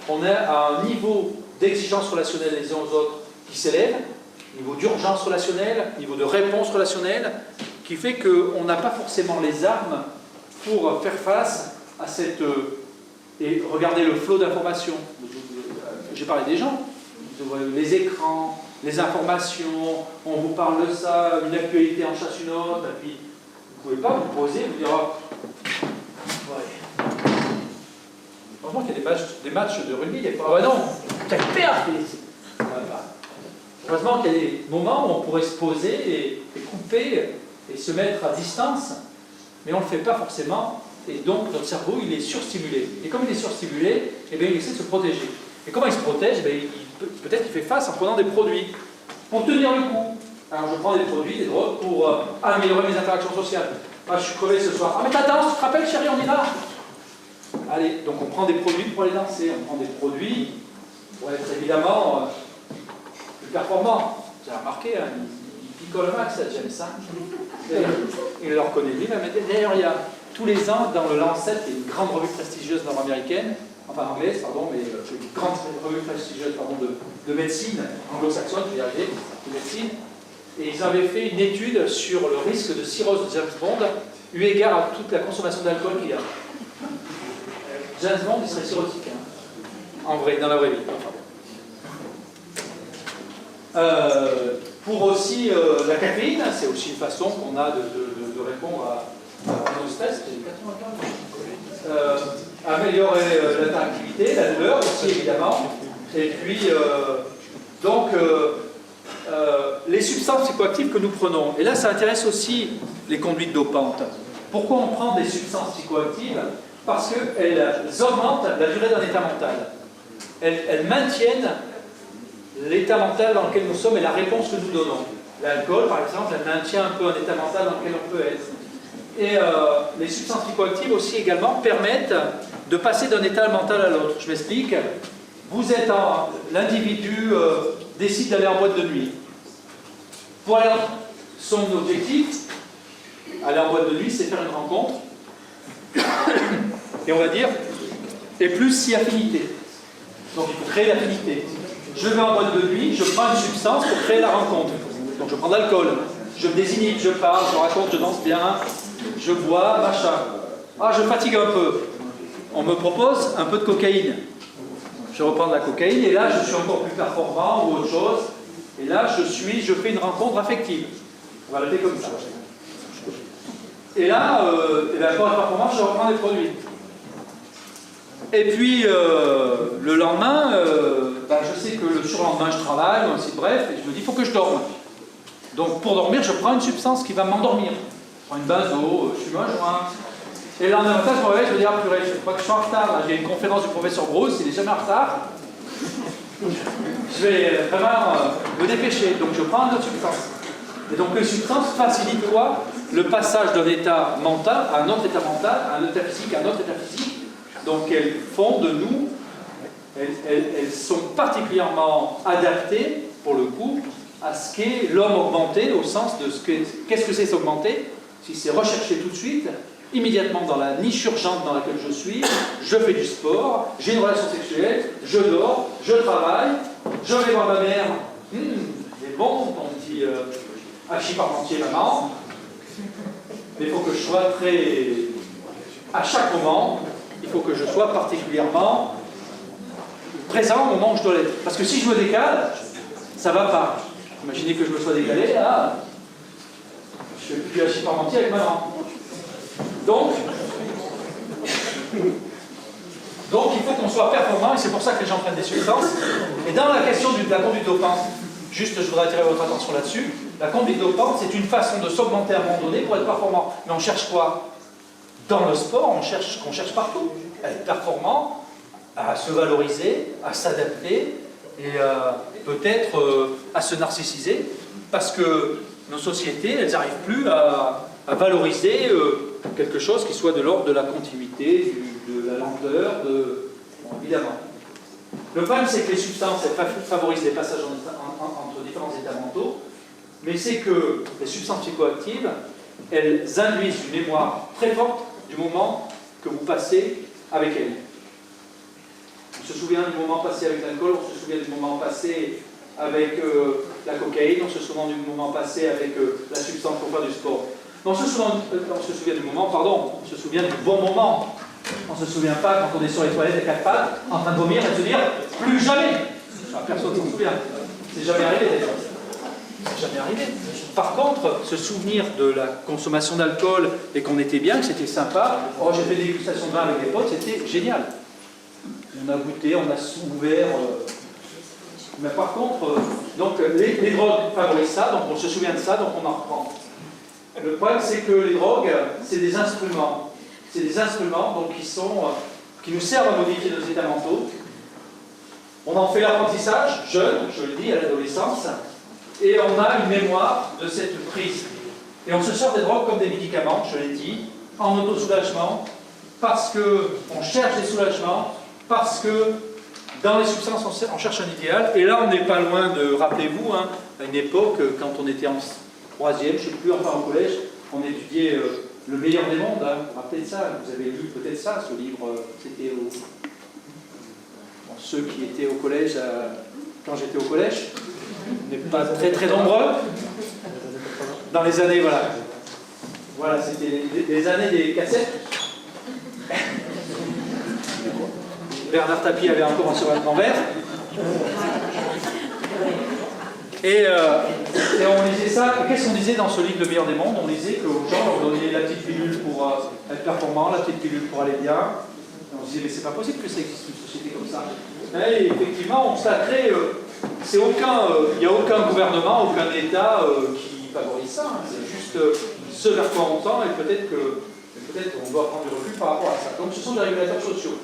on est à un niveau d'exigence relationnelle les uns aux autres qui s'élève, niveau d'urgence relationnelle, niveau de réponse relationnelle, qui fait qu'on n'a pas forcément les armes pour faire face à cette... et regardez le flot d'informations. J'ai parlé des gens, les écrans, les informations, on vous parle de ça, une actualité en chasse une autre, et puis vous ne pouvez pas vous poser et vous dire oh, ouais. Franchement qu'il y a des matchs de rugby, il n'y a pas. Ouais, non, quelle perte! Heureusement qu'il y a des moments où on pourrait se poser et couper et se mettre à distance, mais on ne le fait pas forcément, et donc notre cerveau il est surstimulé. Et comme il est surstimulé, eh bien, il essaie de se protéger. Et comment il se protège? Eh bien, peut-être qu'il fait face en prenant des produits pour tenir le coup. Alors je prends des produits, des drogues pour améliorer mes interactions sociales. Ah, je suis crevé ce soir. Ah mais t'attends, tu te rappelles chérie, on y va. Allez, donc on prend des produits pour aller danser, on prend des produits pour être évidemment plus performant. J'ai remarqué, hein, il picole le max, James, ça. Il le reconnaît lui, mais d'ailleurs il y a tous les ans dans le Lancet, il y a une grande revue prestigieuse nord-américaine, enfin anglaise, pardon, mais une grande revue prestigieuse pardon, de médecine anglo-saxonne, je vais y arriver, de médecine, et ils avaient fait une étude sur le risque de cirrhose de James Bond, eu égard à toute la consommation d'alcool qu'il y a. James Bond, il serait cirrhotique, hein, en vrai, dans la vraie vie. Pour aussi la caféine, c'est aussi une façon qu'on a de répondre à nos stress. Améliorer l'interactivité, la douleur aussi évidemment. Et puis, les substances psychoactives que nous prenons. Et là, ça intéresse aussi les conduites dopantes. Pourquoi on prend des substances psychoactives? Parce qu'elles augmentent la durée d'un état mental. Elles maintiennent l'état mental dans lequel nous sommes et la réponse que nous donnons. L'alcool, par exemple, elle maintient un peu un état mental dans lequel on peut être. Et les substances psychoactives aussi également permettent de passer d'un état mental à l'autre. Je m'explique. Vous êtes l'individu décide d'aller en boîte de nuit. Pour aller son objectif, aller en boîte de nuit, c'est faire une rencontre. Et on va dire, et plus si affinité. Donc il faut créer l'affinité. Je vais en boîte de nuit, je prends une substance pour créer la rencontre. Donc je prends de l'alcool, je me désinhibe, je parle, je raconte, je danse bien, je bois, machin. Ah, je fatigue un peu. On me propose un peu de cocaïne. Je reprends de la cocaïne et là je suis encore plus performant ou autre chose. Et là je fais une rencontre affective. On va le faire comme ça. Et là, pour être performant, je reprends des produits. Et puis, le lendemain, je sais que le surlendemain, je travaille, bref, et je me dis, il faut que je dorme. Donc, pour dormir, je prends une substance qui va m'endormir. Je prends une benzo, je fume un joint. Et le lendemain matin, je me réveille, je me dis, ah purée, je crois que je suis en retard. J'ai une conférence du professeur Bruce, il n'est jamais en retard. Je vais vraiment me dépêcher. Donc, je prends une autre substance. Et donc, les substances facilitent quoi? Le passage d'un état mental à un autre état mental, à un état physique, à un autre état physique. Donc elles font de nous, elles sont particulièrement adaptées, pour le coup, à ce qu'est l'homme augmenté, au sens de qu'est-ce que c'est s'augmenter? Si c'est recherché tout de suite, immédiatement dans la niche urgente dans laquelle je suis, je fais du sport, j'ai une relation sexuelle, je dors, je travaille, je vais voir ma mère, c'est bon, ton petit hachis parmentier maman, mais il faut que je sois très... À chaque moment, il faut que je sois particulièrement présent au moment où je dois l'être. Parce que si je me décale, ça ne va pas. Imaginez que je me sois décalé, là, je ne fais plus du hachis parmentier avec maman. Donc, il faut qu'on soit performant, et c'est pour ça que les gens prennent des substances. Et dans la question de la conduite dopante, juste je voudrais attirer votre attention là-dessus, la conduite dopante, c'est une façon de s'augmenter à un moment donné pour être performant. Mais on cherche quoi? Dans le sport, on cherche partout. À être performant, à se valoriser, à s'adapter, et peut-être à se narcissiser, parce que nos sociétés, elles n'arrivent plus à valoriser quelque chose qui soit de l'ordre de la continuité, de la lenteur, bon, évidemment. Le problème, c'est que les substances, elles favorisent les passages entre différents états mentaux, mais c'est que les substances psychoactives, elles induisent une mémoire très forte du moment que vous passez avec elles. On se souvient du moment passé avec l'alcool, on se souvient du moment passé avec la cocaïne, on se souvient du moment passé avec la substance pour faire du sport. On se souvient du moment, on se souvient du bon moment. On ne se souvient pas quand on est sur les toilettes à quatre pattes, en train de vomir et de se dire « plus jamais ». Personne ne s'en souvient. C'est jamais arrivé d'ailleurs. C'est jamais arrivé. Par contre, se souvenir de la consommation d'alcool et qu'on était bien, que c'était sympa. Oh, j'ai fait des dégustations de vin avec des potes, c'était génial. On a goûté, on a ouvert. Mais par contre, donc les drogues favorisent ça, donc on se souvient de ça, donc on en reprend. Le problème, c'est que les drogues, c'est des instruments. C'est des instruments donc, qui nous servent à modifier nos états mentaux. On en fait l'apprentissage, jeune, je le dis, à l'adolescence, et on a une mémoire de cette prise. Et on se sert des drogues comme des médicaments, je l'ai dit, en autosoulagement, parce qu'on cherche des soulagements, parce que dans les substances, on cherche un idéal. Et là, on n'est pas loin de, rappelez-vous, hein, à une époque, quand on était en troisième, je ne sais plus, enfin au collège, on étudiait Le meilleur des mondes. Hein, vous vous rappelez de ça? Vous avez lu peut-être ça, ce livre, c'était au... Bon, ceux qui étaient au collège, quand j'étais au collège, on n'est pas très très nombreux. Dans les années, voilà. Voilà, c'était les années des cassettes. Bernard Tapie avait encore un survêtement vert. Et on lisait ça. Qu'est-ce qu'on disait dans ce livre Le meilleur des mondes? On disait qu'aux gens, on donnait la petite pilule pour être performant, la petite pilule pour aller bien. Et on se disait, mais c'est pas possible que ça existe une société comme ça. Et effectivement, on constaterait, il n'y a aucun gouvernement, aucun État qui favorise ça. Hein. C'est juste ce vers quoi on tend, et peut-être qu'on doit prendre du recul par rapport à ça. Donc ce sont des régulateurs sociaux.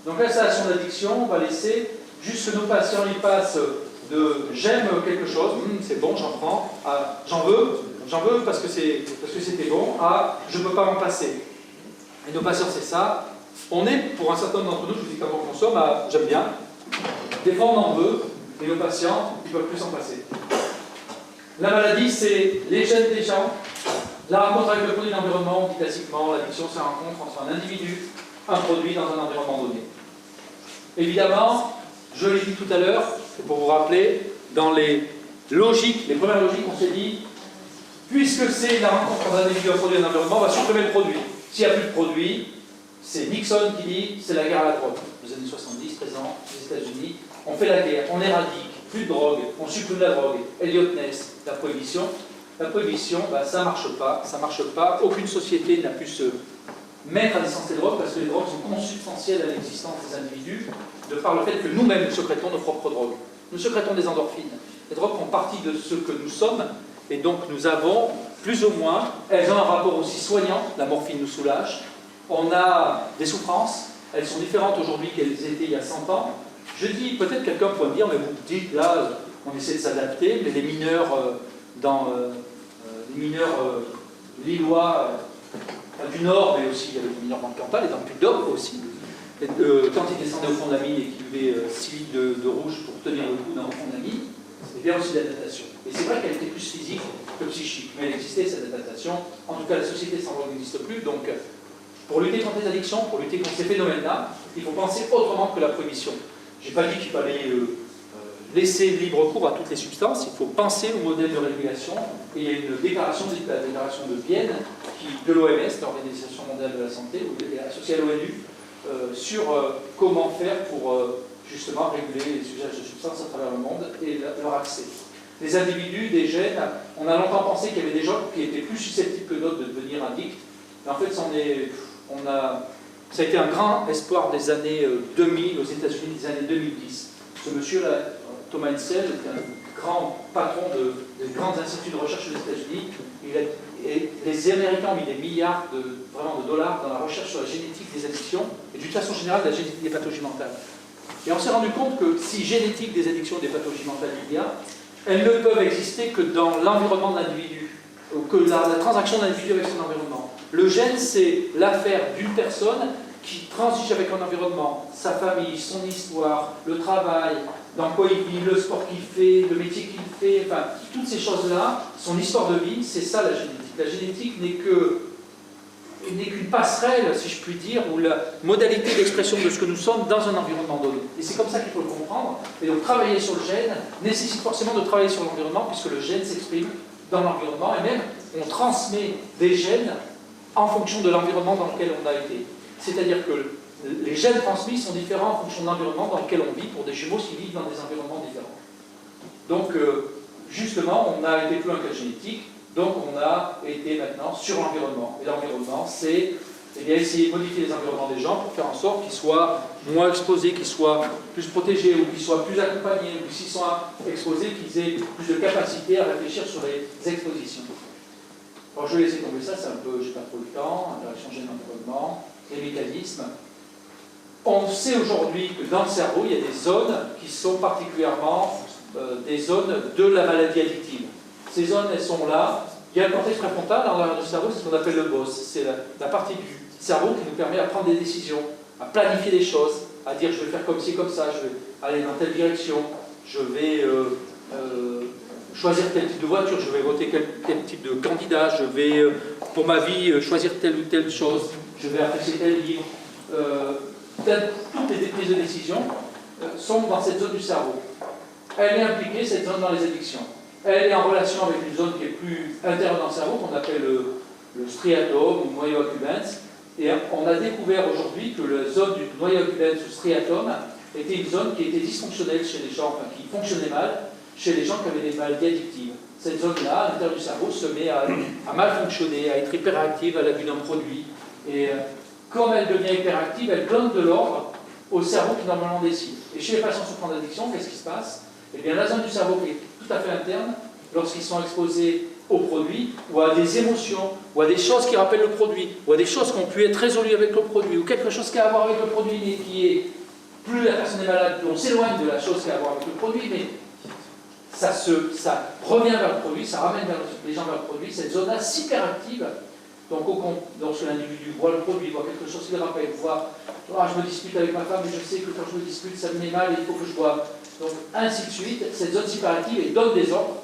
Donc l'installation d'addiction, on va laisser juste que nos patients y passent de j'aime quelque chose, c'est bon, j'en prends, à j'en veux parce que c'était bon, à je ne peux pas m'en passer. Et nos patients, c'est ça. On est, pour un certain nombre d'entre nous, je vous dis comment on consomme, à j'aime bien. Des fois, on en veut, et nos patients, ils ne peuvent plus s'en passer. La maladie, c'est les gènes des gens. La rencontre avec le produit d'environnement, on dit classiquement, l'addiction, c'est la rencontre entre un individu, un produit dans un environnement donné. Évidemment, je l'ai dit tout à l'heure, pour vous rappeler, dans les premières logiques, on s'est dit, puisque c'est la rencontre entre un individu, un produit et un environnement, on va supprimer le produit. S'il n'y a plus de produit, c'est Nixon qui dit, c'est la guerre à la drogue. Les années 70, présent, les États-Unis, on fait la guerre, on éradique, plus de drogue, on supprime la drogue. Elliot Ness, la prohibition. La prohibition, ça ne marche pas, aucune société n'a pu se mettre à distance des drogues parce que les drogues sont consubstantielles à l'existence des individus de par le fait que nous-mêmes nous sécrétons nos propres drogues. Nous sécrétons des endorphines. Les drogues font partie de ce que nous sommes et donc nous avons, plus ou moins, elles ont un rapport aussi soignant, la morphine nous soulage, on a des souffrances, elles sont différentes aujourd'hui qu'elles étaient il y a 100 ans. Je dis, peut-être quelqu'un pourrait me dire, mais vous dites là, on essaie de s'adapter, mais les mineurs lillois du Nord, mais aussi il y avait des mineurs dans le Cantal et dans le Puy-de-Dôme aussi. Et, quand ils descendaient au fond de la mine et qu'ils buvaient 6 litres de rouge pour tenir le coup dans le fond de la mine, c'était bien aussi l'adaptation. Et c'est vrai qu'elle était plus physique que psychique, mais elle existait cette adaptation. En tout cas, la société sans drogue n'existe plus, donc pour lutter contre les addictions, pour lutter contre ces phénomènes-là, il faut penser autrement que la prohibition. Je n'ai pas dit qu'il fallait laisser libre cours à toutes les substances, il faut penser au modèle de régulation. Et il y a une déclaration, la déclaration de Vienne, de l'OMS, l'Organisation mondiale de la santé, associée à l'ONU, sur comment faire pour justement réguler les usages de substances à travers le monde et leur accès. Les individus, des gènes, on a longtemps pensé qu'il y avait des gens qui étaient plus susceptibles que d'autres de devenir addicts, mais en fait, ça a été un grand espoir des années 2000 aux États-Unis, des années 2010. Ce monsieur-là, Thomas Insel, est un grand patron des grands instituts de recherche aux États-Unis. Les Américains ont mis des milliards de dollars dans la recherche sur la génétique des addictions et d'une façon générale la génétique des pathologies mentales. Et on s'est rendu compte que si génétique des addictions et des pathologies mentales il y a, elles ne peuvent exister que dans l'environnement de l'individu, ou que la transaction de l'individu avec son environnement. Le gène, c'est l'affaire d'une personne qui transige avec un environnement, sa famille, son histoire, le travail, dans quoi il vit, le sport qu'il fait, le métier qu'il fait, enfin, toutes ces choses-là, son histoire de vie, c'est ça la génétique. La génétique n'est qu'une passerelle, si je puis dire, ou la modalité d'expression de ce que nous sommes dans un environnement donné. Et c'est comme ça qu'il faut le comprendre. Et donc travailler sur le gène nécessite forcément de travailler sur l'environnement, puisque le gène s'exprime dans l'environnement, et même on transmet des gènes en fonction de l'environnement dans lequel on a été. C'est-à-dire que les gènes transmis sont différents en fonction de l'environnement dans lequel on vit, pour des jumeaux qui vivent dans des environnements différents. Donc, justement, on a été plus loin que la génétique, donc on a été maintenant sur l'environnement. Et l'environnement, c'est essayer de modifier les environnements des gens pour faire en sorte qu'ils soient moins exposés, qu'ils soient plus protégés, ou qu'ils soient plus accompagnés, ou s'ils sont exposés, qu'ils aient plus de capacité à réfléchir sur les expositions. Alors je vais laisser tomber ça, c'est un peu, j'ai pas trop le temps, interaction gène-environnement, les mécanismes. On sait aujourd'hui que dans le cerveau, il y a des zones qui sont particulièrement des zones de la maladie addictive. Ces zones, elles sont là. Il y a le cortex préfrontal dans l'arrière du cerveau, c'est ce qu'on appelle le BOS. C'est la partie du cerveau qui nous permet à prendre des décisions, à planifier des choses, à dire je vais faire comme ci, comme ça, je vais aller dans telle direction, je vais choisir tel type de voiture, je vais voter quel type de candidat, je vais, pour ma vie, choisir telle ou telle chose, je vais apprécier tel livre. Toutes les prises de décision sont dans cette zone du cerveau. Elle est impliquée, cette zone, dans les addictions. Elle est en relation avec une zone qui est plus intérieure dans le cerveau, qu'on appelle le striatum ou noyau accumbens. Et on a découvert aujourd'hui que la zone du noyau accumbens ou striatum était une zone qui était dysfonctionnelle chez les gens, enfin qui fonctionnait mal chez les gens qui avaient des maladies addictives. Cette zone-là, à l'intérieur du cerveau, se met à mal fonctionner, à être hyperactive à la vue d'un produit. Et comme elle devient hyperactive, elle donne de l'ordre au cerveau qui normalement décide. Et chez les patients souffrant d'addiction, qu'est-ce qui se passe? Eh bien, la zone du cerveau qui est tout à fait interne, lorsqu'ils sont exposés au produit, ou à des émotions, ou à des choses qui rappellent le produit, ou à des choses qui ont pu être résolues avec le produit, ou quelque chose qui a à voir avec le produit, mais qui est, plus la personne est malade, plus on s'éloigne de la chose qui a à voir avec le produit, mais ça revient vers le produit, ça ramène les gens vers le produit, cette zone-là hyperactive. Donc, lorsque l'individu voit le produit, voit quelque chose qui le rappelle, voit je me dispute avec ma femme, mais je sais que quand je me dispute, ça me met mal et il faut que je boive. Donc, ainsi de suite, cette zone hyperactive et donne des ordres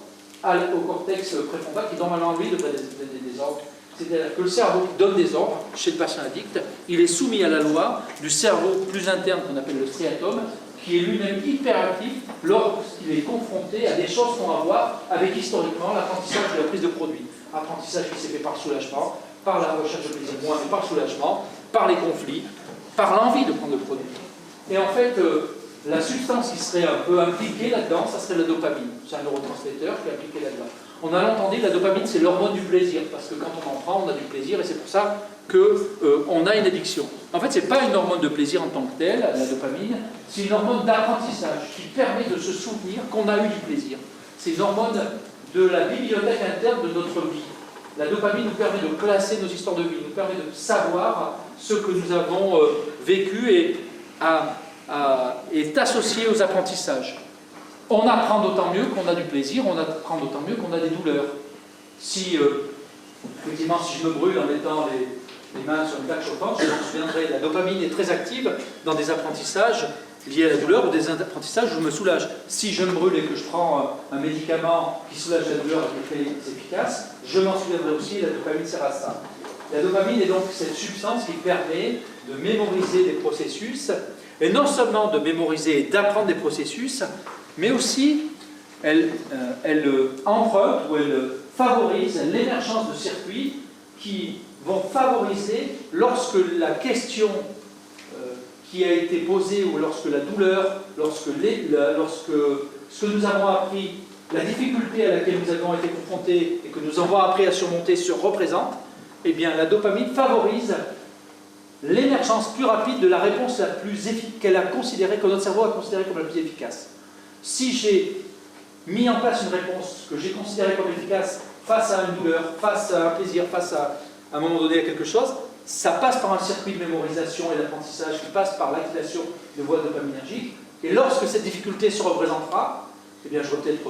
au cortex préfrontal qui, normalement, lui, devrait donner des ordres. C'est-à-dire que le cerveau qui donne des ordres chez le patient addict, il est soumis à la loi du cerveau plus interne qu'on appelle le striatum, qui est lui-même hyperactif lorsqu'il est confronté à des choses qu'on va voir avec historiquement l'apprentissage de la prise de produit. Apprentissage qui s'est fait par soulagement, par la recherche de plaisir moins, mais par soulagement, par les conflits, par l'envie de prendre le produit. Et en fait, la substance qui serait un peu impliquée là-dedans, ça serait la dopamine. C'est un neurotransmetteur qui est impliqué là-dedans. On a entendu que la dopamine, c'est l'hormone du plaisir, parce que quand on en prend, on a du plaisir, et c'est pour ça qu'on a une addiction. En fait, ce n'est pas une hormone de plaisir en tant que telle, la dopamine, c'est une hormone d'apprentissage qui permet de se souvenir qu'on a eu du plaisir. C'est une hormone de la bibliothèque interne de notre vie. La dopamine nous permet de classer nos histoires de vie, nous permet de savoir ce que nous avons vécu et est associé aux apprentissages. On apprend d'autant mieux qu'on a du plaisir, on apprend d'autant mieux qu'on a des douleurs. Effectivement, si je me brûle en mettant les mains sur une plaque chauffante, je me souviendrai, la dopamine est très active dans des apprentissages liés à la douleur ou des apprentissages où je me soulage. Si je me brûle et que je prends un médicament qui soulage la douleur et qui est très efficace, je m'en souviendrai aussi, la dopamine sert à ça. La dopamine est donc cette substance qui permet de mémoriser des processus, et non seulement de mémoriser et d'apprendre des processus, mais aussi elle emprunte ou elle favorise l'émergence de circuits qui vont favoriser, lorsque la question qui a été posée, ou lorsque la douleur, lorsque ce que nous avons appris, la difficulté à laquelle nous avons été confrontés et que nous avons appris à surmonter se représente, eh bien la dopamine favorise l'émergence plus rapide de la réponse la plus qu'elle a considérée, que notre cerveau a considérée comme la plus efficace. Si j'ai mis en place une réponse que j'ai considérée comme efficace face à une douleur, face à un plaisir, face à un moment donné à quelque chose, ça passe par un circuit de mémorisation et d'apprentissage qui passe par l'activation de voies dopaminergiques. Et lorsque cette difficulté se représentera, eh bien, je vois peut-être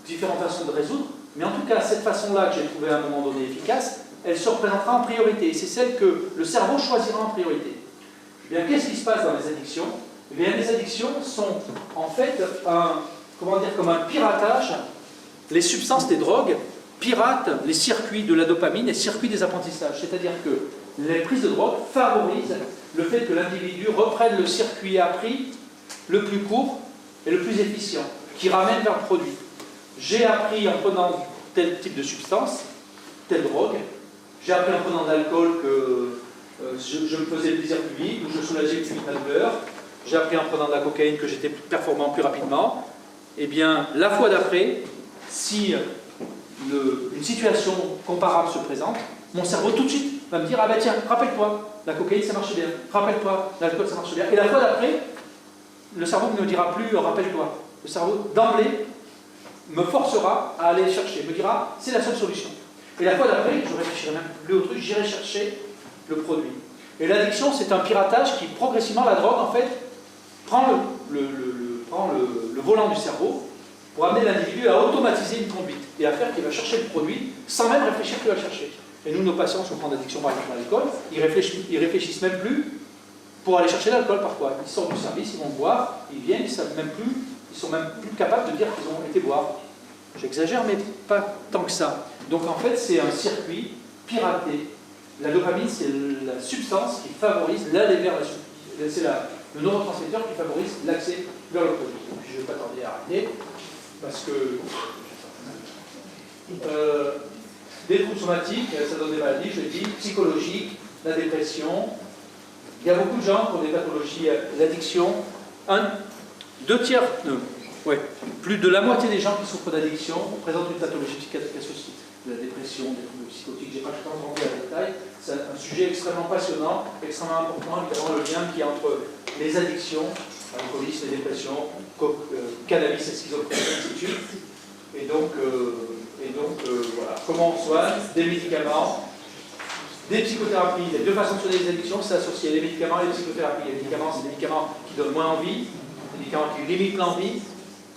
différentes façons de résoudre, mais en tout cas, cette façon-là que j'ai trouvée à un moment donné efficace, elle se représentera en priorité. Et c'est celle que le cerveau choisira en priorité. Eh bien, qu'est-ce qui se passe dans les addictions? Eh bien, les addictions sont en fait comme un piratage. Les substances, les drogues, piratent les circuits de la dopamine et les circuits des apprentissages. C'est-à-dire que les prises de drogue favorisent le fait que l'individu reprenne le circuit appris le plus court et le plus efficient, qui ramène vers le produit. J'ai appris en prenant tel type de substance, telle drogue. J'ai appris en prenant de l'alcool que je me faisais plaisir plus vite, ou je soulageais plus vite ma douleur. J'ai appris en prenant de la cocaïne que j'étais plus performant plus rapidement. eh bien, la fois d'après, si une situation comparable se présente, mon cerveau tout de suite va me dire, ah ben tiens, rappelle-toi, la cocaïne ça marche bien, rappelle-toi, l'alcool ça marche bien. Et la fois d'après, le cerveau ne me dira plus, rappelle-toi. Le cerveau, d'emblée, me forcera à aller chercher, me dira, c'est la seule solution. Et la fois d'après, je ne réfléchirai même plus au truc, j'irai chercher le produit. Et l'addiction, c'est un piratage qui, progressivement, la drogue, en fait, prend le volant du cerveau pour amener l'individu à automatiser une conduite et à faire qu'il va chercher le produit sans même réfléchir qu'il va le chercher. Et nous, nos patients souffrant d'addiction par exemple à l'alcool, ils réfléchissent même plus pour aller chercher l'alcool parfois. Ils sortent du service, ils vont boire, ils viennent, ils savent même plus, ils sont même plus capables de dire qu'ils ont été boire. J'exagère, mais pas tant que ça. Donc en fait, c'est un circuit piraté. La dopamine, c'est la substance qui favorise l'aller vers la substance. C'est le neurotransmetteur qui favorise l'accès vers le produit. Et puis je ne vais pas tarder à arrêter, parce que des troubles somatiques, ça donne des maladies, je dis, psychologiques, la dépression. Il y a beaucoup de gens qui ont des pathologies d'addiction. Plus de la moitié des gens qui souffrent d'addiction présentent une pathologie psychiatrique associée. De la dépression, des troubles psychotiques, je n'ai pas tout le temps rentré à détail. C'est un sujet extrêmement passionnant, extrêmement important, évidemment le lien qui est entre les addictions, alcoolisme, les dépressions, cannabis et schizophrénie, ainsi de suite. Et donc voilà, comment on soigne, des médicaments, des psychothérapies. Il y a deux façons de soigner les addictions, c'est associé les médicaments et les psychothérapies. Les médicaments, c'est des médicaments qui donnent moins envie, des médicaments qui limitent l'envie.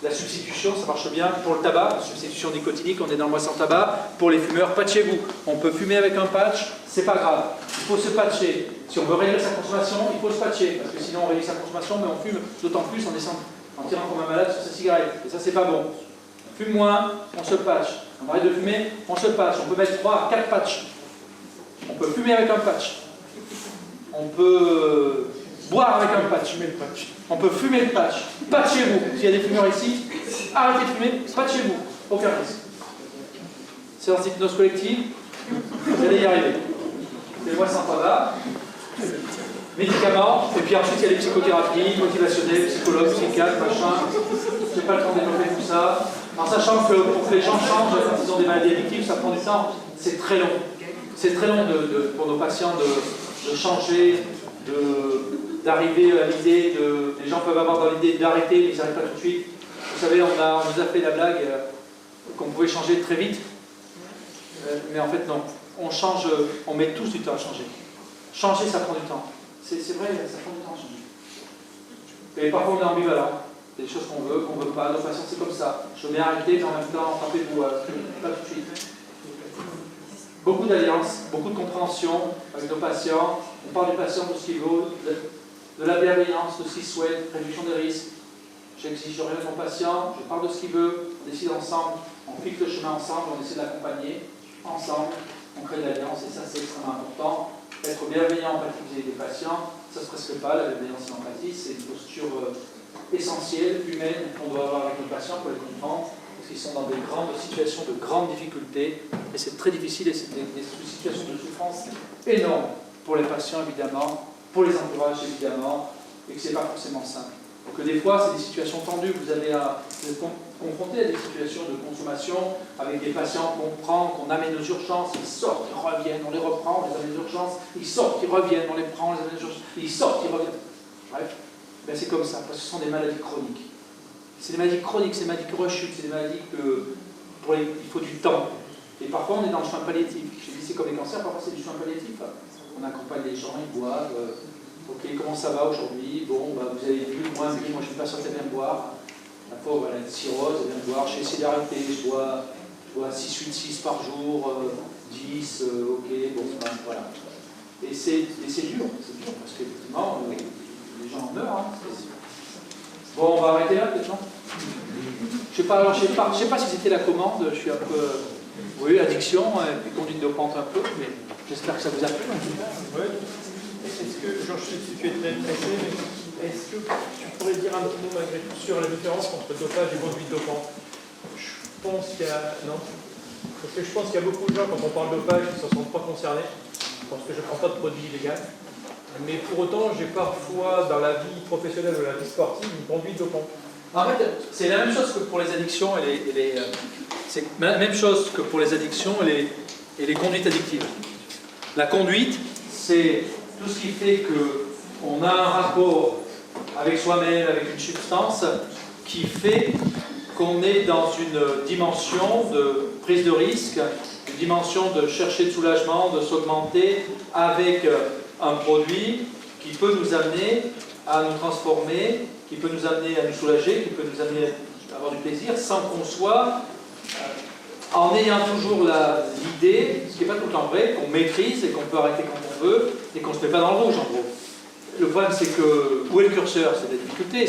La substitution, ça marche bien pour le tabac, la substitution nicotinique, on est dans le mois sans tabac. Pour les fumeurs, patchez-vous. On peut fumer avec un patch, c'est pas grave. Il faut se patcher. Si on veut réduire sa consommation, il faut se patcher, parce que sinon on réduit sa consommation, mais on fume d'autant plus en tirant comme un malade sur sa cigarette. Et ça, c'est pas bon. On fume moins, on se patch. On arrête de fumer, on se patch. On peut mettre 3 à 4 patchs. On peut fumer avec un patch. On peut boire avec un patch. On peut fumer le patch. Patchez-vous. S'il y a des fumeurs ici, arrêtez de fumer, patchez-vous. Aucun risque. Séance d'hypnose collective, vous allez y arriver. Les mois sans tabac, médicaments, et puis ensuite il y a les psychothérapies, motivationnelles, psychologues, psychiatres, machin. Je n'ai pas le temps de développer tout ça. En sachant que pour que les gens changent, quand ils ont des maladies addictives, ça prend du temps, c'est très long. C'est très long pour nos patients de changer, d'arriver à l'idée de... Les gens peuvent avoir dans l'idée d'arrêter, mais ils n'arrêtent pas tout de suite. Vous savez, on nous a fait la blague qu'on pouvait changer très vite. Mais en fait, non. On change, on met tous du temps à changer. Changer, ça prend du temps. C'est vrai, ça prend du temps à changer. Et parfois, on est ambivalent. Il y a des choses qu'on veut pas. Nos patients, c'est comme ça. Je veux bien arrêter, mais en même temps, frappez-vous. Pas tout de suite. Beaucoup d'alliance, beaucoup de compréhension avec nos patients. On parle du patient de ce qu'il veut, de la bienveillance, de ce qu'il souhaite, réduction des risques. J'exige rien de mon patient, je parle de ce qu'il veut, on décide ensemble, on fixe le chemin ensemble, on essaie de l'accompagner ensemble, on crée de l'alliance et ça c'est extrêmement important. Être bienveillant, empathique vis-à-vis des patients, ça ne se presque pas, la bienveillance et l'empathie, c'est une posture essentielle, humaine, qu'on doit avoir avec nos patients pour les comprendre. Ils sont dans des grandes situations de grandes difficultés et c'est très difficile et c'est des situations de souffrance énormes pour les patients évidemment, pour les entourages évidemment, et que ce n'est pas forcément simple. Donc que des fois c'est des situations tendues, vous êtes confronté à des situations de consommation avec des patients qu'on prend, qu'on amène aux urgences, ils sortent, ils reviennent, on les reprend, on les amène aux urgences, ils sortent, ils reviennent, on les prend, on les amène aux urgences, ils sortent, ils reviennent. Bref, ben c'est comme ça, parce que ce sont des maladies chroniques. C'est des maladies chroniques, c'est des maladies qui rechutent, c'est des maladies il faut du temps. Et parfois on est dans le soin palliatif. J'ai dit c'est comme les cancers, parfois c'est du soin palliatif. On accompagne les gens, ils boivent. Ok, comment ça va aujourd'hui? Bon, bah, vous avez vu, moi je suis pas sûr qu'elle vient boire. La pauvre, elle a une cirrhose, elle vient boire. J'ai essayé d'arrêter, je bois 6, 8, 6 par jour, 10, ok, bon, ben, voilà. Et c'est dur, parce qu'effectivement, les gens meurent. Hein, bon, on va arrêter là, peut-être, non? Je sais pas si c'était la commande, je suis un peu... Oui, addiction, et puis conduite dopante un peu, mais j'espère que ça vous a plu. Oui. Est-ce que, Georges, je sais que tu es très pressé, mais est-ce que tu pourrais dire un petit mot malgré tout sur la différence entre dopage et conduite dopante? Je pense qu'il y a... Non. Parce que je pense qu'il y a beaucoup de gens, quand on parle dopage, qui ne se sentent pas concernés, parce que je ne prends pas de produit illégal. Mais pour autant, j'ai parfois, dans la vie professionnelle ou la vie sportive, une conduite dopante. En fait, c'est la même chose que pour les addictions c'est la même chose que pour les addictions et les conduites addictives. La conduite, c'est tout ce qui fait qu'on a un rapport avec soi-même, avec une substance, qui fait qu'on est dans une dimension de prise de risque, une dimension de chercher de soulagement, de s'augmenter avec un produit qui peut nous amener à nous transformer, qui peut nous amener à nous soulager, qui peut nous amener à avoir du plaisir, sans qu'on soit, en ayant toujours l'idée, ce qui n'est pas tout le temps vrai, qu'on maîtrise et qu'on peut arrêter quand on veut, et qu'on ne se met pas dans le rouge, en gros. Le problème, c'est que, où est le curseur? C'est la difficulté,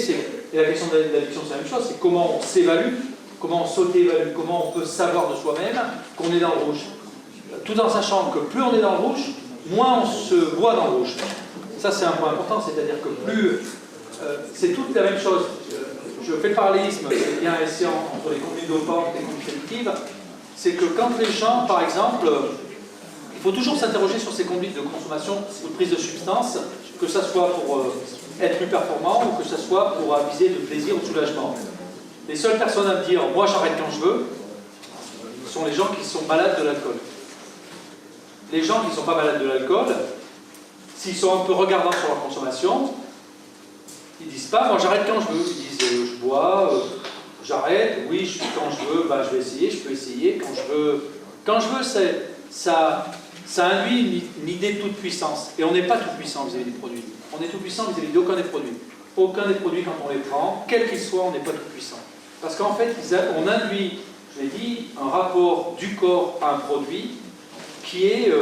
et la question de l'addiction, c'est la même chose, c'est comment on s'évalue, comment on s'auto-évalue, comment on peut savoir de soi-même qu'on est dans le rouge. Tout en sachant que plus on est dans le rouge, moins on se voit dans le rouge. Ça, c'est un point important, c'est-à-dire que plus... c'est toute la même chose. Je fais le parallélisme, c'est bien ici entre les conduites dopantes et les conduites addictives. C'est que quand les gens, par exemple, il faut toujours s'interroger sur ces conduites de consommation ou de prise de substance, que ce soit pour être plus performant ou que ce soit pour aviser le plaisir ou le soulagement. Les seules personnes à me dire « moi j'arrête quand je veux », sont les gens qui sont malades de l'alcool. Les gens qui ne sont pas malades de l'alcool, s'ils sont un peu regardants sur leur consommation, ils ne disent pas « moi j'arrête quand je veux ». Ils disent « je bois, j'arrête, oui, quand je veux, je vais essayer, je peux essayer, quand je veux ». Quand je veux, ça induit une idée de toute puissance. Et on n'est pas tout puissant vis-à-vis des produits. On est tout puissant vis-à-vis d'aucun des produits. Aucun des produits, quand on les prend, quel qu'ils soient, on n'est pas tout puissant. Parce qu'en fait, on induit, je l'ai dit, un rapport du corps à un produit qui est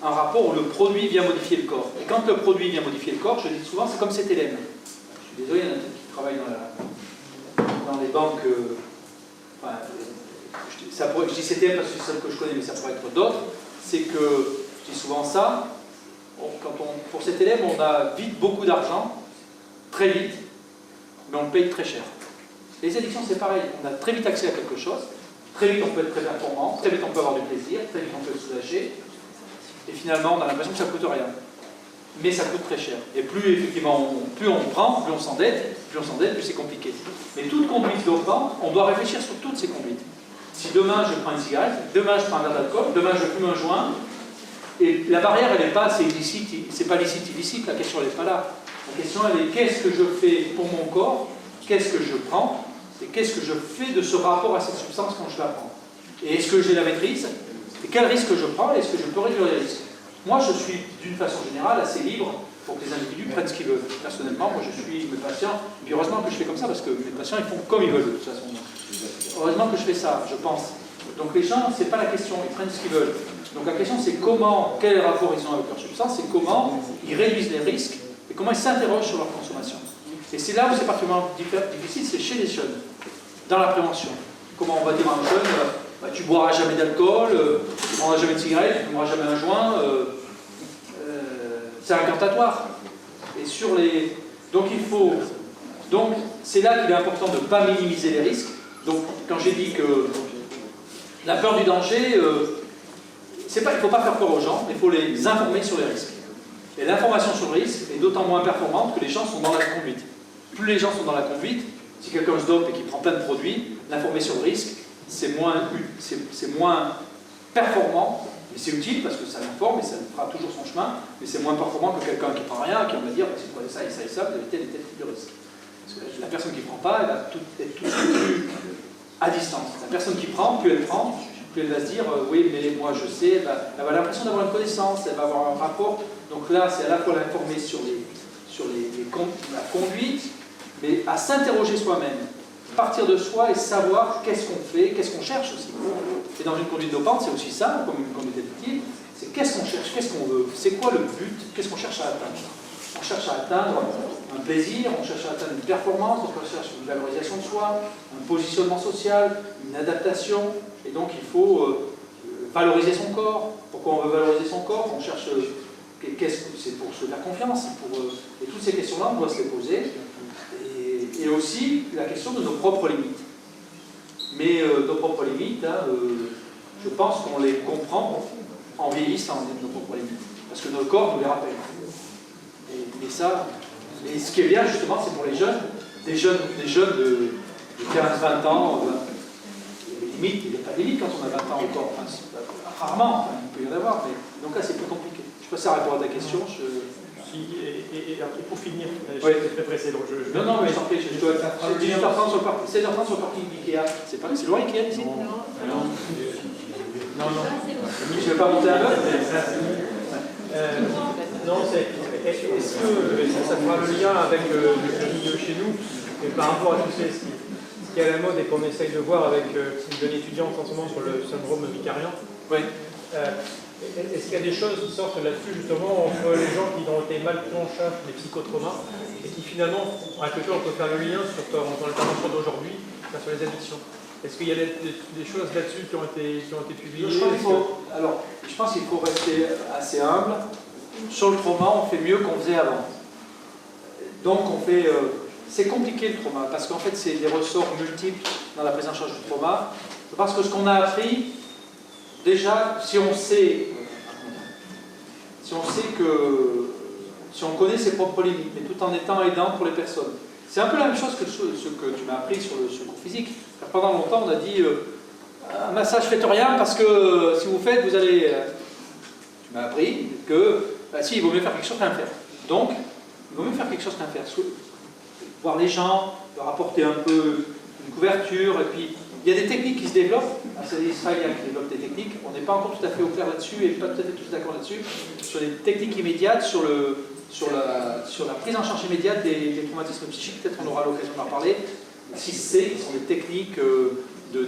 un rapport où le produit vient modifier le corps. Et quand le produit vient modifier le corps, je dis souvent, c'est comme CTLM. Je suis désolé, il y en a qui travaillent dans les banques. Je dis CTLM parce que c'est celle que je connais, mais ça pourrait être d'autres. C'est que, je dis souvent ça, pour CTLM, on a vite beaucoup d'argent, très vite, mais on le paye très cher. Les addictions, c'est pareil. On a très vite accès à quelque chose, très vite on peut être très performant, très vite on peut avoir du plaisir, très vite on peut se soulager, et finalement on a l'impression que ça ne coûte rien. Mais ça coûte très cher. Et plus effectivement, plus on prend, plus on s'endette, plus c'est compliqué. Mais toute conduite dopante, on doit réfléchir sur toutes ces conduites. Si demain je prends une cigarette, demain je prends un verre d'alcool, demain je fume un joint, et la barrière elle n'est pas c'est illicite, c'est pas licite, illicite, la question elle n'est pas là. La question elle est qu'est-ce que je fais pour mon corps, qu'est-ce que je prends, et qu'est-ce que je fais de ce rapport à cette substance quand je la prends. Et est-ce que j'ai la maîtrise, et quel risque je prends, et est-ce que je peux réduire les risques. Moi je suis d'une façon générale assez libre pour que les individus prennent ce qu'ils veulent. Personnellement, moi je suis mes patients, et puis heureusement que je fais comme ça, parce que mes patients ils font comme ils veulent de toute façon. Heureusement que je fais ça, je pense. Donc les gens, c'est pas la question, ils prennent ce qu'ils veulent. Donc la question c'est comment, quel rapport ils ont avec leur substance, c'est comment ils réduisent les risques et comment ils s'interrogent sur leur consommation. Et c'est là où c'est particulièrement difficile, c'est chez les jeunes, dans la prévention. Comment on va dire à un jeune, tu boiras jamais d'alcool, tu ne prendras jamais de cigarette, tu ne fumeras jamais un joint, c'est incantatoire. Et sur les... Donc c'est là qu'il est important de ne pas minimiser les risques. Donc quand j'ai dit que la peur du danger, il ne faut pas faire peur aux gens, mais il faut les informer sur les risques. Et l'information sur le risque est d'autant moins performante que les gens sont dans la conduite. Plus les gens sont dans la conduite, si quelqu'un se dope et qu'il prend plein de produits, l'informer sur le risque, c'est moins performant, mais c'est utile parce que ça l'informe et ça fera toujours son chemin, mais c'est moins performant que quelqu'un qui ne prend rien, qui va dire si vous prenez ça et ça et ça, vous avez tel et tel type de risque. Parce que la personne qui ne prend pas, elle va être tout plus à distance. La personne qui prend, plus elle prend, plus elle va se dire oui, mais moi je sais, elle va avoir l'impression d'avoir une connaissance, elle va avoir un rapport. Donc là, c'est à la fois l'informer sur la conduite, mais à s'interroger soi-même, partir de soi et savoir qu'est-ce qu'on fait, qu'est-ce qu'on cherche aussi. Et dans une conduite dopante, c'est aussi ça, comme une conduite addictive, c'est qu'est-ce qu'on cherche, qu'est-ce qu'on veut, c'est quoi le but, qu'est-ce qu'on cherche à atteindre. On cherche à atteindre un plaisir, on cherche à atteindre une performance, on cherche une valorisation de soi, un positionnement social, une adaptation, et donc il faut valoriser son corps. Pourquoi on veut valoriser son corps? On cherche, c'est pour se faire confiance, et toutes ces questions-là, on doit se les poser, et aussi la question de nos propres limites. Mais nos propres limites, je pense qu'on les comprend en vieillissant, nos propres limites, parce que nos corps nous les rappellent. Et ce qui est bien justement, c'est pour les jeunes, des jeunes 15-20 ans, limite, il n'y a pas de limite quand on a 20 ans encore. Enfin, rarement, enfin, il peut y en avoir, mais donc là c'est plus compliqué. Je ne sais pas si ça répond à ta question. Et pour finir, je Oui. suis très pressé, donc Non, mais j'en prie, je dois être 18h30 sur le parking, 16h30 sur le parking d'IKEA. C'est loin IKEA ici? Non. Je ne vais pas monter à l'heure. Non, est-ce que ça fera le lien avec le milieu chez nous, et par rapport à tout ce qui est à la mode et qu'on essaye de voir avec une jeune étudiante en ce moment sur le syndrome vicariant? Oui. Est-ce qu'il y a des choses qui sortent là-dessus, justement, entre les gens qui ont été mal pris en charge des psychotraumas et qui finalement, avec lequel on peut faire le lien sur ton intervention d'aujourd'hui, sur les addictions? Est-ce qu'il y a des choses là-dessus qui ont été publiées? Je pense qu'il faut rester assez humble. Sur le trauma, on fait mieux qu'on faisait avant. Donc on fait... c'est compliqué le trauma, parce qu'en fait c'est des ressorts multiples dans la prise en charge du trauma. Parce que ce qu'on a appris, déjà, si on connaît ses propres limites, mais tout en étant aidant pour les personnes. C'est un peu la même chose que ce que tu m'as appris sur le secours physique. Car pendant longtemps, on a dit un massage, faites rien, parce que si vous faites, vous allez... tu m'as appris que, si, il vaut mieux faire quelque chose qu'un faire. Donc, il vaut mieux faire quelque chose qu'un faire. Voir les gens, leur apporter un peu une couverture, et puis il y a des techniques qui se développent. C'est les Israéliens qui développent des techniques. On n'est pas encore tout à fait au clair là-dessus et pas tout à fait tous d'accord là-dessus. Sur des techniques immédiates, sur la prise en charge immédiate des traumatismes psychiques, peut-être on aura l'occasion d'en parler. 6C, qui sont des techniques de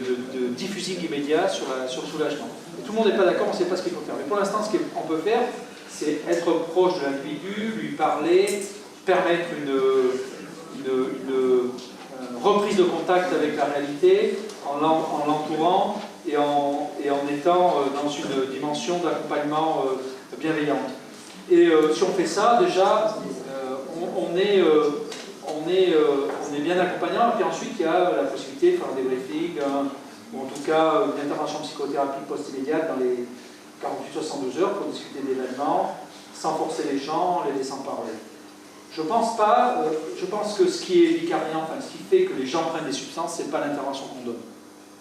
diffusing immédiat sur le soulagement. Et tout le monde n'est pas d'accord, on ne sait pas ce qu'il faut faire. Mais pour l'instant, ce qu'on peut faire, c'est être proche de l'individu, lui parler, permettre une reprise de contact avec la réalité, en l'entourant et en étant dans une dimension d'accompagnement bienveillante. Et si on fait ça, déjà, on est bien accompagnant. Et puis ensuite, il y a la possibilité de faire un débriefing, ou en tout cas une intervention psychothérapie post-immédiate dans les 48-72 heures pour discuter d'événements, sans forcer les gens, les laissant parler. Je pense que ce qui est vicariant, enfin ce qui fait que les gens prennent des substances, c'est pas l'intervention qu'on donne.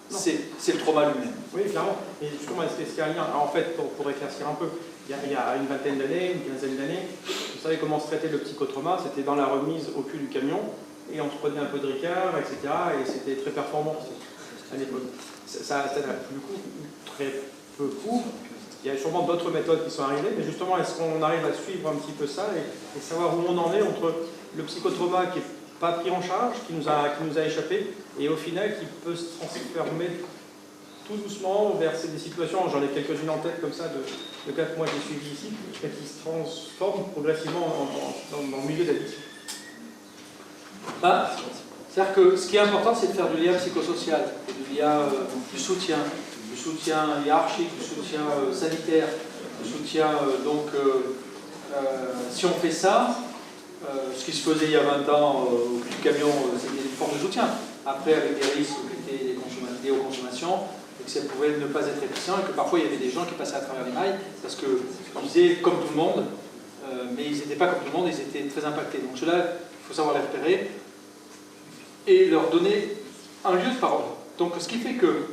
C'est le trauma lui-même. Oui, clairement. Et justement, est-ce qu'il y a un lien? Alors, en fait, pour éclaircir un peu, il y a une vingtaine d'années, une quinzaine d'années, vous savez comment se traitait le psychotrauma? C'était dans la remise au cul du camion, et on se prenait un peu de Ricard, etc. Et c'était très performant à l'époque. Ça a du coup très peu court. Il y a sûrement d'autres méthodes qui sont arrivées, mais justement, est-ce qu'on arrive à suivre un petit peu ça et savoir où on en est entre le psychotrauma qui n'est pas pris en charge, qui nous a échappé, et au final qui peut se transformer tout doucement vers des situations, j'en ai quelques-unes en tête comme ça, de cas que moi j'ai suivis ici, mais qui se transforment progressivement dans le milieu d'addiction. C'est-à-dire que ce qui est important, c'est de faire du lien psychosocial, du lien du soutien hiérarchique, du soutien sanitaire, du soutien si on fait ça, ce qui se faisait il y a 20 ans au cul du camion, c'était une forme de soutien. Après, avec des risques qui étaient liés aux consommations, et que ça pouvait ne pas être efficient, et que parfois il y avait des gens qui passaient à travers les mailles, parce qu'ils disaient comme tout le monde, mais ils n'étaient pas comme tout le monde, ils étaient très impactés. Donc cela, il faut savoir les repérer, et leur donner un lieu de parole. Donc ce qui fait que,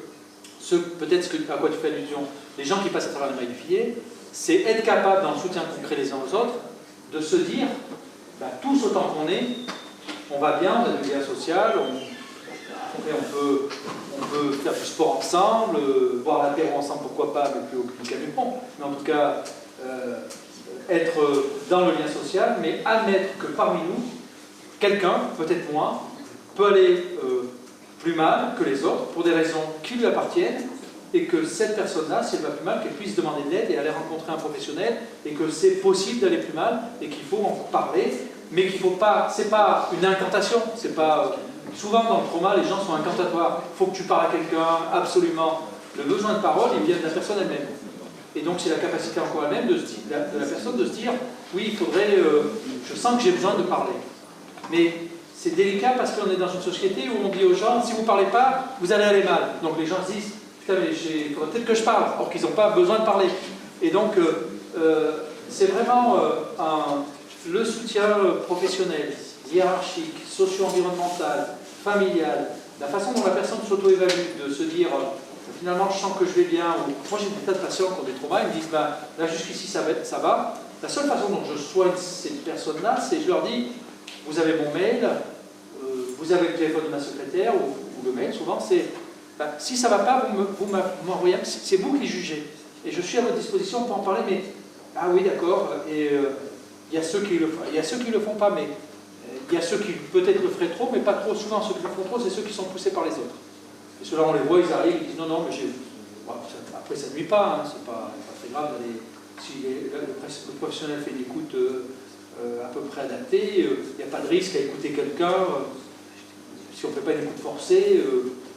peut-être à quoi tu fais allusion, les gens qui passent à travers les mailles du filet, c'est être capable, dans le soutien concret les uns aux autres, de se dire, tous autant qu'on est, on va bien, on a du lien social, on peut faire du sport ensemble, boire l'apéro ensemble, pourquoi pas, mais plus au cul du camion, mais en tout cas, être dans le lien social, mais admettre que parmi nous, quelqu'un, peut-être moi, peut aller plus mal que les autres, pour des raisons qui lui appartiennent, et que cette personne-là, si elle va plus mal, qu'elle puisse demander de l'aide et aller rencontrer un professionnel, et que c'est possible d'aller plus mal, et qu'il faut en parler, mais qu'il faut pas, c'est pas une incantation, c'est pas... Souvent dans le trauma, les gens sont incantatoires. Il faut que tu parles à quelqu'un, absolument. Le besoin de parole, il vient de la personne elle-même. Et donc c'est la capacité encore elle-même de la personne de se dire, oui, il faudrait, je sens que j'ai besoin de parler. Mais c'est délicat parce qu'on est dans une société où on dit aux gens, si vous ne parlez pas, vous allez aller mal. Donc les gens se disent, putain, mais il faudrait peut-être que je parle, or qu'ils n'ont pas besoin de parler. Et donc c'est vraiment le soutien professionnel, hiérarchique, socio-environnemental, familial, la façon dont la personne s'auto-évalue, de se dire finalement je sens que je vais bien, ou moi j'ai des tas de patients qui ont des traumas, ils me disent ben, là jusqu'ici ça va. La seule façon dont je soigne ces personnes-là, c'est je leur dis vous avez mon mail, vous avez le téléphone de ma secrétaire, ou le mail souvent, c'est ben, si ça ne va pas, vous m'envoyez, c'est vous qui jugez. Et je suis à votre disposition pour en parler, mais ah oui d'accord, et il y a ceux qui le font pas, mais il y a ceux qui peut-être le feraient trop, mais pas trop. Souvent ceux qui le font trop, c'est ceux qui sont poussés par les autres. Et ceux-là on les voit, ils arrivent, ils disent non, mais j'ai... Bon, après ça ne nuit pas, hein, c'est pas très grave d'aller... Si le professionnel fait une écoute à peu près adaptée, il n'y a pas de risque à écouter quelqu'un, si on ne fait pas une écoute forcée,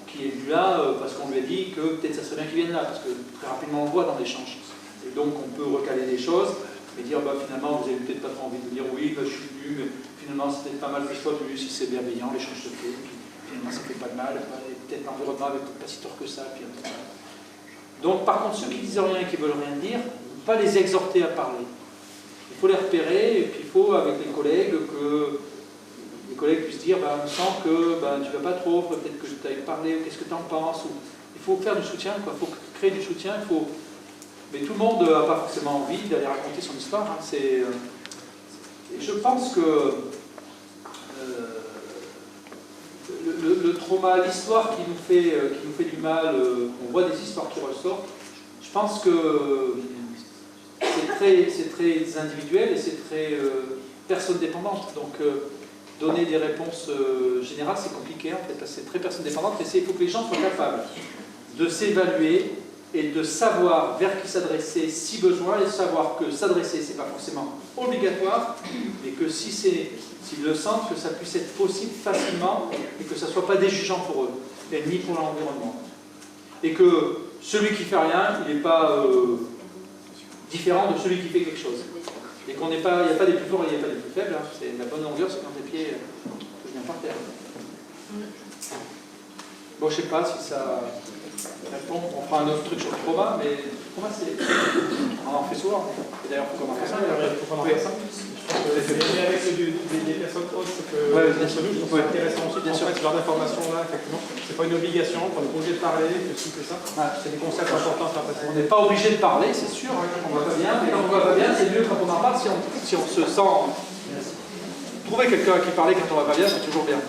qui est venu là parce qu'on lui a dit que peut-être ça serait bien qu'il vienne là, parce que très rapidement on le voit dans l'échange. Et donc on peut recaler les choses et dire bah, finalement vous n'avez peut-être pas trop envie de dire oui, bah, je suis venu, mais finalement c'est peut-être pas mal que je sois venu, si c'est bienveillant, l'échange se fait, puis finalement ça ne fait pas de mal, peut-être l'environnement avec pas si tort que ça. Puis, donc par contre ceux qui disent rien et qui ne veulent rien dire, pas les exhorter à parler. Il faut les repérer et puis il faut avec les collègues que les collègues puissent dire ben, on sent que ben, tu ne vas pas trop, peut-être que je t'avais parlé, qu'est-ce que tu en penses, ou, il faut faire du soutien, il faut créer du soutien, mais tout le monde n'a pas forcément envie d'aller raconter son histoire. Hein, et je pense que le trauma, l'histoire qui nous fait du mal, on voit des histoires qui ressortent, je pense que c'est très individuel et c'est très personne dépendante. Donc donner des réponses générales, c'est compliqué en fait, parce que c'est très personne dépendante, mais il faut que les gens soient capables de s'évaluer et de savoir vers qui s'adresser si besoin, et savoir que s'adresser, c'est pas forcément obligatoire, mais que s'ils le sentent, que ça puisse être possible facilement et que ça ne soit pas déjugeant pour eux, et ni pour l'environnement. Et que celui qui fait rien, il n'est pas différent de celui qui fait quelque chose. Et qu'il n'y a pas des plus forts et il n'y a pas des plus faibles. Hein. C'est la bonne longueur, c'est quand tes pieds touchent bien par terre. Bon, je ne sais pas si ça répond. On fera un autre truc sur le trauma, mais le trauma, on en fait souvent. Et d'ailleurs, il faut qu'on en fasse ça. Mais avec des personnes autres que nous, je trouve ça intéressant aussi. Bien sûr, ce genre d'informations-là, effectivement, c'est pas une obligation, on n'est pas obligé de parler, que si, que ça. C'est des concepts importants à faire passer. On n'est pas obligé de parler, c'est sûr, hein, quand on va pas bien, mais quand on va pas bien, c'est mieux quand on en parle si on se sent. Trouver quelqu'un à qui parler quand on va pas bien, c'est toujours bien.